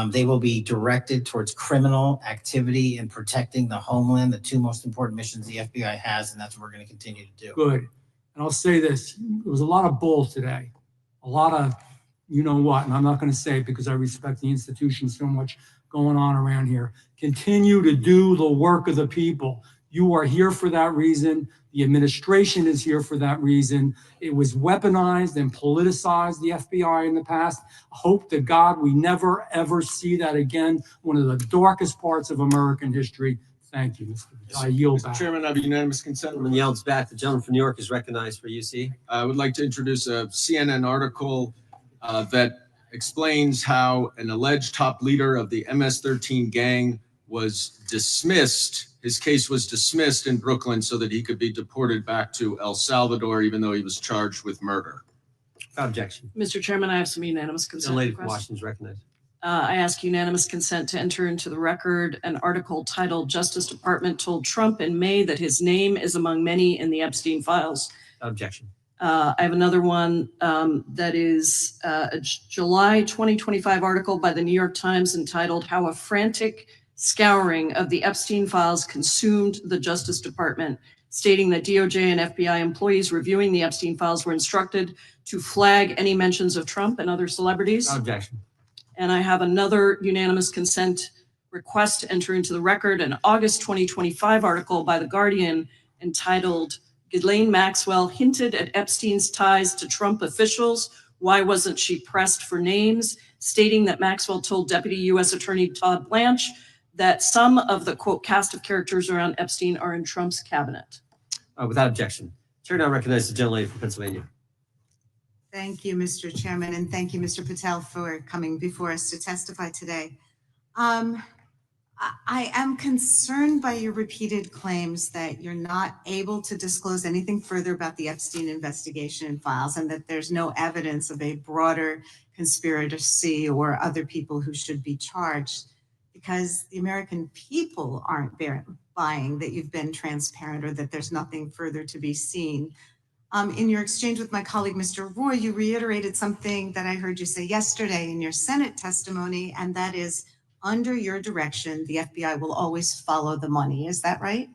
They will be directed towards criminal activity and protecting the homeland, the two most important missions the FBI has, and that's what we're going to continue to do. Good. And I'll say this, there was a lot of bull today, a lot of you know what, and I'm not going to say it because I respect the institution so much going on around here. Continue to do the work of the people. You are here for that reason. The administration is here for that reason. It was weaponized and politicized, the FBI, in the past. I hope to God we never, ever see that again. One of the darkest parts of American history. Thank you, Mr. I yield back. Mr. Chairman, I have unanimous consent. Gentleman yields back. The gentleman from New York is recognized for UC. I would like to introduce a CNN article that explains how an alleged top leader of the MS-13 gang was dismissed. His case was dismissed in Brooklyn so that he could be deported back to El Salvador, even though he was charged with murder. Objection. Mr. Chairman, I have some unanimous The consent lady from requests. Washington is recognized. I ask unanimous consent to enter into the record an article titled "Justice Department Told Trump in May that his name is among many in the Epstein files." Objection. I have another one that is a July 2025 article by the New York Times entitled "How a Frantic Scouring of the Epstein Files Consumed the Justice Department," stating that DOJ and FBI employees reviewing the Epstein files were instructed to flag any mentions of Trump and other celebrities. Objection. And I have another unanimous consent request to enter into the record an August 2025 article by The Guardian entitled "Ghislaine Maxwell Hinted at Epstein's Ties to Trump Officials. Why Wasn't She Pressed for Names?" stating that Maxwell told Deputy U.S. Attorney Todd Blanche that some of the, quote, cast of characters around Epstein are in Trump's cabinet. Without objection. Chair now recognizes the gentlelady from Pennsylvania. Thank you, Mr. Chairman, and thank you, Mr. Patel, for coming before us to testify today. I am concerned by your repeated claims that you're not able to disclose anything further about the Epstein investigation and files, and that there's no evidence of a broader conspiracy or other people who should be charged, because the American people aren't buying that you've been transparent or that there's nothing further to be seen. In your exchange with my colleague, Mr. Roy, you reiterated something that I heard you say yesterday in your Senate testimony, and that is, under your direction, the FBI will always follow the money. Is that right?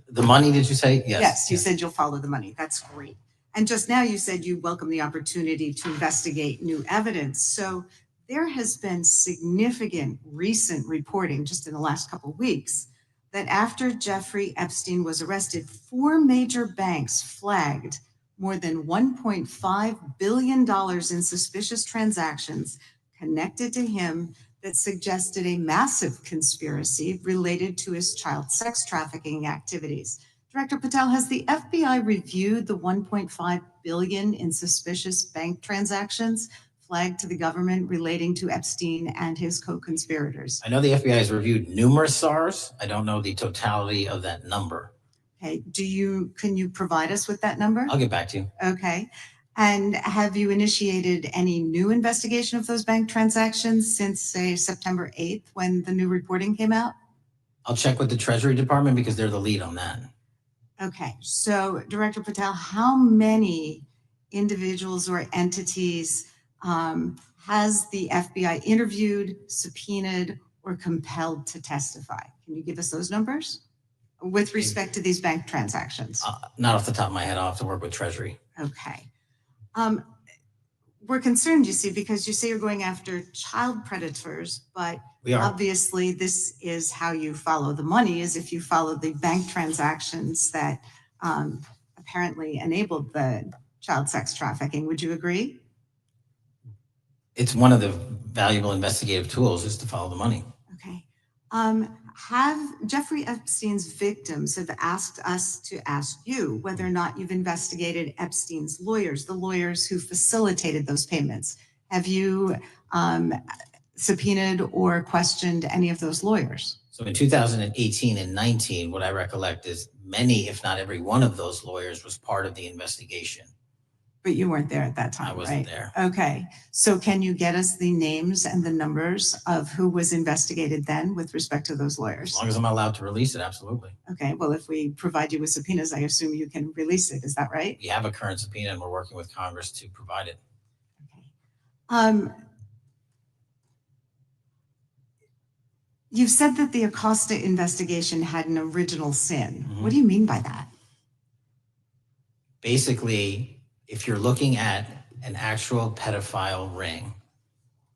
The money, did you say? Yes. Yes, you said you'll follow the money. That's great. And just now you said you welcome the opportunity to investigate new evidence. So there has been significant recent reporting just in the last couple of weeks that after Jeffrey Epstein was arrested, 4 major banks flagged more than $1.5 billion in suspicious transactions connected to him that suggested a massive conspiracy related to his child sex trafficking activities. Director Patel, has the FBI reviewed the $1.5 billion in suspicious bank transactions flagged to the government relating to Epstein and his co-conspirators? I know the FBI has reviewed numerous SARs. I don't know the totality of that number. Okay, can you provide us with that number? I'll get back to you. Okay. And have you initiated any new investigation of those bank transactions since, say, September 8th, when the new reporting came out? I'll check with the Treasury Department because they're the lead on that. Okay, so Director Patel, how many individuals or entities has the FBI interviewed, subpoenaed, or compelled to testify? Can you give us those numbers with respect to these bank transactions? Not off the top of my head. I'll have to work with Treasury. Okay. We're concerned, you see, because you say you're going after child predators, but We are. obviously this is how you follow the money, is if you follow the bank transactions that apparently enabled the child sex trafficking. Would you agree? It's one of the valuable investigative tools is to follow the money. Okay. Have Jeffrey Epstein's victims have asked us to ask you whether or not you've investigated Epstein's lawyers, the lawyers who facilitated those payments. Have you subpoenaed or questioned any of those lawyers? So in 2018 and 19, what I recollect is many, if not every one of those lawyers was part of the investigation. But you weren't there at that time, I wasn't right? there. Okay, so can you get us the names and the numbers of who was investigated then with respect to those As lawyers? long as I'm allowed to release it, absolutely. Okay, well, if we provide you with subpoenas, I assume you can release it, is that right? We have a current subpoena and we're working with Congress to provide it. You've said that the Acosta investigation had an original sin. Mhm. What do you mean by that? Basically, if you're looking at an actual pedophile ring,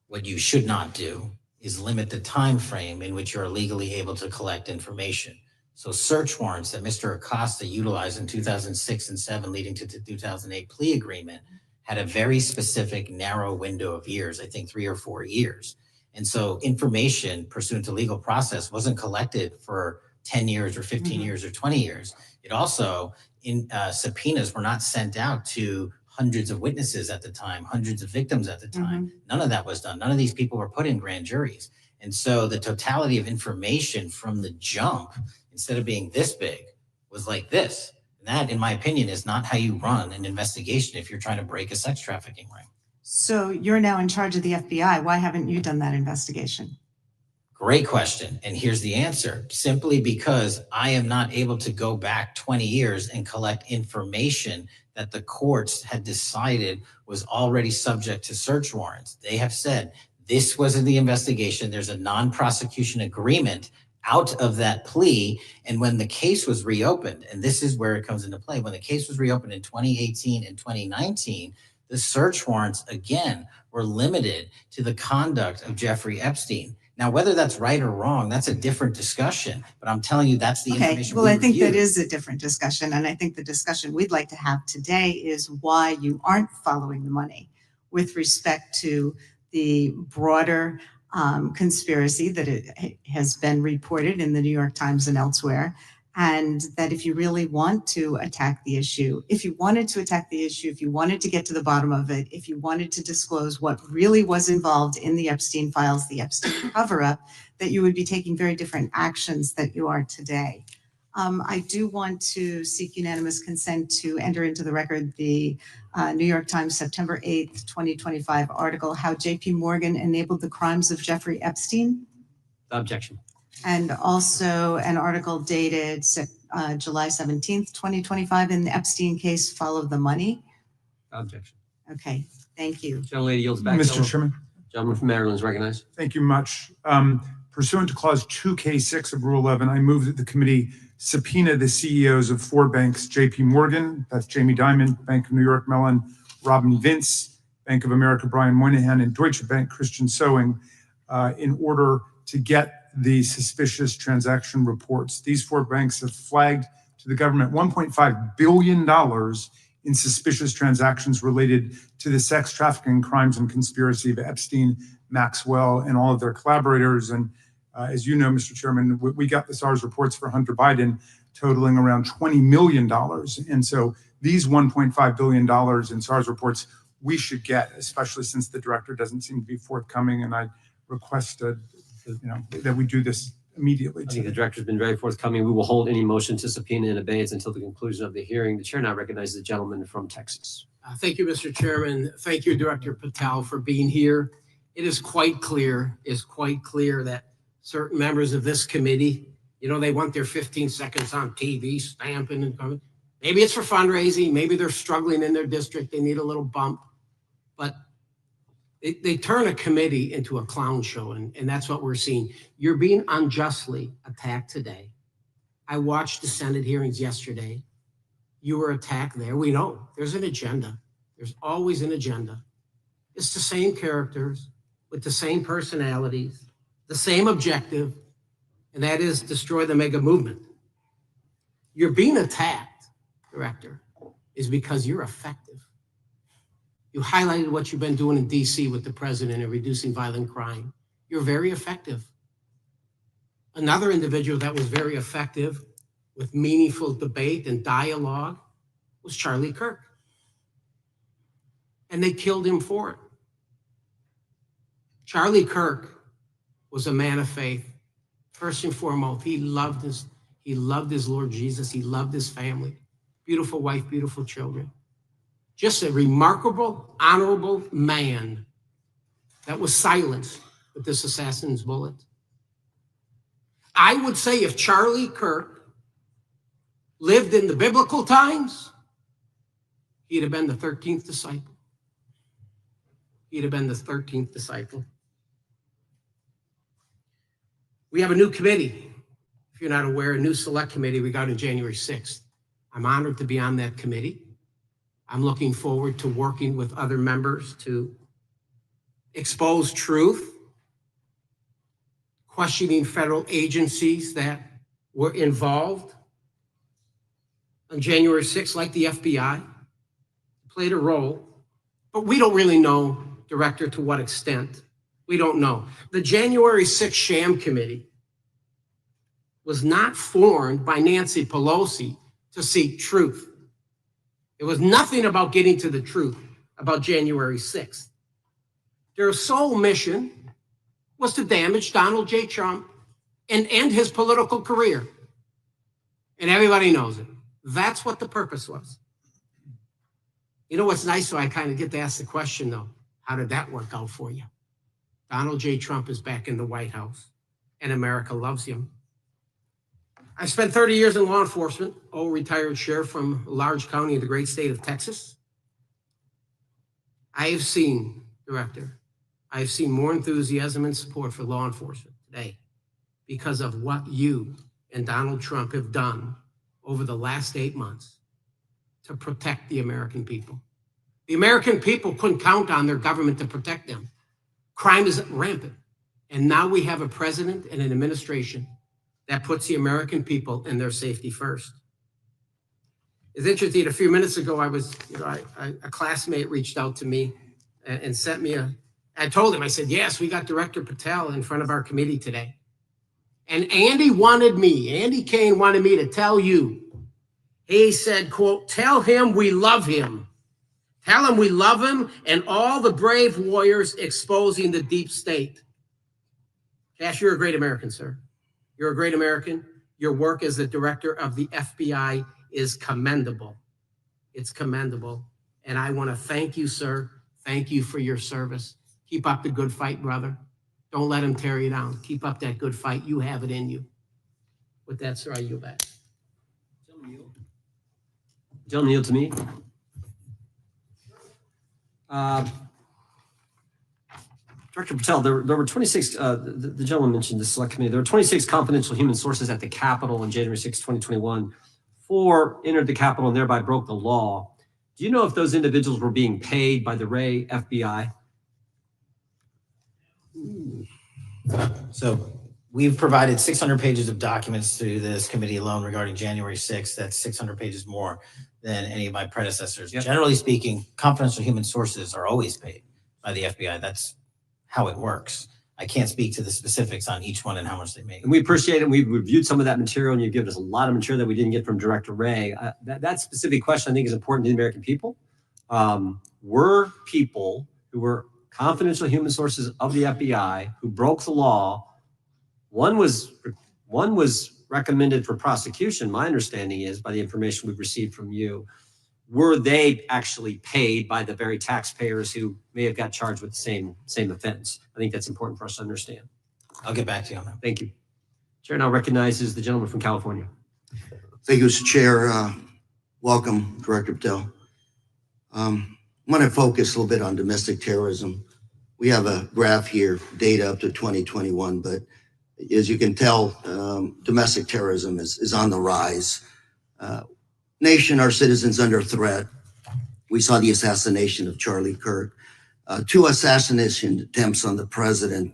what you should not do is limit the time frame in which you're legally able to collect information. So search warrants that Mr. Acosta utilized in 2006 and 7 leading to the 2008 plea agreement had a very specific narrow window of years, I think 3 or 4 years. And so information pursuant to legal process wasn't collected for 10 years or 15 years or 20 years. It also, subpoenas were not sent out to hundreds of witnesses at the time, hundreds of victims at the time. None of that was done. None of these people were put in grand juries. And so the totality of information from the jump, instead of being this big, was like this. And that, in my opinion, is not how you run an investigation if you're trying to break a sex trafficking ring. So you're now in charge of the FBI. Why haven't you done that investigation? Great question. And here's the answer. Simply because I am not able to go back 20 years and collect information that the courts had decided was already subject to search warrants. They have said this was in the investigation. There's a non-prosecution agreement out of that plea. And when the case was reopened, and this is where it comes into play, when the case was reopened in 2018 and 2019, the search warrants, again, were limited to the conduct of Jeffrey Epstein. Now, whether that's right or wrong, that's a different discussion. But I'm telling you, that's the information Well, we I think that reviewed. is a different discussion. And I think the discussion we'd like to have today is why you aren't following the money with respect to the broader conspiracy that it has been reported in the New York Times and elsewhere. And that if you really want to attack the issue, if you wanted to attack the issue, if you wanted to get to the bottom of it, if you wanted to disclose what really was involved in the Epstein files, the Epstein cover-up, that you would be taking very different actions that you are today. I do want to seek unanimous consent to enter into the record the New York Times September 8th, 2025 article, How J.P. Morgan Enabled the Crimes of Jeffrey Epstein. Objection. And also an article dated July 17th, 2025 in the Epstein case, Follow the Money. Objection. Okay, thank you. Gentlelady yields back. Mr. Chairman. Gentleman from Maryland is recognized. Thank you much. Pursuant to Clause 2K6 of Rule 11, I move that the committee subpoena the CEOs of 4 banks, J.P. Morgan, that's Jamie Dimon, Bank of New York Mellon, Robin Vince, Bank of America, Brian Moynihan, and Deutsche Bank, Christian Sowing, in order to get the suspicious transaction reports. These 4 banks have flagged to the government $1.5 billion in suspicious transactions related to the sex trafficking crimes and conspiracy of Epstein, Maxwell, and all of their collaborators. And as you know, Mr. Chairman, we got the SARS reports for Hunter Biden totaling around $20 million. And so these $1.5 billion in SARS reports we should get, especially since the director doesn't seem to be forthcoming. And I request that we do this immediately. I think the director's been very forthcoming. We will hold any motion to subpoena in abeyance until the conclusion of the hearing. The chair now recognizes the gentleman from Texas. Thank you, Mr. Chairman. Thank you, Director Patel, for being here. It is quite clear that certain members of this committee, they want their 15 seconds on TV stamping and coming. Maybe it's for fundraising. Maybe they're struggling in their district. They need a little bump. But they turn a committee into a clown show, and that's what we're seeing. You're being unjustly attacked today. I watched the Senate hearings yesterday. You were attacked there. We know there's an agenda. There's always an agenda. It's the same characters with the same personalities, the same objective, and that is destroy the mega movement. You're being attacked, Director, is because you're effective. You highlighted what you've been doing in DC with the president and reducing violent crime. You're very effective. Another individual that was very effective with meaningful debate and dialogue was Charlie Kirk. And they killed him for it. Charlie Kirk was a man of faith. First and foremost, he loved his Lord Jesus. He loved his family. Beautiful wife, beautiful children. Just a remarkable, honorable man that was silenced with this assassin's bullet. I would say if Charlie Kirk lived in the biblical times, he'd have been the 13th disciple. He'd have been the 13th disciple. We have a new committee. If you're not aware, a new select committee we got on January 6th. I'm honored to be on that committee. I'm looking forward to working with other members to expose truth, questioning federal agencies that were involved on January 6th, like the FBI, played a role, but we don't really know, Director, to what extent. We don't know. The January 6th sham committee was not formed by Nancy Pelosi to seek truth. It was nothing about getting to the truth about January 6th. Their sole mission was to damage Donald J. Trump and end his political career. And everybody knows it. That's what the purpose was. You know what's nice? So I kind of get to ask the question, though. How did that work out for you? Donald J. Trump is back in the White House, and America loves him. I spent 30 years in law enforcement, retired sheriff from a large county in the great state of Texas. I have seen, Director, I have seen more enthusiasm and support for law enforcement today because of what you and Donald Trump have done over the last 8 months to protect the American people. The American people couldn't count on their government to protect them. Crime is rampant. And now we have a president and an administration that puts the American people and their safety first. It's interesting, a few minutes ago, a classmate reached out to me and sent me I told him, I said, yes, we got Director Patel in front of our committee today. And Andy Kane wanted me to tell you, he said, quote, tell him we love him. Tell him we love him and all the brave warriors exposing the deep state. Cash, you're a great American, sir. You're a great American. Your work as the director of the FBI is commendable. It's commendable. And I want to thank you, sir. Thank you for your service. Keep up the good fight, brother. Don't let him tear you down. Keep up that good fight. You have it in you. With that, sir, I yield back. Gentleman, yield to me. Director Patel, there were 26, the gentleman mentioned the select committee, there were 26 confidential human sources at the Capitol on January 6, 2021. 4 entered the Capitol and thereby broke the law. Do you know if those individuals were being paid by the Ray FBI? So we've provided 600 pages of documents to this committee alone regarding January 6th. That's 600 pages more than any of my predecessors. Yep. Generally speaking, confidential human sources are always paid by the FBI. That's how it works. I can't speak to the specifics on each one and how much they make. And we appreciate it. We've reviewed some of that material and you've given us a lot of material that we didn't get from Director Ray. That specific question I think is important to the American people. Were people who were confidential human sources of the FBI who broke the law, one was recommended for prosecution, my understanding is, by the information we've received from you, were they actually paid by the very taxpayers who may have got charged with the same offense? I think that's important for us to understand. I'll get back to you on that. Thank you. Chair now recognizes the gentleman from California. Thank you, Mr. Chair. Welcome, Director Patel. I'm going to focus a little bit on domestic terrorism. We have a graph here, data up to 2021, but as you can tell, domestic terrorism is on the rise. Nation, our citizens under threat. We saw the assassination of Charlie Kirk, 2 assassination attempts on the president,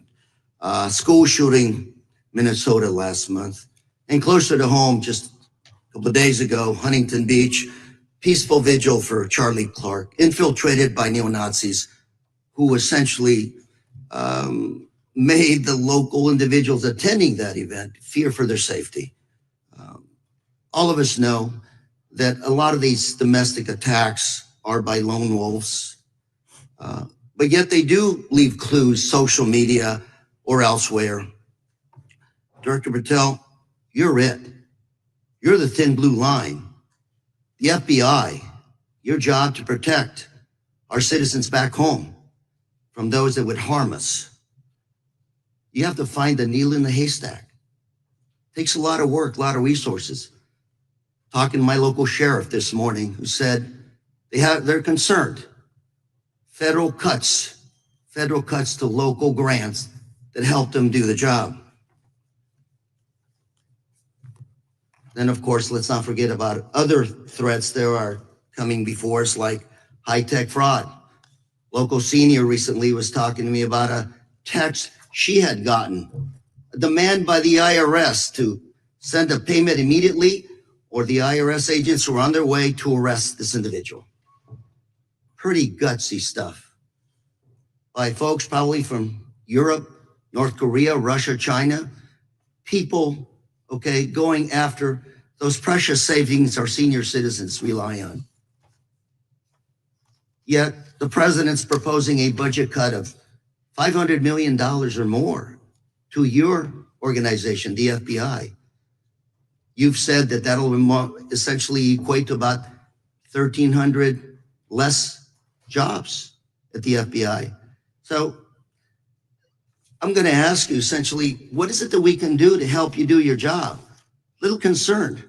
school shooting, Minnesota last month, and closer to home, just a couple of days ago, Huntington Beach, peaceful vigil for Charlie Clark, infiltrated by neo-Nazis who essentially made the local individuals attending that event fear for their safety. All of us know that a lot of these domestic attacks are by lone wolves, but yet they do leave clues, social media or elsewhere. Director Patel, you're it. You're the thin blue line. The FBI, your job to protect our citizens back home from those that would harm us. You have to find the needle in the haystack. Takes a lot of work, a lot of resources. Talking to my local sheriff this morning, who said they're concerned. Federal cuts to local grants that help them do the job. Then, of course, let's not forget about other threats that are coming before us, like high-tech fraud. Local senior recently was talking to me about a text she had gotten, a demand by the IRS to send a payment immediately, or the IRS agents were on their way to arrest this individual. Pretty gutsy stuff by folks probably from Europe, North Korea, Russia, China, people, okay, going after those precious savings our senior citizens rely on. Yet the president's proposing a budget cut of $500 million or more to your organization, the FBI. You've said that that'll essentially equate to about 1,300 less jobs at the FBI. So I'm going to ask you essentially, what is it that we can do to help you do your job? Little concerned.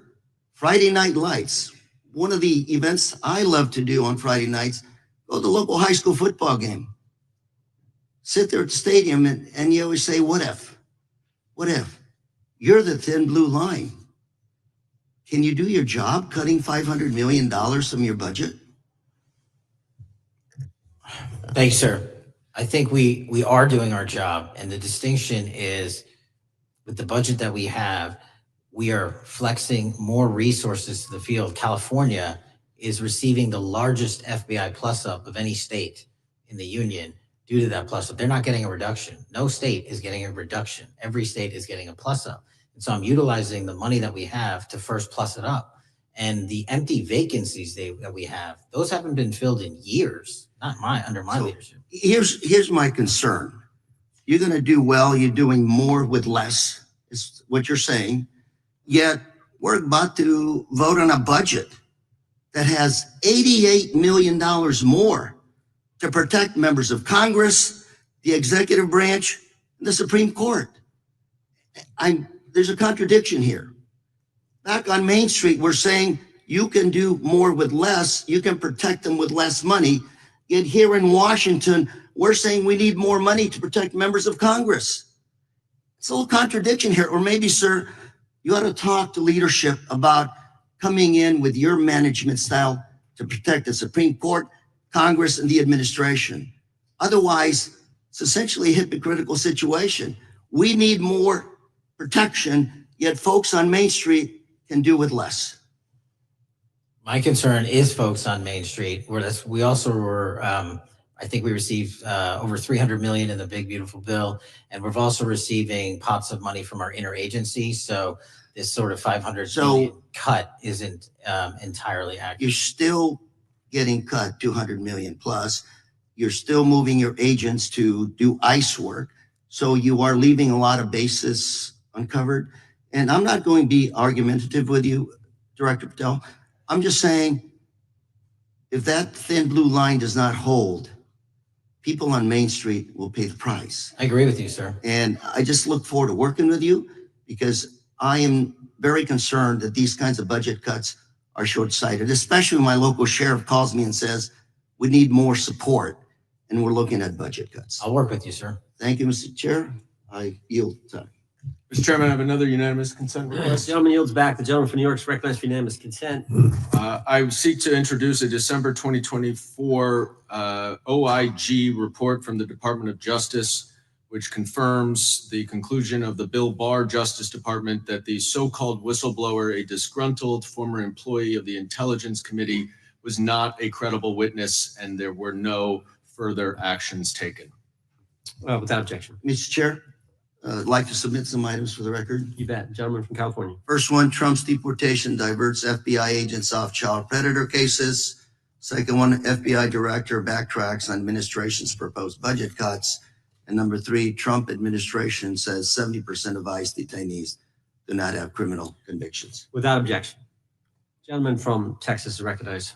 Friday Night Lights. One of the events I love to do on Friday nights, go to the local high school football game. Sit there at the stadium and you always say, what if? What if? You're the thin blue line. Can you do your job cutting $500 million from your budget? Thanks, sir. I think we are doing our job, and the distinction is with the budget that we have, we are flexing more resources to the field. California is receiving the largest FBI plus up of any state in the union due to that plus up. They're not getting a reduction. No state is getting a reduction. Every state is getting a plus up. And so I'm utilizing the money that we have to first plus it up. And the empty vacancies that we have, those haven't been filled in years, not under my leadership. Here's my concern. You're going to do well. You're doing more with less, is what you're saying. Yet we're about to vote on a budget that has $88 million more to protect members of Congress, the executive branch, and the Supreme Court. There's a contradiction here. Back on Main Street, we're saying you can do more with less, you can protect them with less money. Yet here in Washington, we're saying we need more money to protect members of Congress. It's a little contradiction here. Or maybe, sir, you ought to talk to leadership about coming in with your management style to protect the Supreme Court, Congress, and the administration. Otherwise, it's essentially a hypocritical situation. We need more protection, yet folks on Main Street can do with less. My concern is folks on Main Street. We also were, I think we received over $300 million in the big, beautiful bill. And we're also receiving pots of money from our interagency. So this sort of $500 million cut isn't entirely accurate. You're still getting cut $200 million plus. You're still moving your agents to do ICE work. So you are leaving a lot of bases uncovered. And I'm not going to be argumentative with you, Director Patel. I'm just saying, if that thin blue line does not hold, people on Main Street will pay the price. I agree with you, sir. And I just look forward to working with you because I am very concerned that these kinds of budget cuts are short-sighted, especially when my local sheriff calls me and says, we need more support, and we're looking at budget cuts. I'll work with you, sir. Thank you, Mr. Chair. I yield time. Mr. Chairman, I have another unanimous consent request. Gentleman yields back. The gentleman from New York is recognized for unanimous consent. I seek to introduce a December 2024 OIG report from the Department of Justice, which confirms the conclusion of the Bill Barr Justice Department that the so-called whistleblower, a disgruntled former employee of the Intelligence Committee, was not a credible witness and there were no further actions taken. Without objection. Mr. Chair, I'd like to submit some items for the record. You bet. Gentleman from California. First one, Trump's deportation diverts FBI agents off child predator cases. Second one, FBI director backtracks on administration's proposed budget cuts. And number three, Trump administration says 70% of ICE detainees do not have criminal convictions. Without objection. Gentleman from Texas is recognized.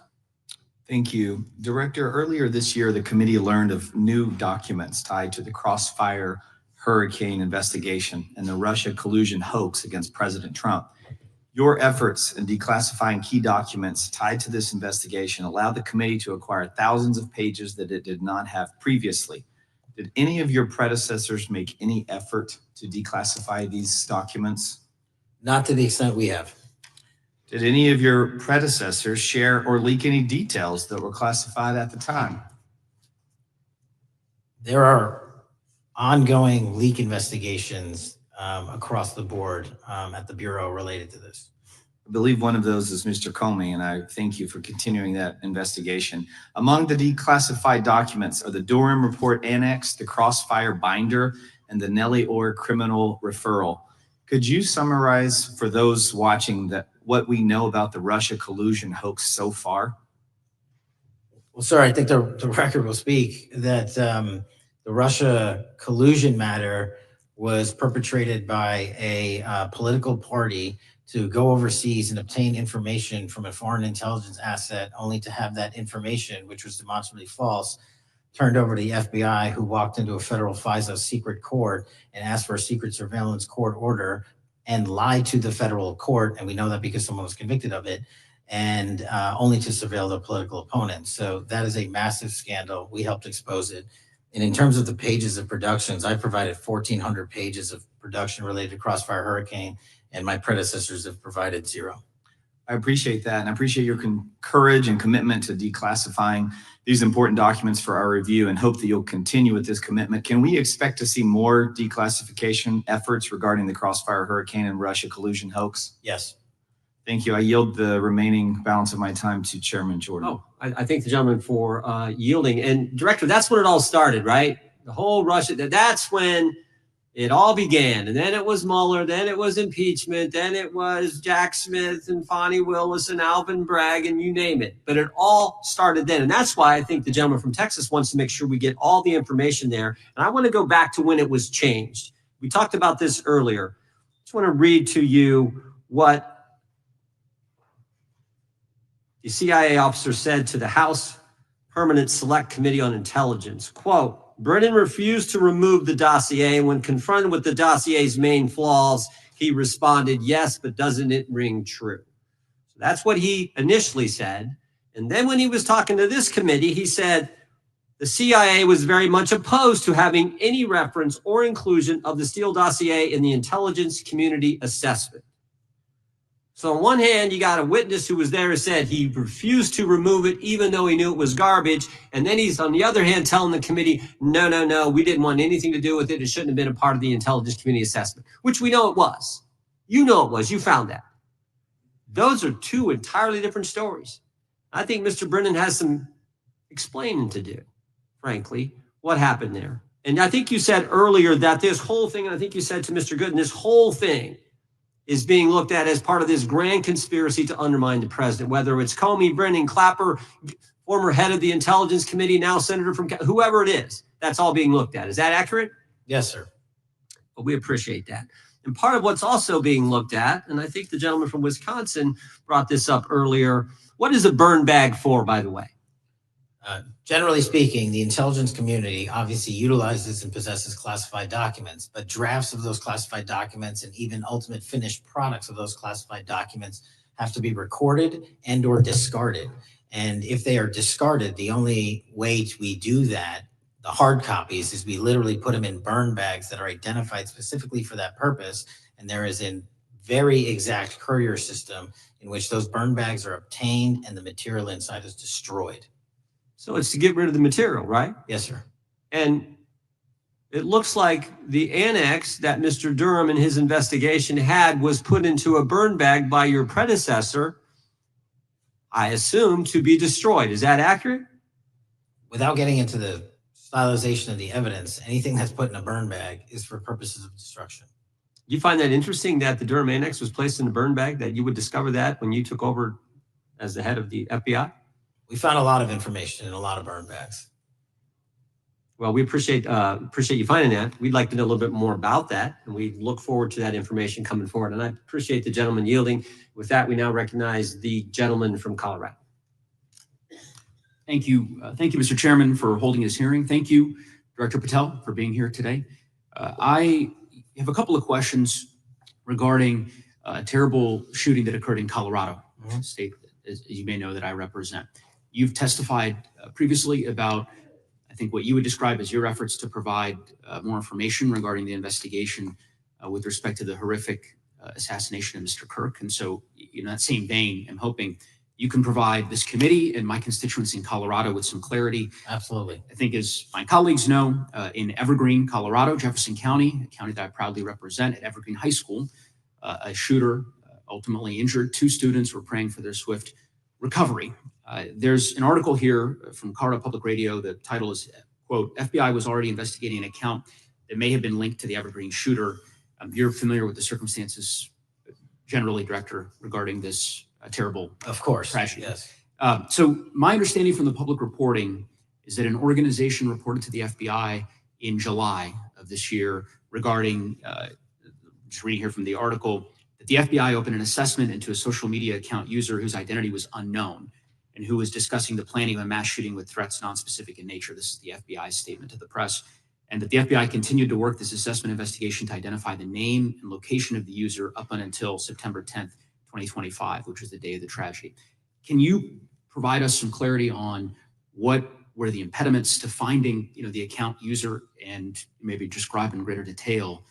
Thank you. Director, earlier this year, the committee learned of new documents tied to the Crossfire Hurricane investigation and the Russia collusion hoax against President Trump. Your efforts in declassifying key documents tied to this investigation allowed the committee to acquire thousands of pages that it did not have previously. Did any of your predecessors make any effort to declassify these documents? Not to the extent we have. Did any of your predecessors share or leak any details that were classified at the time? There are ongoing leak investigations across the board at the Bureau related to this. I believe one of those is Mr. Comey, and I thank you for continuing that investigation. Among the declassified documents are the Durham Report Annex, the Crossfire Binder, and the Nellie Orr Criminal Referral. Could you summarize for those watching what we know about the Russia collusion hoax so far? Well, sir, I think the record will speak that the Russia collusion matter was perpetrated by a political party to go overseas and obtain information from a foreign intelligence asset, only to have that information, which was demonstrably false, turned over to the FBI, who walked into a federal FISA secret court and asked for a secret surveillance court order and lied to the federal court. And we know that because someone was convicted of it, and only to surveil the political opponent. So that is a massive scandal. We helped expose it. And in terms of the pages of productions, I provided 1,400 pages of production related to Crossfire Hurricane, and my predecessors have provided 0. I appreciate that, and I appreciate your courage and commitment to declassifying these important documents for our review, and hope that you'll continue with this commitment. Can we expect to see more declassification efforts regarding the Crossfire Hurricane and Russia collusion hoax? Yes. Thank you. I yield the remaining balance of my time to Chairman Jordan. Oh, I thank the gentleman for yielding. And Director, that's when it all started, right? The whole Russia, that's when it all began. And then it was Mueller, then it was impeachment, then it was Jack Smith and Fonnie Willis and Alvin Bragg and you name it. But it all started then. And that's why I think the gentleman from Texas wants to make sure we get all the information there. And I want to go back to when it was changed. We talked about this earlier. I just want to read to you what the CIA officer said to the House Permanent Select Committee on Intelligence. Quote, Brennan refused to remove the dossier. When confronted with the dossier's main flaws, he responded, yes, but doesn't it ring true? So that's what he initially said. And then when he was talking to this committee, he said the CIA was very much opposed to having any reference or inclusion of the Steele dossier in the intelligence community assessment. So on one hand, you got a witness who was there who said he refused to remove it even though he knew it was garbage. And then he's on the other hand telling the committee, no, we didn't want anything to do with it. It shouldn't have been a part of the intelligence community assessment, which we know it was. You know it was. You found that. Those are two entirely different stories. I think Mr. Brennan has some explaining to do, frankly, what happened there. And I think you said earlier that this whole thing, and I think you said to Mr. Gooden, this whole thing is being looked at as part of this grand conspiracy to undermine the president, whether it's Comey, Brennan, Clapper, former head of the Intelligence Committee, now senator from whoever it is, that's all being looked at. Is that accurate? Yes, sir. Well, we appreciate that. And part of what's also being looked at, and I think the gentleman from Wisconsin brought this up earlier, what is a burn bag for, by the way? Generally speaking, the intelligence community obviously utilizes and possesses classified documents, but drafts of those classified documents and even ultimate finished products of those classified documents have to be recorded and or discarded. And if they are discarded, the only way we do that, the hard copies, is we literally put them in burn bags that are identified specifically for that purpose. And there is a very exact courier system in which those burn bags are obtained and the material inside is destroyed. So it's to get rid of the material, right? Yes, sir. And it looks like the annex that Mr. Durham in his investigation had was put into a burn bag by your predecessor, I assume, to be destroyed. Is that accurate? Without getting into the stylization of the evidence, anything that's put in a burn bag is for purposes of destruction. You find that interesting that the Durham annex was placed in a burn bag, that you would discover that when you took over as the head of the FBI? We found a lot of information in a lot of burn bags. Well, we appreciate you finding that. We'd like to know a little bit more about that, and we look forward to that information coming forward. And I appreciate the gentleman yielding. With that, we now recognize the gentleman from Colorado. Thank you. Thank you, Mr. Chairman, for holding this hearing. Thank you, Director Patel, for being here today. I have a couple of questions regarding a terrible shooting that occurred in Colorado, state, as you may know, that I represent. You've testified previously about, I think, what you would describe as your efforts to provide more information regarding the investigation with respect to the horrific assassination of Mr. Kirk. And so, in that same vein, I'm hoping you can provide this committee and my constituents in Colorado with some clarity. Absolutely. I think, as my colleagues know, in Evergreen, Colorado, Jefferson County, a county that I proudly represent, at Evergreen High School, a shooter ultimately injured. 2 students were praying for their swift recovery. There's an article here from Colorado Public Radio. The title is, quote, FBI was already investigating an account that may have been linked to the Evergreen shooter. You're familiar with the circumstances generally, Director, regarding this terrible tragedy. Yes. So my understanding from the public reporting is that an organization reported to the FBI in July of this year regarding, just reading here from the article, that the FBI opened an assessment into a social media account user whose identity was unknown and who was discussing the planning of a mass shooting with threats non-specific in nature. This is the FBI's statement to the press. And that the FBI continued to work this assessment investigation to identify the name and location of the user up until September 10th, 2025, which was the day of the tragedy. Can you provide us some clarity on what were the impediments to finding, the account user, and maybe describe in greater detail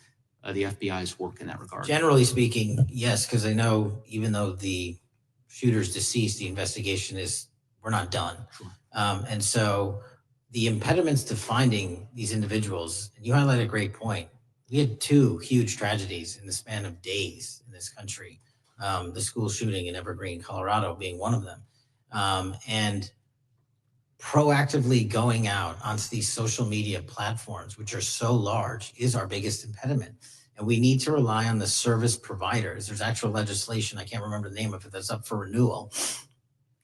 the FBI's work in that regard? Generally speaking, yes, because I know even though the shooter's deceased, the investigation we're not done. Sure. And so the impediments to finding these individuals, and you highlight a great point. We had 2 huge tragedies in the span of days in this country. The school shooting in Evergreen, Colorado being one of them. And proactively going out onto these social media platforms, which are so large, is our biggest impediment. And we need to rely on the service providers. There's actual legislation, I can't remember the name of it, that's up for renewal,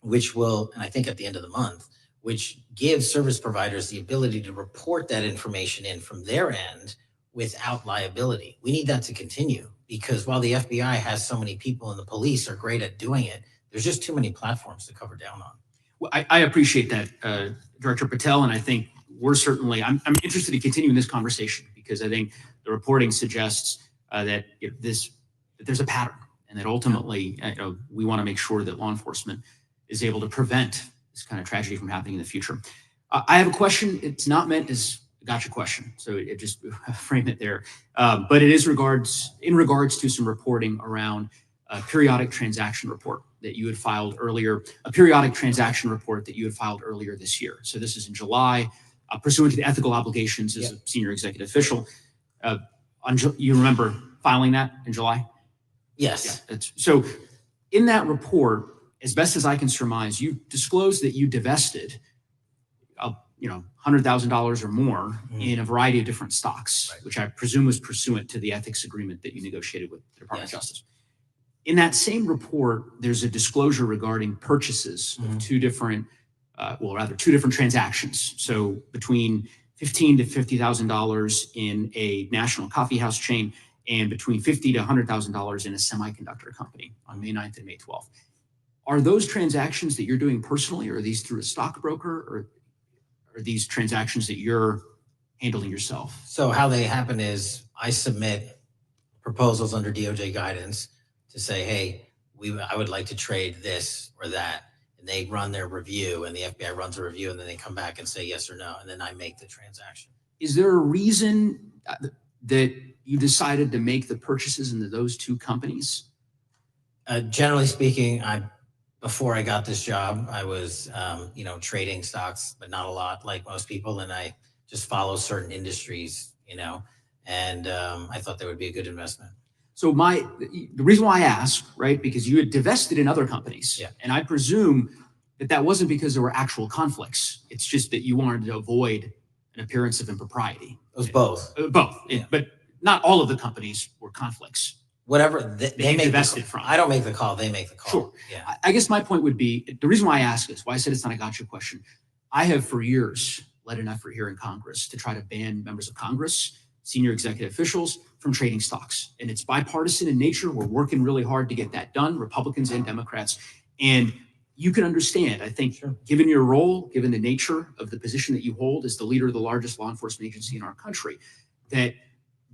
which will, and I think at the end of the month, which gives service providers the ability to report that information in from their end without liability. We need that to continue, because while the FBI has so many people and the police are great at doing it, there's just too many platforms to cover down on. Well, I appreciate that, Director Patel, and I think we're certainly, I'm interested in continuing this conversation, because I think the reporting suggests that there's a pattern, and that ultimately we want to make sure that law enforcement is able to prevent this kind of tragedy from happening in the future. I have a question. It's not meant as a gotcha question, so it just frame it there. But it is in regards to some reporting around a periodic transaction report that you had filed earlier, this year. So this is in July, pursuant to the ethical obligations as a senior executive official. You remember filing that in July? Yes. Yeah, so in that report, as best as I can surmise, you disclosed that you divested $100,000 or more in a variety of different stocks, right, which I presume was pursuant to the ethics agreement that you negotiated with the Department of Justice. In that same report, there's a disclosure regarding purchases of 2 different transactions. So between $15,000 to $50,000 in a national coffee house chain, and between $50,000 to $100,000 in a semiconductor company on May 9th and May 12th. Are those transactions that you're doing personally, or are these through a stockbroker, or are these transactions that you're handling yourself? So how they happen is I submit proposals under DOJ guidance to say, hey, I would like to trade this or that. And they run their review, and the FBI runs a review, and then they come back and say yes or no. And then I make the transaction. Is there a reason that you decided to make the purchases into those 2 companies? Generally speaking, before I got this job, I was, trading stocks, but not a lot, like most people. And I just follow certain industries, and I thought that would be a good investment. So the reason why I ask, right, because you had divested in other companies, and I presume that wasn't because there were actual conflicts. It's just that you wanted to avoid an appearance of impropriety. It was both. Both, yeah. But not all of the companies were conflicts. Whatever they make divested from. I don't make the call; they make the call. Sure. Yeah. I guess my point would be, the reason why I ask is, why I said it's not a gotcha question. I have for years led an effort here in Congress to try to ban members of Congress, senior executive officials, from trading stocks. And it's bipartisan in nature. We're working really hard to get that done, Republicans and Democrats. And you can understand, I think, given your role, given the nature of the position that you hold as the leader of the largest law enforcement agency in our country, that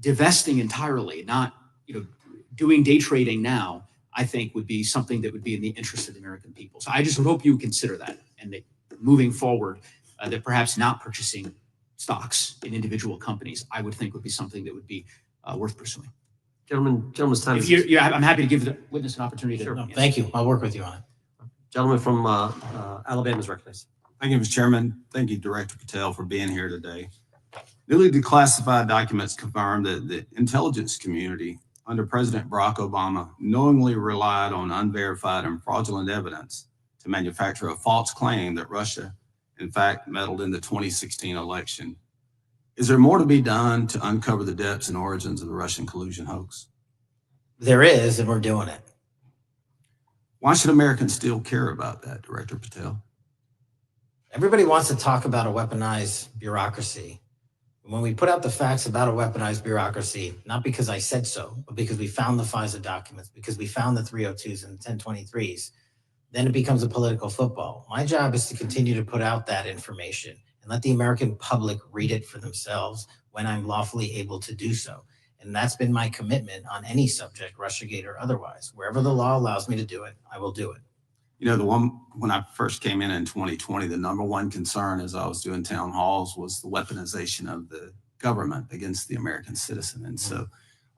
divesting entirely, not doing day trading now, I think would be something that would be in the interest of the American people. So I just would hope you would consider that, and that moving forward, that perhaps not purchasing stocks in individual companies, I would think would be something that would be worth pursuing. Gentleman's time. I'm happy to give the witness an opportunity to. No, thank you. I'll work with you on it. Gentleman from Alabama is recognized. Thank you, Mr. Chairman. Thank you, Director Patel, for being here today. Newly declassified documents confirm that the intelligence community under President Barack Obama knowingly relied on unverified and fraudulent evidence to manufacture a false claim that Russia, in fact, meddled in the 2016 election. Is there more to be done to uncover the depths and origins of the Russian collusion hoax? There is, and we're doing it. Why should Americans still care about that, Director Patel? Everybody wants to talk about a weaponized bureaucracy. When we put out the facts about a weaponized bureaucracy, not because I said so, but because we found the FISA documents, because we found the 302s and the 1023s, then it becomes a political football. My job is to continue to put out that information and let the American public read it for themselves when I'm lawfully able to do so. And that's been my commitment on any subject, Russiagate or otherwise. Wherever the law allows me to do it, I will do it. When I first came in 2020, the number one concern as I was doing town halls was the weaponization of the government against the American citizen. And so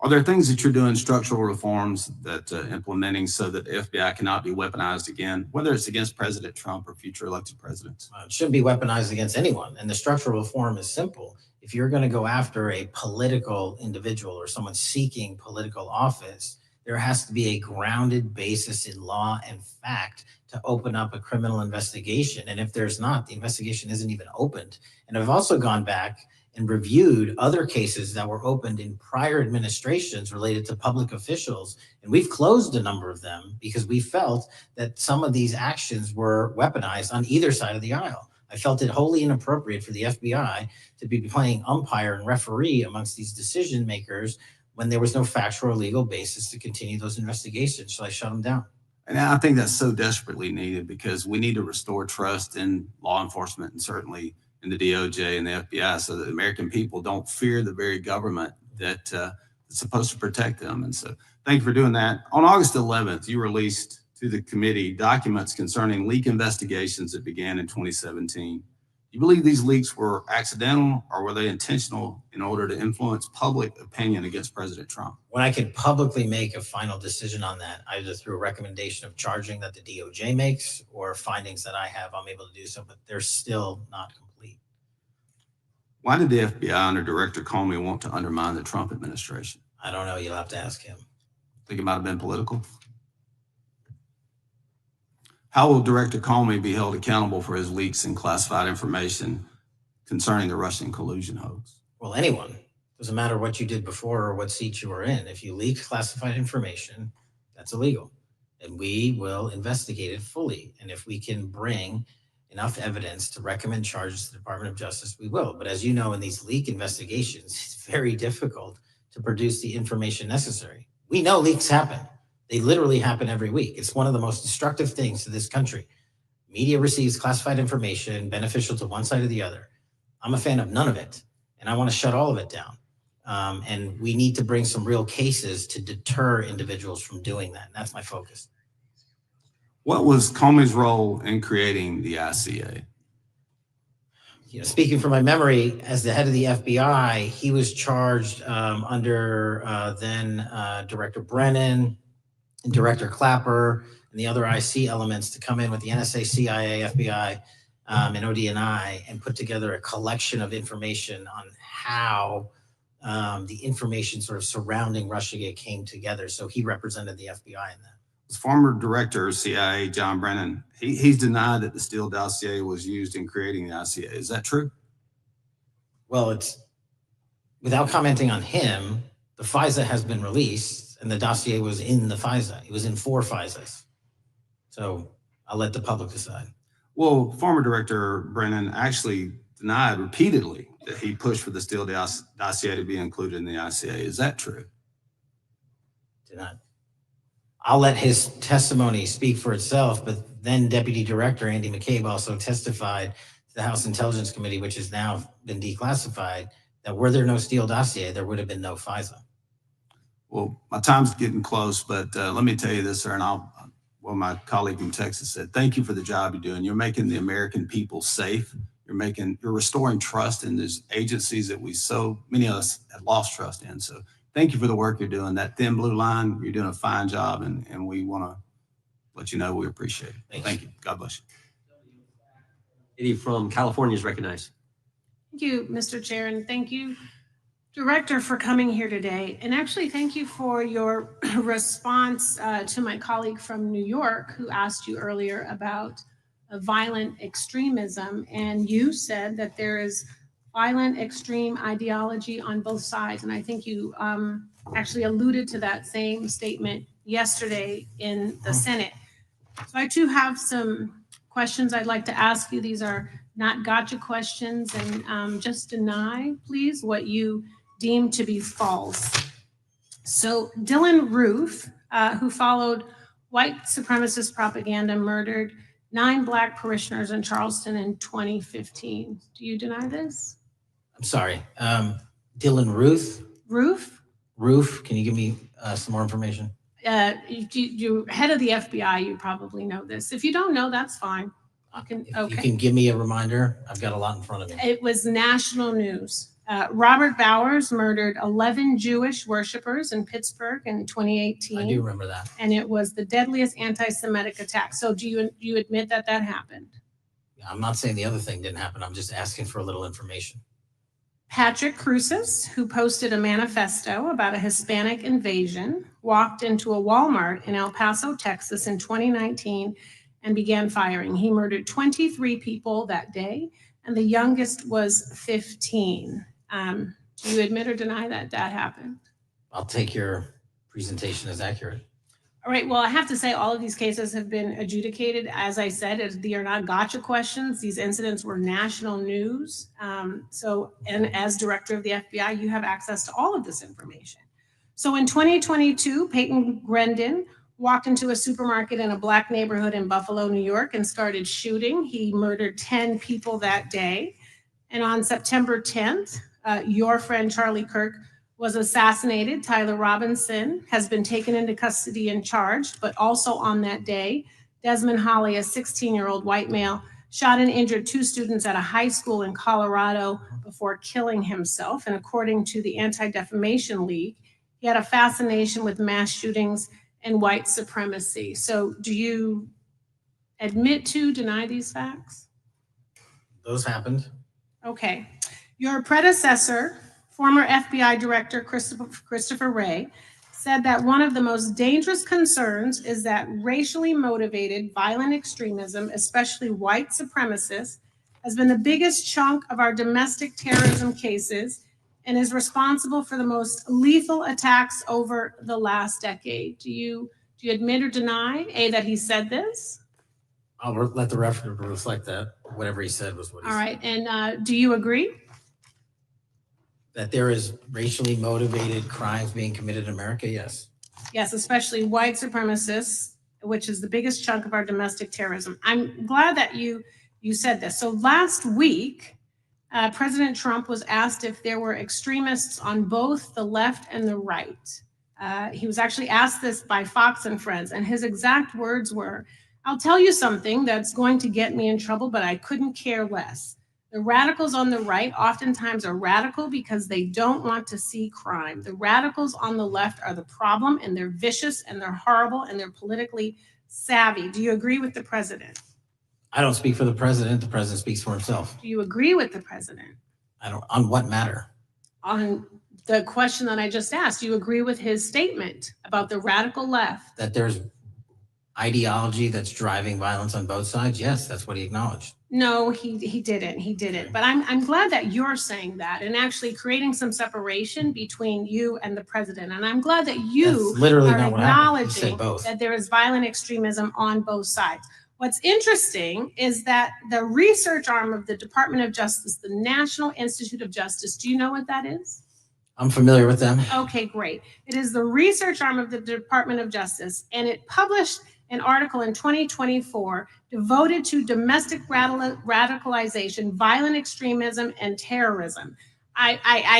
are there things that you're doing, structural reforms that implementing so that the FBI cannot be weaponized again, whether it's against President Trump or future elected presidents? It shouldn't be weaponized against anyone. And the structural reform is simple. If you're going to go after a political individual or someone seeking political office, there has to be a grounded basis in law and fact to open up a criminal investigation. And if there's not, the investigation isn't even opened. And I've also gone back and reviewed other cases that were opened in prior administrations related to public officials. And we've closed a number of them because we felt that some of these actions were weaponized on either side of the aisle. I felt it wholly inappropriate for the FBI to be playing umpire and referee amongst these decision makers when there was no factual or legal basis to continue those investigations. So I shut them down. And I think that's so desperately needed because we need to restore trust in law enforcement and certainly in the DOJ and the FBI so that the American people don't fear the very government that's supposed to protect them. And so thank you for doing that. On August 11th, you released to the committee documents concerning leak investigations that began in 2017. You believe these leaks were accidental or were they intentional in order to influence public opinion against President Trump? When I can publicly make a final decision on that, either through a recommendation of charging that the DOJ makes or findings that I have, I'm able to do so, but they're still not complete. Why did the FBI under Director Comey want to undermine the Trump administration? I don't know. You'll have to ask him. Think it might have been political? How will Director Comey be held accountable for his leaks and classified information concerning the Russian collusion hoax? Well, anyone. Doesn't matter what you did before or what seat you were in. If you leak classified information, that's illegal. And we will investigate it fully. And if we can bring enough evidence to recommend charges to the Department of Justice, we will. But as you know, in these leak investigations, it's very difficult to produce the information necessary. We know leaks happen. They literally happen every week. It's one of the most destructive things to this country. Media receives classified information beneficial to one side or the other. I'm a fan of none of it, and I want to shut all of it down. And we need to bring some real cases to deter individuals from doing that. And that's my focus. What was Comey's role in creating the ICA? Speaking from my memory, as the head of the FBI, he was charged under then Director Brennan, and Director Clapper and the other IC elements to come in with the NSA, CIA, FBI, and ODNI and put together a collection of information on how the information sort of surrounding Russiagate came together. So he represented the FBI in that. As former director of CIA, John Brennan, he's denied that the Steele dossier was used in creating the ICA. Is that true? Well, it's without commenting on him, the FISA has been released. And the dossier was in the FISA. It was in 4 FISAs. So I'll let the public decide. Well, former Director Brennan actually denied repeatedly that he pushed for the Steele dossier to be included in the ICA. Is that true? Did not. I'll let his testimony speak for itself, but then Deputy Director Andy McCabe also testified to the House Intelligence Committee, which has now been declassified, that were there no Steele dossier, there would have been no FISA. Well, my time's getting close, but let me tell you this, sir, and well, my colleague from Texas said, thank you for the job you're doing. You're making the American people safe. You're restoring trust in these agencies that so many of us have lost trust in. So thank you for the work you're doing. That thin blue line, you're doing a fine job, and we want to let you know we appreciate it. Thank you. God bless you. Lady from California is recognized. Thank you, Mr. Chair, and thank you, Director, for coming here today. And actually, thank you for your response to my colleague from New York who asked you earlier about violent extremism. And you said that there is violent extreme ideology on both sides. And I think you actually alluded to that same statement yesterday in the Senate. So I too have some questions I'd like to ask you. These are not gotcha questions, and just deny, please, what you deem to be false. So Dylan Roof, who followed white supremacist propaganda, murdered 9 Black parishioners in Charleston in 2015. Do you deny this? I'm sorry, Dylan Ruth? Roof, can you give me some more information? You're head of the FBI, you probably know this. If you don't know, that's fine. You can give me a reminder. I've got a lot in front of me. It was national news. Robert Bowers murdered 11 Jewish worshipers in Pittsburgh in 2018. I do remember that. And it was the deadliest anti-Semitic attack. So do you admit that that happened? I'm not saying the other thing didn't happen. I'm just asking for a little information. Patrick Cruces, who posted a manifesto about a Hispanic invasion, walked into a Walmart in El Paso, Texas in 2019 and began firing. He murdered 23 people that day, and the youngest was 15. Do you admit or deny that that happened? I'll take your presentation as accurate. All right, well, I have to say all of these cases have been adjudicated. As I said, they are not gotcha questions. These incidents were national news. And as director of the FBI, you have access to all of this information. So in 2022, Peyton Grendon walked into a supermarket in a Black neighborhood in Buffalo, New York, and started shooting. He murdered 10 people that day. And on September 10th, your friend Charlie Kirk was assassinated. Tyler Robinson has been taken into custody and charged, but also on that day, Desmond Holley, a 16-year-old white male, shot and injured 2 students at a high school in Colorado before killing himself. And according to the Anti-Defamation League, he had a fascination with mass shootings and white supremacy. So do you admit to deny these facts? Those happened. Okay. Your predecessor, former FBI Director Christopher Wray, said that one of the most dangerous concerns is that racially motivated violent extremism, especially white supremacists, has been the biggest chunk of our domestic terrorism cases and is responsible for the most lethal attacks over the last decade. Do you admit or deny, A, that he said this? I'll let the record reflect that. Whatever he said was what he said. All right, and do you agree? That there is racially motivated crimes being committed in America? Yes. Yes, especially white supremacists, which is the biggest chunk of our domestic terrorism. I'm glad that you said this. So last week, President Trump was asked if there were extremists on both the left and the right. He was actually asked this by Fox and Friends, and his exact words were, "I'll tell you something that's going to get me in trouble, but I couldn't care less. The radicals on the right oftentimes are radical because they don't want to see crime. The radicals on the left are the problem, and they're vicious, and they're horrible, and they're politically savvy." Do you agree with the president? I don't speak for the president. The president speaks for himself. Do you agree with the president? I don't. On what matter? On the question that I just asked, do you agree with his statement about the radical left? That there's ideology that's driving violence on both sides? Yes, that's what he acknowledged. No, he didn't. He didn't. But I'm glad that you're saying that and actually creating some separation between you and the president. And I'm glad that you That's literally are not what happened. He said acknowledging both. that there is violent extremism on both sides. What's interesting is that the research arm of the Department of Justice, the National Institute of Justice, do you know what that is? I'm familiar with them. Okay, great. It is the research arm of the Department of Justice, and it published an article in 2024 devoted to domestic radicalization, violent extremism, and terrorism. I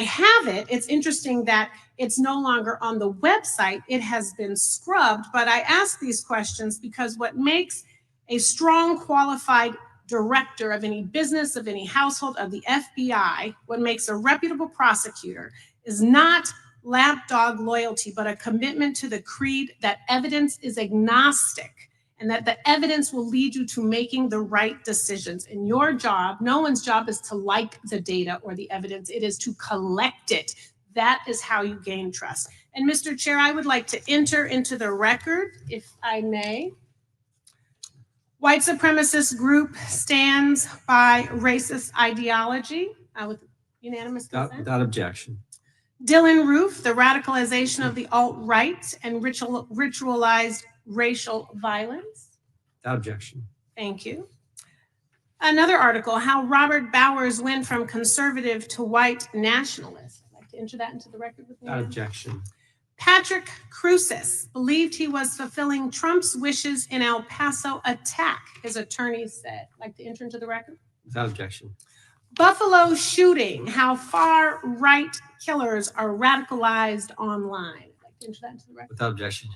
have it. It's interesting that it's no longer on the website. It has been scrubbed, but I ask these questions because what makes a strong, qualified director of any business, of any household, of the FBI, what makes a reputable prosecutor is not lapdog loyalty, but a commitment to the creed that evidence is agnostic and that the evidence will lead you to making the right decisions. And your job, no one's job is to like the data or the evidence, it is to collect it. That is how you gain trust. And Mr. Chair, I would like to enter into the record, if I may. White supremacist group stands by racist ideology with unanimous consent. Without objection. Dylan Roof, the radicalization of the alt-right and ritualized racial violence. Without objection. Thank you. Another article, how Robert Bowers went from conservative to white nationalist. I'd like to enter that into the record with me. Without objection. Patrick Cruces believed he was fulfilling Trump's wishes in El Paso attack, his attorneys said. I'd like to enter into the record. Without objection. Buffalo shooting, how far-right killers are radicalized online. I'd like to enter that into the record. Without objection.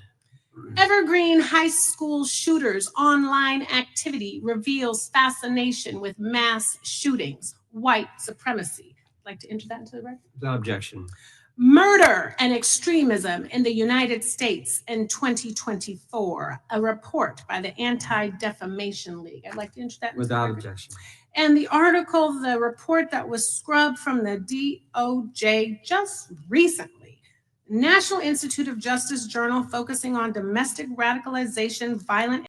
Evergreen High School shooters online activity reveals fascination with mass shootings, white supremacy. I'd like to enter that into the record. Without objection. Murder and extremism in the United States in 2024, a report by the Anti-Defamation League. I'd like to enter that into the Without record. objection. And the article, the report that was scrubbed from the DOJ just recently, National Institute of Justice Journal focusing on domestic radicalization, violent